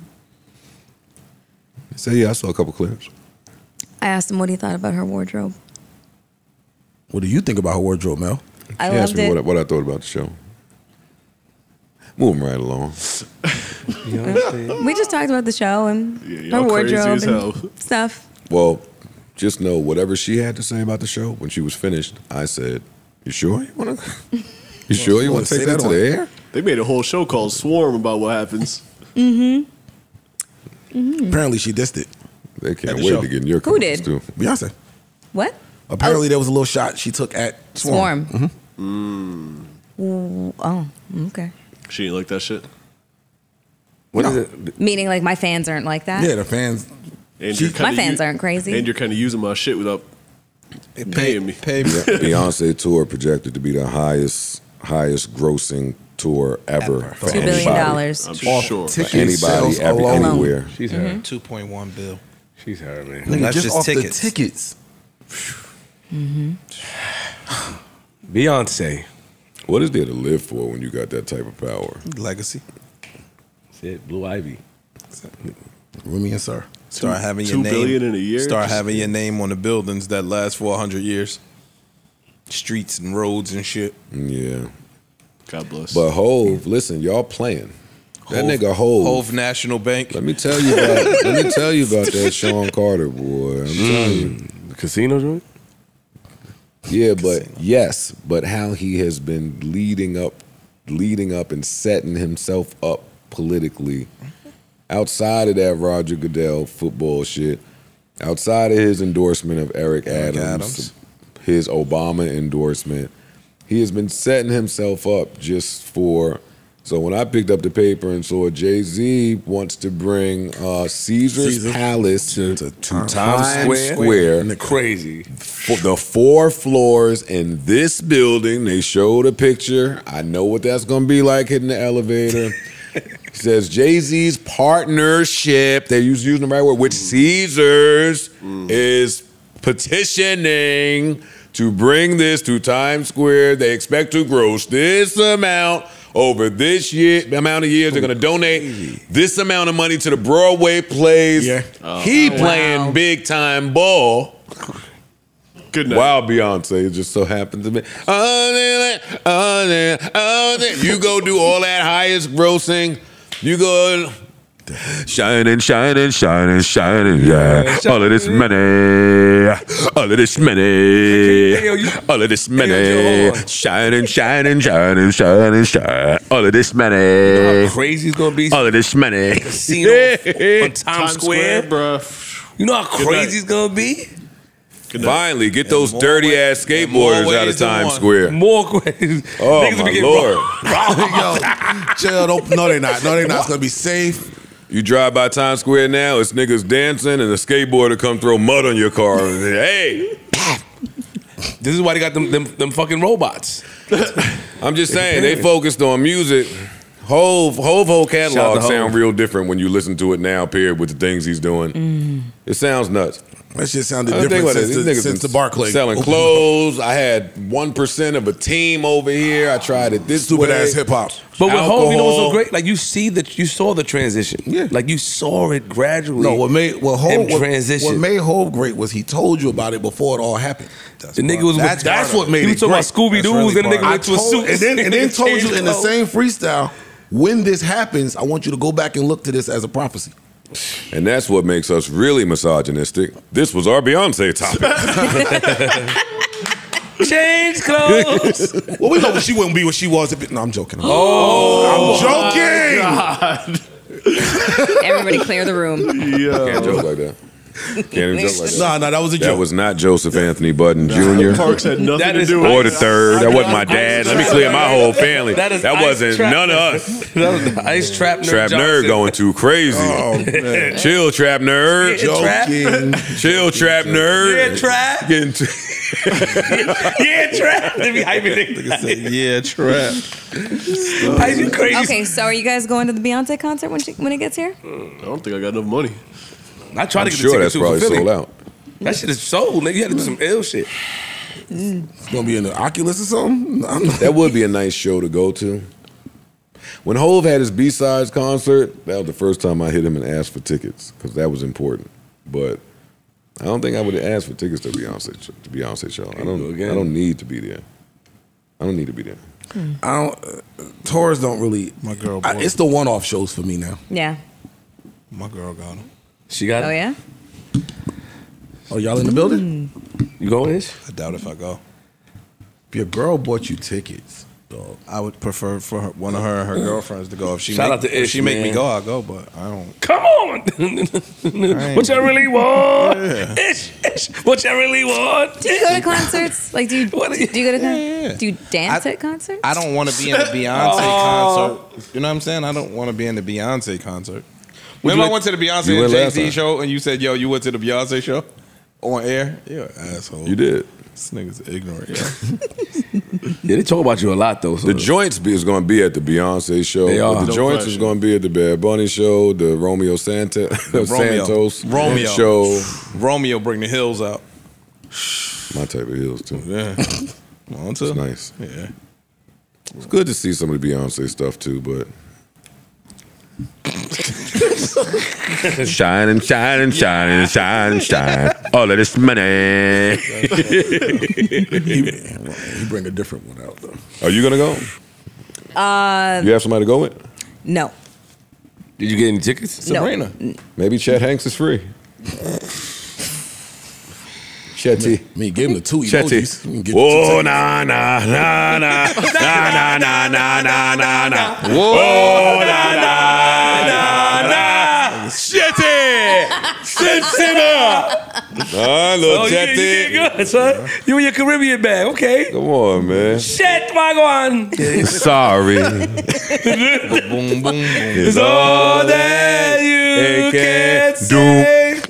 I said, yeah, I saw a couple clips. I asked him what he thought about her wardrobe. What do you think about her wardrobe, Mel? I She asked loved me it. what I thought about the show. Moving right along. We just talked about the show and her y'all crazy wardrobe as hell. and stuff. Well, just know whatever she had to say about the show, when she was finished, I said, you sure you want to? You sure you want to take that to the air? They made a whole show called Swarm about what happens. Apparently she dissed it. They can't At the wait show. to get in your Who comments, did? too. Beyonce. What? Apparently there was a little shot she took at Swarm. Oh, okay. She ain't like that shit. What is it? Meaning, like, my fans aren't like that? Yeah, the fans. And you're My kinda fans aren't crazy. And you're kind of using my shit without paying me. Beyonce tour projected to be the highest grossing tour ever for $2 billion. anybody. I'm Off sure. ticket Anybody, sales alone. anywhere. She's her. 2.1 bill. She's her, man. Nigga, That's just just off tickets. the tickets. Beyonce. What is there to live for when you got that type of power? Legacy. That's it. Blue Ivy. Remy and Sir. Start having your $2 name. billion in a year? Start Just- having your name on the buildings that last for 100 years. Streets and roads and shit. Yeah. God bless. But Hove, listen, y'all playing. That nigga Hove. Hove National Bank. Let me tell you about that Sean Carter boy. I'm telling you. The casino joint? Yeah, but how he has been leading up and setting himself up politically outside of that Roger Goodell football shit, outside of his endorsement of Eric Adams, his Obama endorsement, he has been setting himself up just for. So when I picked up the paper and saw Jay-Z wants to bring Caesar's Palace to Times Square. Crazy. For the 4 floors in this building, they showed a picture. I know what that's going to be like hitting the elevator. It says Jay-Z's partnership, they're using the right word, with Caesars is petitioning to bring this to Times Square. They expect to gross this amount over this amount of years. They're going to donate this amount of money to the Broadway plays. Yeah. He playing big time ball. Good night. Wow, Beyonce, it just so happens to be. You go do all that highest grossing. You go shining, shining, shining, shining, yeah. All of this money, all of this money, all of this money, shining, shining, shining, shining, shining. All of this money. You know how crazy it's gonna be? All of this money. Casino on Times Square, bro. You know how crazy it's gonna be? Finally, get those dirty ass skateboarders out of Times Square. More crazy. Oh Niggas my be getting Lord! Yo, chill. No, they're not. No, they're not. It's gonna be safe. You drive by Times Square now, it's niggas dancing, and a skateboarder come throw mud on your car. And say, hey, This is why they got them fucking robots. I'm just saying they focused on music. Hove whole Shout out catalog to Hov. sound real different when you listen to it now. Paired with the things he's doing, it sounds nuts. That shit sounded I think different about it, these niggas since been the Barclay. selling clothes. I had 1% of a team over here. I tried it this Stupid way. ass hip hop. But with Hov, you know what's so Alcohol. great? Like you saw the transition. Yeah. Like you saw it gradually. No, what made transition. What made Hov great was he told you about it before it all happened. The nigga was That's what made he it was talking great. about Scooby Doo's and the nigga I went to a told, suit and then told you changed in the clothes. same freestyle, when this happens, I want you to go back and look to this as a prophecy. And that's what makes us really misogynistic. This was our Beyonce topic. Change clothes. Well, we know she wouldn't be what she was. No, I'm joking. Oh, I'm joking. Everybody clear the room. Can't joke like that. Can't even joke like that. No, that was a That joke. was not Joseph Anthony Budden Jr. Parks had nothing That to is do with or it. the third. That wasn't my dad. Let me clear my whole family. That is That Ice wasn't Trap. none of us. That was the Ice Trap Nerd. Trap nerd Johnson. going too crazy. Oh, man. Chill, trap nerd. Joking. Chill, trap nerd. Yeah, Trap. Getting to- Yeah, Trap. They be hyping niggas. Yeah, trap. Ice you crazy. Okay, so are you guys going to the Beyonce concert when it gets here? I don't think I got enough money. I tried I'm to get sure the ticket that's too probably for Philly. sold out. That shit is sold, nigga. You had to do some ill shit. It's gonna be in the Oculus or something. That would be a nice show to go to. When Hov had his B-sides concert, that was the first time I hit him and asked for tickets because that was important. But I don't think I would have asked for tickets to Beyonce show. I don't need to be there. I don't need to be there. Tours don't really. My girl. It's the one-off shows for me now. Yeah. My girl got him. She got Oh it. yeah. Oh, y'all in the building? You going, Ish? I doubt if I go. If your girl bought you tickets, dog. I would prefer for one of her and her girlfriends to go. If she Shout make, out to if Ish, she make me man. go, I'll go. But I don't. Come on. What you really want? Yeah. Ish. What you really want? Do you go to concerts? Like, do you go to Yeah. do you dance at concerts? I don't want to be in the Beyonce concert. You know what I'm saying? I don't want to be in the Beyonce concert. Remember I went to the Beyonce You and went last Jay-Z time. show and you said, yo, you went to the Beyonce show on air? You're an asshole. You did. This nigga's ignorant, yo. Yeah, they talk about you a lot though. So The joints is going to be at the Beyonce show. They are. But the No joints is question. going to be at the Bad Bunny show, the Romeo Santos Romeo. show. Romeo bring the hills out. My type of heels too. Yeah. On to. It's nice. Yeah. It's good to see some of the Beyonce stuff too, but shining, shining, shining, shining, shine. All of this money. He bring a different one out though. Are you gonna go? You have somebody to go with? No. did you get any tickets? Sabrina. Maybe Chet Hanks is free. Chetty. Me give him the two Chetty. emojis. We can get you Whoa, two tickets. na na na na na na na na na na. Whoa, na na na na. Chetty. Sinner. Ah, little Oh, you Chetty. good, son. You in your Caribbean bag, okay? Come on, man. Shit, Wagwan. Sorry. Boom, boom, boom. It's all that you can say.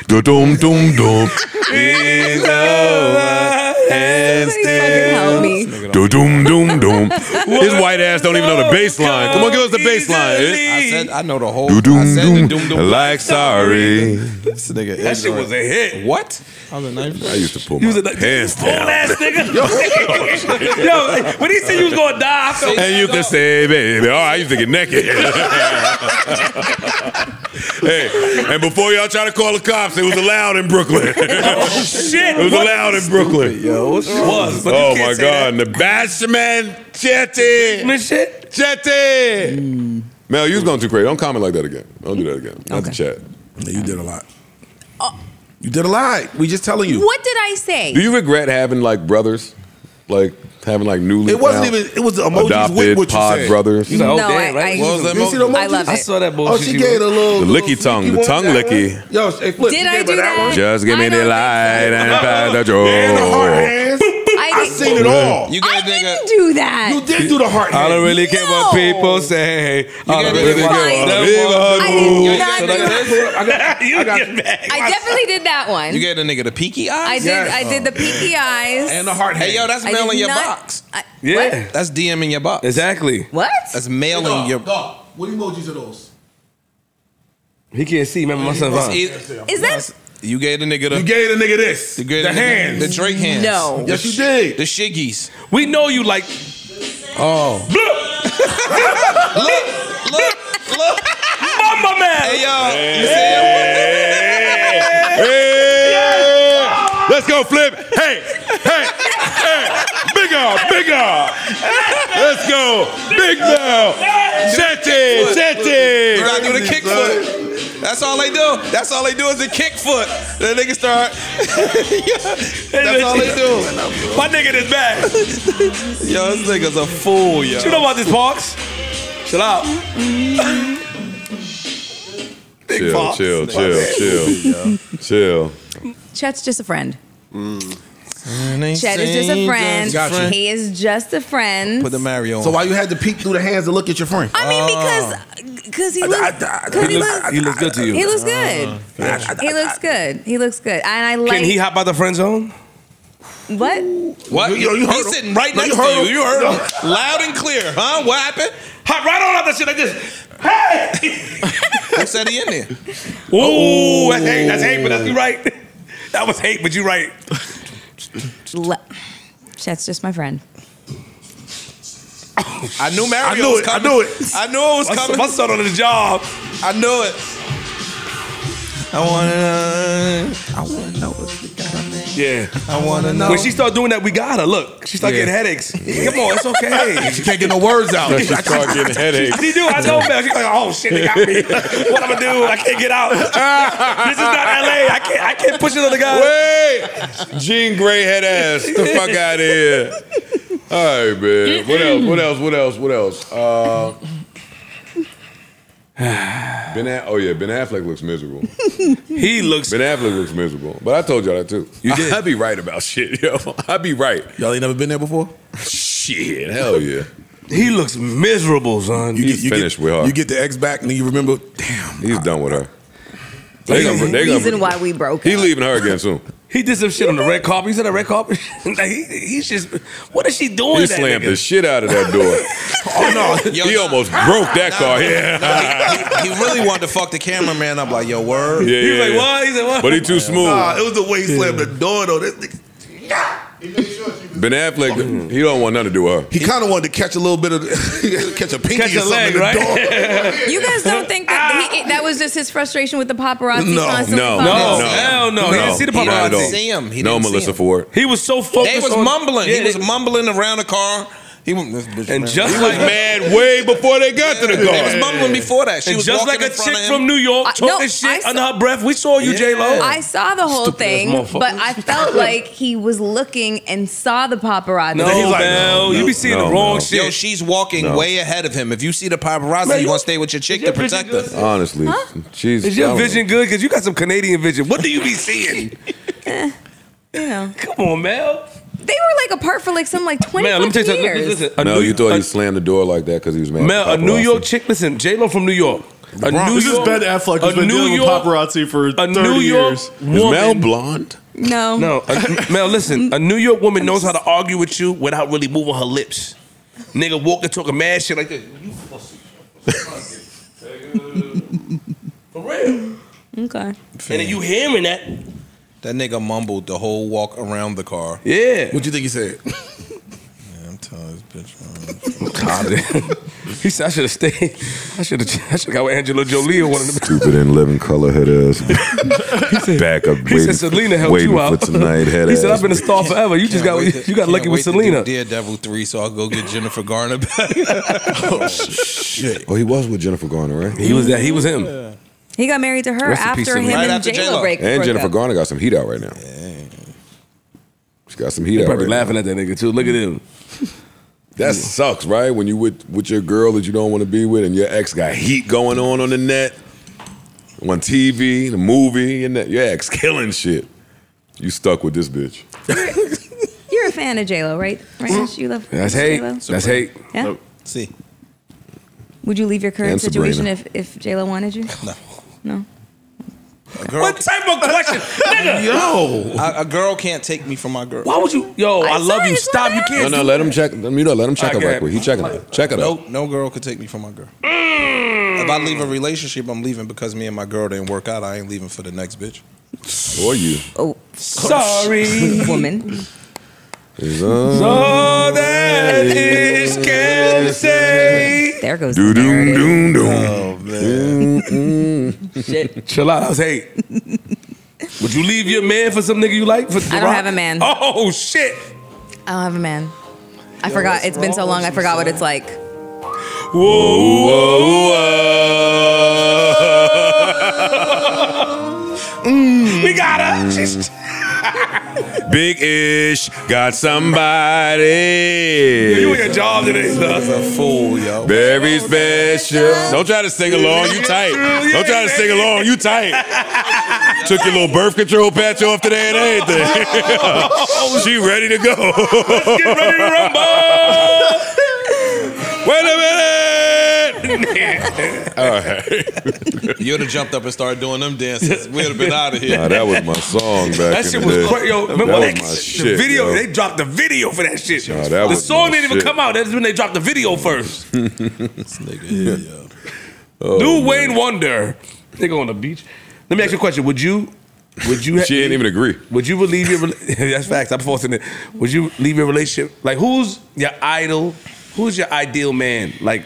Do doom doom doom. Somebody fucking help me. Do doom doom doom. His white ass don't even know the bass line. Come on, give us the bass line. I said I know the whole. Do I doom said the doom. doom doom. Like sorry. This nigga That shit was a hit. What? I was in ninth grade. I used to pull You my was a pants old down. ass nigga. Yo, when he said you was gonna die, I felt And you could say, baby, oh, I used to get naked. Hey, and before y'all try to call the cops, it was allowed in Brooklyn. shit. It was allowed in Brooklyn. Yo, what's was, but Oh you can't my say God, the Bashman Chetty. that. Shit. Chetty. Mel, you was going too crazy. Don't comment like that again. Don't do that again. Not the chat. Yeah, you did a lot. You did a lot. We just telling you. What did I say? Do you regret having like brothers? Like having like newly It wasn't found even. It was the emojis with adopted what you pod said. brothers? You like, oh, No, damn, right? What was that You see the emoji? emojis? I love I it. saw that Oh, bullshit. she gave a little. The licky tongue, you the want tongue that licky. one? Yo, hey, Flip, Did you I gave her do that? one? Just give me I the don't light think and pass the joy. And the heart hands. I seen it all. You I gave nigga. didn't do that. You did do the heart I don't hands. really care what No. people say. I don't get really it. care Fine. what I them did want. not do that. You get mad. I definitely did that one. You gave the nigga the peaky eyes. I did. Yes. I did the peaky eyes. And the heart hands. Hey yo, that's I mailing did your not- box. Yeah. That's DMing your box. Exactly. What? That's mailing your. Dog, what emojis are those? He can't see. Remember my son Vaughn. Is that? You gave the nigga the. You gave the nigga this. You gave the the nigga hands. The Drake hands. No. Yes, you did. The shiggies. We know you like. Oh. Look. Mama man. Hey yo. You see him? Hey, let's go, Flip. Hey, bigger. Let's go, Big Mel. Chetty. You gotta do the kick foot. That's all they do. That's all they do is the kick foot. The nigga start. That's all they do. My nigga is back. Yo, this nigga's a fool, yo. You know about this, Parks? Chill out. Chill. Chet's just a friend. Chet Chet is just a friend. Gotcha. He is just a friend. Put the Mario on. So why you had to peek through the hands to look at your friend? I mean, because he looks. He looks good to you. He looks good. He looks good. He looks good. And I like. Can he hop out the friend zone? What? What? You heard He's him. sitting right No, next you to heard you. him. You heard him. Loud and clear. Huh? What happened? Hop right on out that shit like this. Hey! Who said he in there? Ooh, that's hate. That's hate, but that's you right. That was hate, but you right. Chet's just my friend. I knew Mario I knew was it. coming. I knew it. I knew it was coming. My son on his job. I knew it. I wanna know what you got, man. Yeah. I wanna know. When she start doing that, we got her. Look, she start getting headaches. Come on, it's okay. She can't get no words out. She start getting headaches. She do. I know, man. She's like, oh shit, they got me. What I'm gonna do? I can't get out. This is not LA. I can't push it on the guy. Wait, Jean Grey head ass. The fuck out of here. All right, man. What else? Ben Affleck looks miserable. Ben Affleck looks miserable. But I told y'all that too. You did. I be right about shit, yo. I be right. Y'all ain't never been there before? Shit, hell yeah. He looks miserable, son. He's finished with her. You get the ex back and then you remember, damn. He's done with her. Reason why we broke He up. leaving her again soon. He did some shit on the red carpet. He's on the red carpet. Like he's just, what is she doing? He that slammed nigga? the shit out of that door. Oh no. He almost broke that car. Yeah. He really wanted to fuck the cameraman up like, yo, word. Yeah, He was like, what? He said, what? But he too smooth. It was the way he slammed the door though. This nigga. Ben Affleck, he don't want nothing to do with her. He kind of wanted to catch a little bit of, catch a pinky Catch or a something leg, in the right? door. You guys don't think that that was just his frustration with the paparazzi No. constantly No. following him? Hell no. He didn't see the Not at all. paparazzi. see him. He no didn't see Melissa him. Ford. He was so focused They was on, mumbling. Yeah, He was mumbling around the car. He was, this bitch, And man. just He was like mad way before they got to the They was car. mumbling before that. She and was just walking like a in front chick of him. from New York talking no, I shit saw- under her breath. We saw you, J-Lo. I saw the whole Stupid ass thing, motherfucker. but I felt like he was looking and saw the paparazzi. No, He's like, Mel, you be seeing the wrong shit. Yo, she's walking way ahead of him. If you see the paparazzi, Man, you you- want to stay with your chick is your to protect vision her. good? Honestly, she's. Is your vision good? Because you got some Canadian vision. What do you be seeing? You know, Come on, Mel. they were like apart for like some like 20 Mel, let me tell you years. something. Listen, No, you thought he slammed the door like that because he was mad. Mel, at a New paparazzi. York chick. Listen, J-Lo from New York. A New This is York. Ben Affleck who's a been New dealing with York- paparazzi for A 30 New York years. Is Mel woman. blonde? No. No, Mel, listen. A New York woman knows how to argue with you without really moving her lips. Nigga walking, talking mad shit like this. You pussy. For real. Okay. And then you hearing that. That nigga mumbled the whole walk around the car. Yeah. What you think he said? Yeah, I'm telling this bitch. He said, I should have stayed. I should have got with Angela Jolie or one of them. Stupid and living color head ass. Back up. He said Selena helped waiting you out. for tonight. Head He said, ass. I've been a star forever. You just got lucky with Selena. Daredevil 3, so I'll go get Jennifer Garner back. Shit. Oh, he was with Jennifer Garner, right? He was that. He was him. He got married to her Rest in peace, after him Selena. Right and after J-Lo J-Lo. broke And Jennifer up. Garner got some heat out right now. She got some heat They out probably right now. laughing at that nigga too. Look at him. That sucks, right? When you with your girl that you don't want to be with, and your ex got heat going on the net, on TV, the movie, and that your ex killing shit. You stuck with this bitch. You're a fan of J-Lo, right? Right? You love That's hate. J-Lo? That's hate. Yeah? Nope. See. Would you leave your current And situation Sabrina. if J-Lo wanted you? No. No? What type of question, nigga? Yo. A girl can't take me from my girl. Why would you? Yo, I love you. Stop. You can't. No, let him check. Let him check her Okay. right quick. He checking her. Check it out. No girl could take me from my girl. If I leave a relationship, I'm leaving because me and my girl didn't work out. I ain't leaving for the next bitch. Or you. Oh, Sorry. woman. Is, All that is can say. There goes do the do narrative. do do. Oh man. Shit. Chill out. That was hate. Would you leave your man for some nigga you like? For I don't have a man. Oh shit. I don't have a man. I forgot. It's been so long. I forgot what it's like. Whoa, whoa, whoa. We got her. She's- Big Ish got somebody. You in your job today, That's son. a fool, yo. Very special. Don't try to sing along. You tight. Don't try to sing along. You tight. Took your little birth control patch off today and everything. She ready to go. Let's get ready to rumble. Wait a minute. All right. You would have jumped up and started doing them dances. We'd have been out of here. Nah, that was my song back That in shit the was day. crazy. Yo, remember That when was my the shit, video? yo. They dropped the video for that shit. Nah, that the was song my didn't even shit. come out. That's when they dropped the video first. This nigga here, yo. Oh, New man. Wayne Wonder. They go on the beach. Let me ask you a question. Would you She ain't even agree. Would you leave your that's facts, I'm forcing it. Would you leave your relationship? Like who's your idol? Who's your ideal man? Like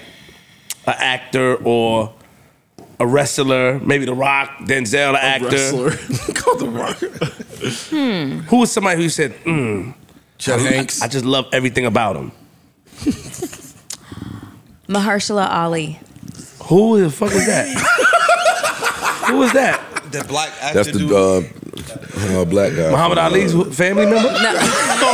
an actor or a wrestler, maybe The Rock, Denzel, an actor. Wrestler. Call the Rock. Who was somebody who said, Chet Hanks. I just love everything about him? Mahershala Ali. Who the fuck is that? Who is that? The black actor That's the dude. black guy. Muhammad Ali's family member? No.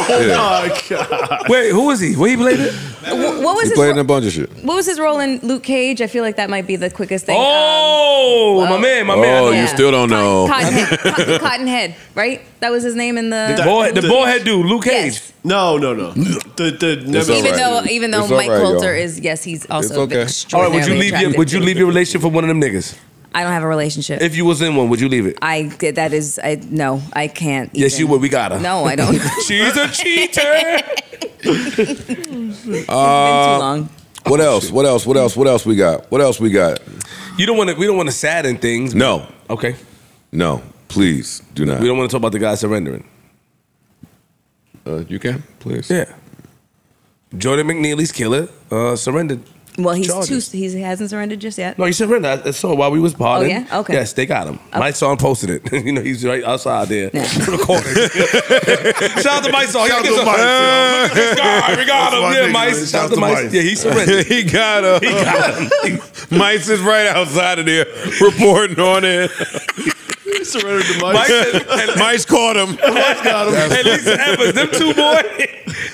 my God. Wait, who was he? Where he played it? What was He his played in a bunch of shit. What was his role in Luke Cage? I feel like that might be the quickest thing. My man. Oh, Yeah. you still don't know. Cottonhead, right? That was his name in the The bald head dude, Luke Cage. Yes. No. Even though It's all Mike right, Coulter y'all. is, yes, he's also okay. All right, extraordinarily would you leave your relationship for one of them niggas? I don't have a relationship. If you was in one, would you leave it? No, I can't. Yes, even. you would. We got her. No, I don't. She's a cheater. It's been too long. What else? What else? What else? What else we got? What else we got? We don't want to sadden things. No. Okay. No, please do not. We don't want to talk about the guy surrendering. You can, please. Yeah. Jordan McNeely's killer surrendered. Well, he hasn't surrendered just yet. No, he surrendered. I saw while we was partying. Oh, yeah? Okay. Yes, they got him. My son posted it. He's right outside there recording. Shout out to my son. Shout out to Mike. Look at this guy. We got him. Yeah, Mice. Shout out to Mice. Yeah, he surrendered. He got him. Mice is right outside of there reporting on it. Surrendered to Mike. Mice caught him. Mike got him. At least Evans, them two boys,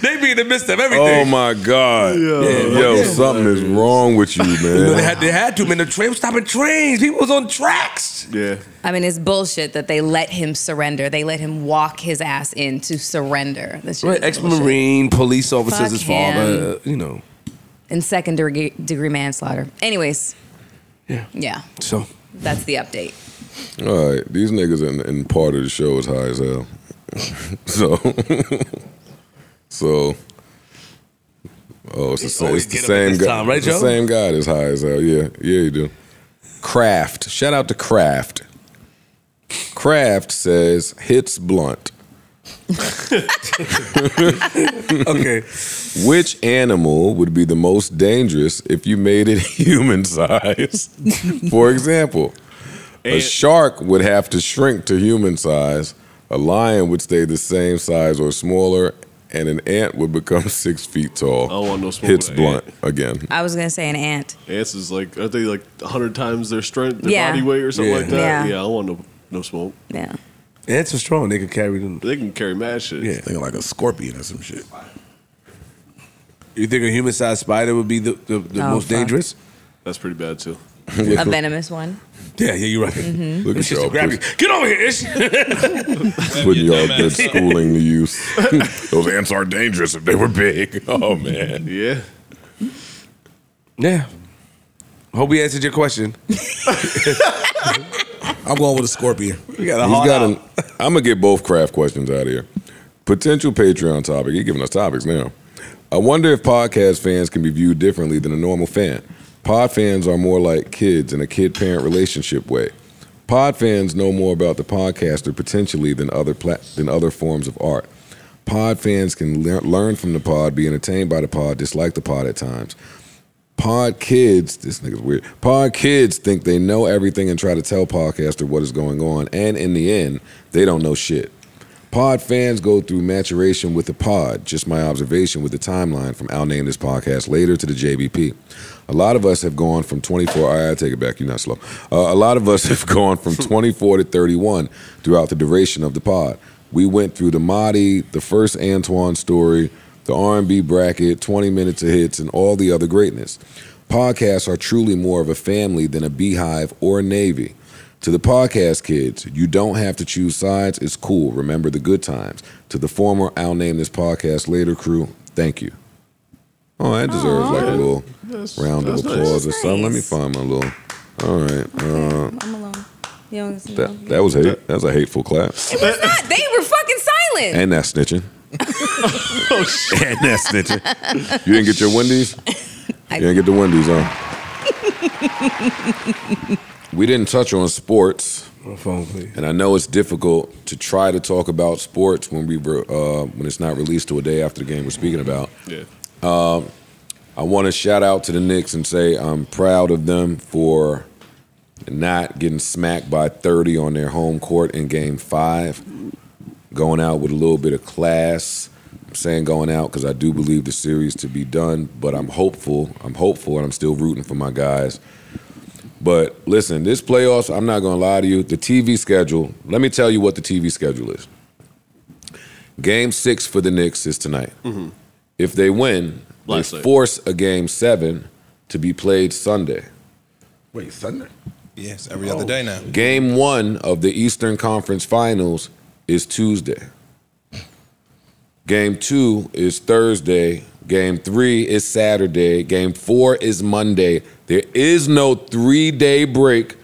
they be in the midst of everything. Oh my God. Yo, something is wrong with you, man. They had to, man. The train was stopping trains. People was on tracks. Yeah. I mean, it's bullshit that they let him surrender. They let him walk his ass in to surrender. That's just Right, ex-Marine, police officers, his father, And second degree manslaughter. Anyways. Yeah. So. That's the update. All right, these niggas in part of the show is high as hell. It's the same guy. Time, right, it's the Joe? same guy that's high as hell. Yeah, you do. Kraft. Shout out to Kraft. Kraft says hits blunt. Okay. Which animal would be the most dangerous if you made it human size? For example, a shark would have to shrink to human size, a lion would stay the same size or smaller, and an ant would become 6 feet tall. I don't want no smoke Hits with an blunt again. I was going to say an ant. Ants is like, aren't they like 100 times their strength, their Yeah. body weight or something like that? Yeah. I don't want no smoke. Yeah. Ants are strong. They can carry them. They can carry mad shit. Yeah. Thinking like a scorpion or some shit. You think a human-sized spider would be the most fuck. dangerous? That's pretty bad too. A venomous one. Yeah, you're right. Look at y'all Grab you. Get over here, Ish. putting y'all good schooling to use. Those ants aren't dangerous if they were big. Oh, man. Yeah. Yeah. Hope we answered your question. I'm going with a scorpion. We got a He's hard got out. I'm going to get both craft questions out of here. Potential Patreon topic. He's giving us topics now. I wonder if podcast fans can be viewed differently than a normal fan. Pod fans are more like kids in a kid-parent relationship way. Pod fans know more about the podcaster potentially than other forms of art. Pod fans can learn from the pod, be entertained by the pod, dislike the pod at times. Pod kids, this nigga's weird. Pod kids think they know everything and try to tell podcaster what is going on, and in the end, they don't know shit. Pod fans go through maturation with the pod, just my observation with the timeline from I'll name this podcast later to the JBP. A lot of us have gone from 24, I take it back, you're not slow. A lot of us have gone from 24 to 31 throughout the duration of the pod. We went through the Mahdi, the first Antoine story, the R&B bracket, 20 minutes of hits, and all the other greatness. Podcasts are truly more of a family than a beehive or a navy. To the podcast kids, you don't have to choose sides. It's cool. Remember the good times. To the former I'll name this podcast later crew, thank you. Oh, that deserves like a little round of applause or something. Let me find my little. All right. I'm alone. You don't see me. That was hate. That was a hateful clap. It was not. They were fucking silent. And that's snitching. Oh shit. And that's snitching. You didn't get your Wendy's? You didn't get the Wendy's, huh? We didn't touch on sports. My phone, please. And I know it's difficult to try to talk about sports when when it's not released to a day after the game we're speaking about. Yeah. I want to shout out to the Knicks and say I'm proud of them for not getting smacked by 30 on their home court in Game 5, going out with a little bit of class. I'm saying going out because I do believe the series to be done, but I'm hopeful, and I'm still rooting for my guys. But listen, this playoffs, I'm not going to lie to you, the TV schedule, let me tell you what the TV schedule is. Game 6 for the Knicks is tonight. Mm-hmm. If they win, Last they night. force a Game 7 to be played Sunday. Wait, Sunday? Yes, every other day now. Game 1 of the Eastern Conference Finals is Tuesday. Game 2 is Thursday. Game 3 is Saturday. Game 4 is Monday. There is no 3-day break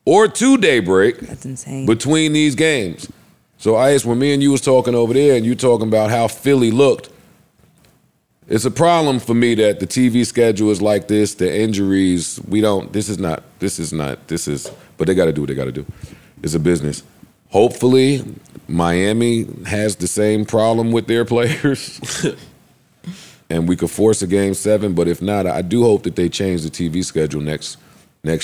or 2-day break That's insane. between these games. So, Ice, when me and you was talking over there and you talking about how Philly looked, it's a problem for me that the TV schedule is like this, the injuries, but they got to do what they got to do. It's a business. Hopefully, Miami has the same problem with their players and we could force a Game 7, but if not, I do hope that they change the TV schedule next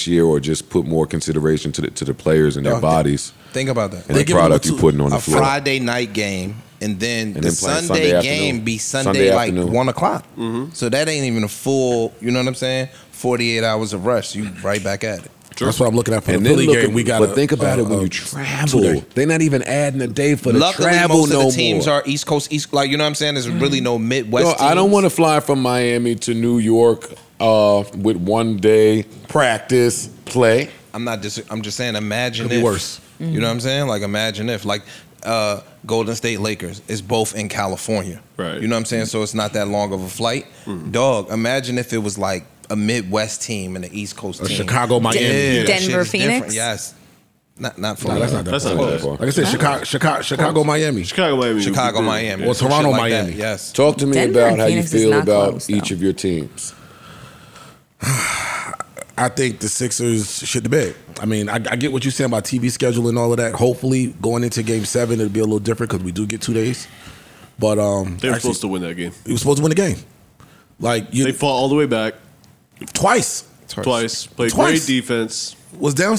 year or just put more consideration to the players and their bodies. Think about that. And the product you're putting on the floor. A Friday night game, and then the then Sunday Sunday game afternoon. be Sunday Sunday like afternoon. 1 o'clock. So that ain't even a full, you know what I'm saying? 48 hours of rest. You right back at it. That's what I'm looking at for And the then Philly game. We got. but think about it when you travel. They're not even adding a day for the Luckily, travel most of no the teams more. are East Coast, like, you know what I'm saying? There's really no Midwest No, teams. I don't want to fly from Miami to New York with 1 day practice play. I'm just saying, imagine Could be if. worse. You know what I'm saying? Like, imagine if, like, Golden State Lakers is both in California. Right. You know what I'm saying? So it's not that long of a flight. Dog, imagine if it was like a Midwest team and an East Coast team. Chicago, Miami. That Denver, shit is Phoenix? different. Yes. Not for No, that's not that That's far. not that far. Like I said, Chicago, Miami. Chicago, Miami. Chicago, Miami. Or Some Toronto, shit like that. Miami. Yes. Talk to me Denver about and how you Phoenix is feel not about close, each though. of your teams. I think the Sixers shit the bed. I mean, I get what you're saying about TV schedule and all of that. Hopefully, going into Game 7, it'll be a little different because we do get 2 days. But They were supposed to win that game. He was supposed to win the game. Like They fought all the way back twice. twice. Played Twice. great defense. Was down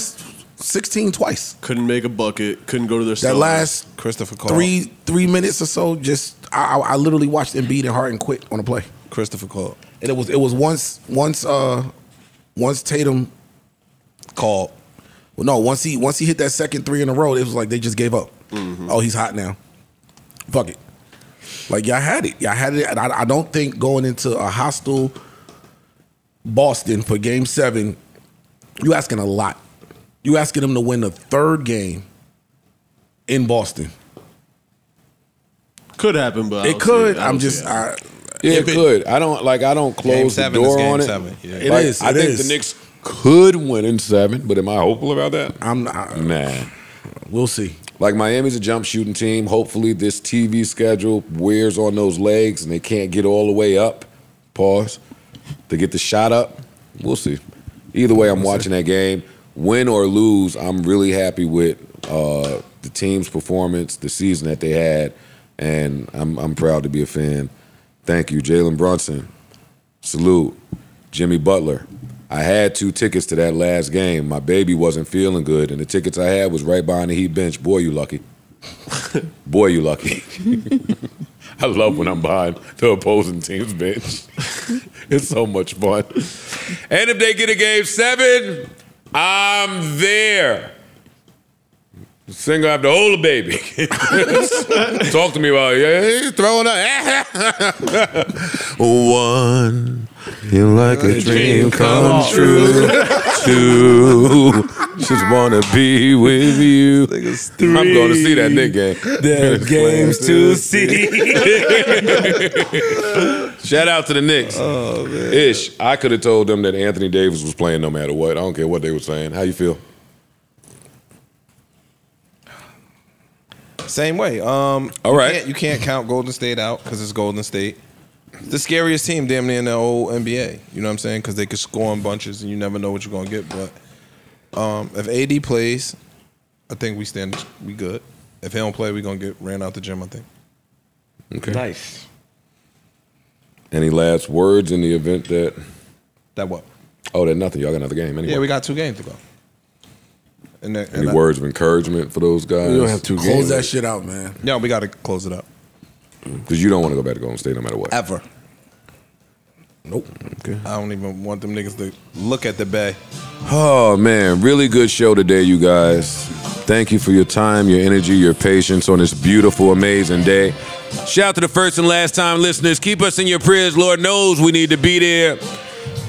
16 twice. Couldn't make a bucket. Couldn't go to their That stars. last Christopher Cole. three minutes or so, just I literally watched Embiid and Harden quit on a play. Christopher Cole. And it was once Tatum Called. well, no, once he hit that second 3 in a row, it was like they just gave up. Oh, he's hot now. Fuck it. Like y'all had it. And I don't think going into a hostile Boston for Game 7, you asking a lot. You asking them to win the 3rd game in Boston. Could happen, but I It don't could. see it. I I'm don't see just. it. Yeah, If it could. I don't Game close the 7 is door Game on it. 7. Yeah. It Like, is. I It think is. the Knicks could win in 7, but am I hopeful about that? I'm not. Nah. We'll see. Like Miami's a jump shooting team. Hopefully this TV schedule wears on those legs and they can't get all the way up. Pause. To get the shot up. We'll see. Either way, I'm watching that game. Win or lose, I'm really happy with the team's performance, the season that they had, and I'm proud to be a fan. Thank you, Jalen Brunson. Salute. Jimmy Butler. I had 2 tickets to that last game. My baby wasn't feeling good, and the tickets I had was right behind the Heat bench. Boy, you lucky. Boy, you lucky. I love when I'm behind the opposing team's bench. It's so much fun. And if they get a Game 7, I'm there. The singer have to hold the baby. Talk to me about throwing up. One, you like a dream come true. 2, just wanna be with you. I'm going to see that Knick game. The games to see. Shout out to the Knicks. Oh, man. Ish, I could have told them that Anthony Davis was playing no matter what. I don't care what they were saying. How you feel? Same way. All right. You can't count Golden State out because it's Golden State. The scariest team damn near in the old NBA. You know what I'm saying? Because they could score in bunches and you never know what you're going to get. But if AD plays, I think we good. If he don't play, we're going to get ran out the gym, I think. Okay. Nice. Any last words in the event that... That what? Oh, that nothing. Y'all got another game anyway. Yeah, we got 2 games to go. Any words of encouragement for those guys? We don't have 2 games. Close that shit out, man. Yeah, we got to close it up. Because you don't want to go back to Golden State no matter what. Ever. Nope. Okay. I don't even want them niggas to look at the bay. Oh, man. Really good show today, you guys. Thank you for your time, your energy, your patience on this beautiful, amazing day. Shout out to the first and last time listeners. Keep us in your prayers. Lord knows we need to be there.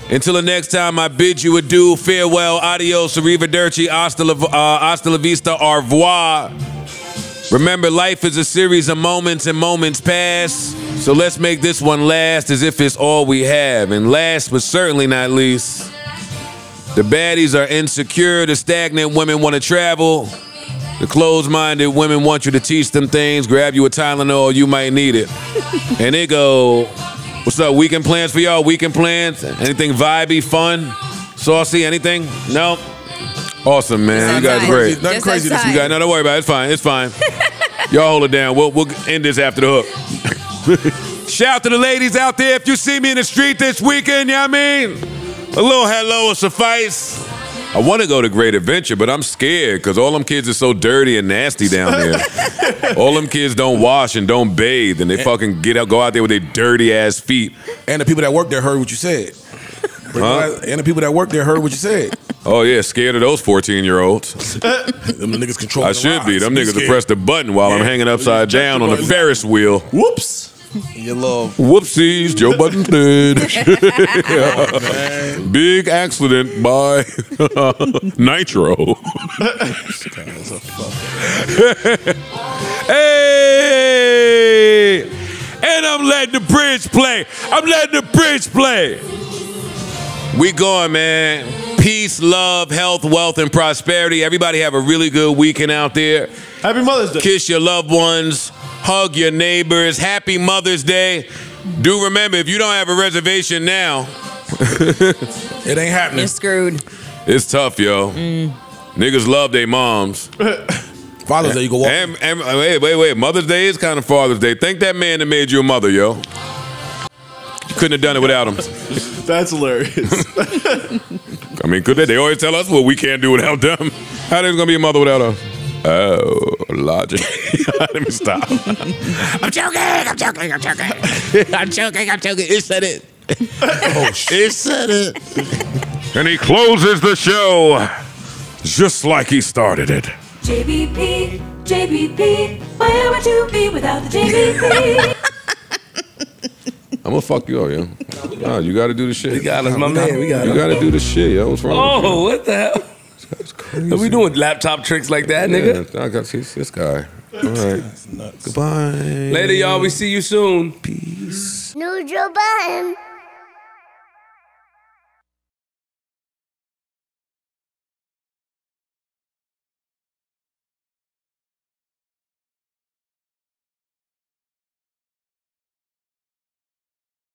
Until the next time, I bid you adieu. Farewell. Adios. Arrivederci. Hasta la vista. Au revoir. Remember, life is a series of moments and moments pass. So let's make this one last as if it's all we have. And last but certainly not least, the baddies are insecure. The stagnant women want to travel. The closed-minded women want you to teach them things. Grab you a Tylenol, you might need it. And they go, what's up, weekend plans for y'all? Weekend plans? Anything vibey, fun, saucy, anything? No? Awesome, man. You guys are great. Nothing crazy this You got no, don't worry about it. It's fine. It's fine. Y'all hold it down. We'll end this after the hook. Shout out to the ladies out there. If you see me in the street this weekend, you know what I mean? A little hello will suffice. I want to go to Great Adventure, but I'm scared because all them kids are so dirty and nasty down there. All them kids don't wash and don't bathe, and they fucking go out there with their dirty ass feet. And the people that work there heard what you said. Huh? And the people that work there heard what you said. Oh yeah, scared of those 14-year-olds. Them niggas control. I should be. Them niggas will press the button while I'm hanging upside down on the Ferris wheel. Whoops. You love Whoopsies, Joe Budden did. Big accident by Nitro. Hey! And I'm letting the bridge play. I'm letting the bridge play. We going, man. Peace, love, health, wealth, and prosperity. Everybody have a really good weekend out there. Happy Mother's Day. Kiss your loved ones. Hug your neighbors. Happy Mother's Day. Do remember, if you don't have a reservation now, it ain't happening. You're screwed. It's tough, yo. Niggas love their moms. Father's Day, you go walk. And wait. Mother's Day is kind of Father's Day. Thank that man that made you a mother, yo. You couldn't have done it without him. That's hilarious. I mean, could they? They always tell us, well, we can't do without them. How they gonna be a mother without us? Oh, logic. Let me stop. I'm joking. It said it. Oh, shit. It said it. And he closes the show just like he started it. JBP, where would you be without the JBP? I'm gonna fuck you up, yo. Nah, you gotta do the shit. We got us, my man. We got us. You gotta do the shit, yo. What's wrong with you? Oh, what the hell? That's crazy. Are we doing laptop tricks like that, nigga? Yeah, I got this guy. All right. Goodbye. Later, y'all. We see you soon. Peace. Neutral button.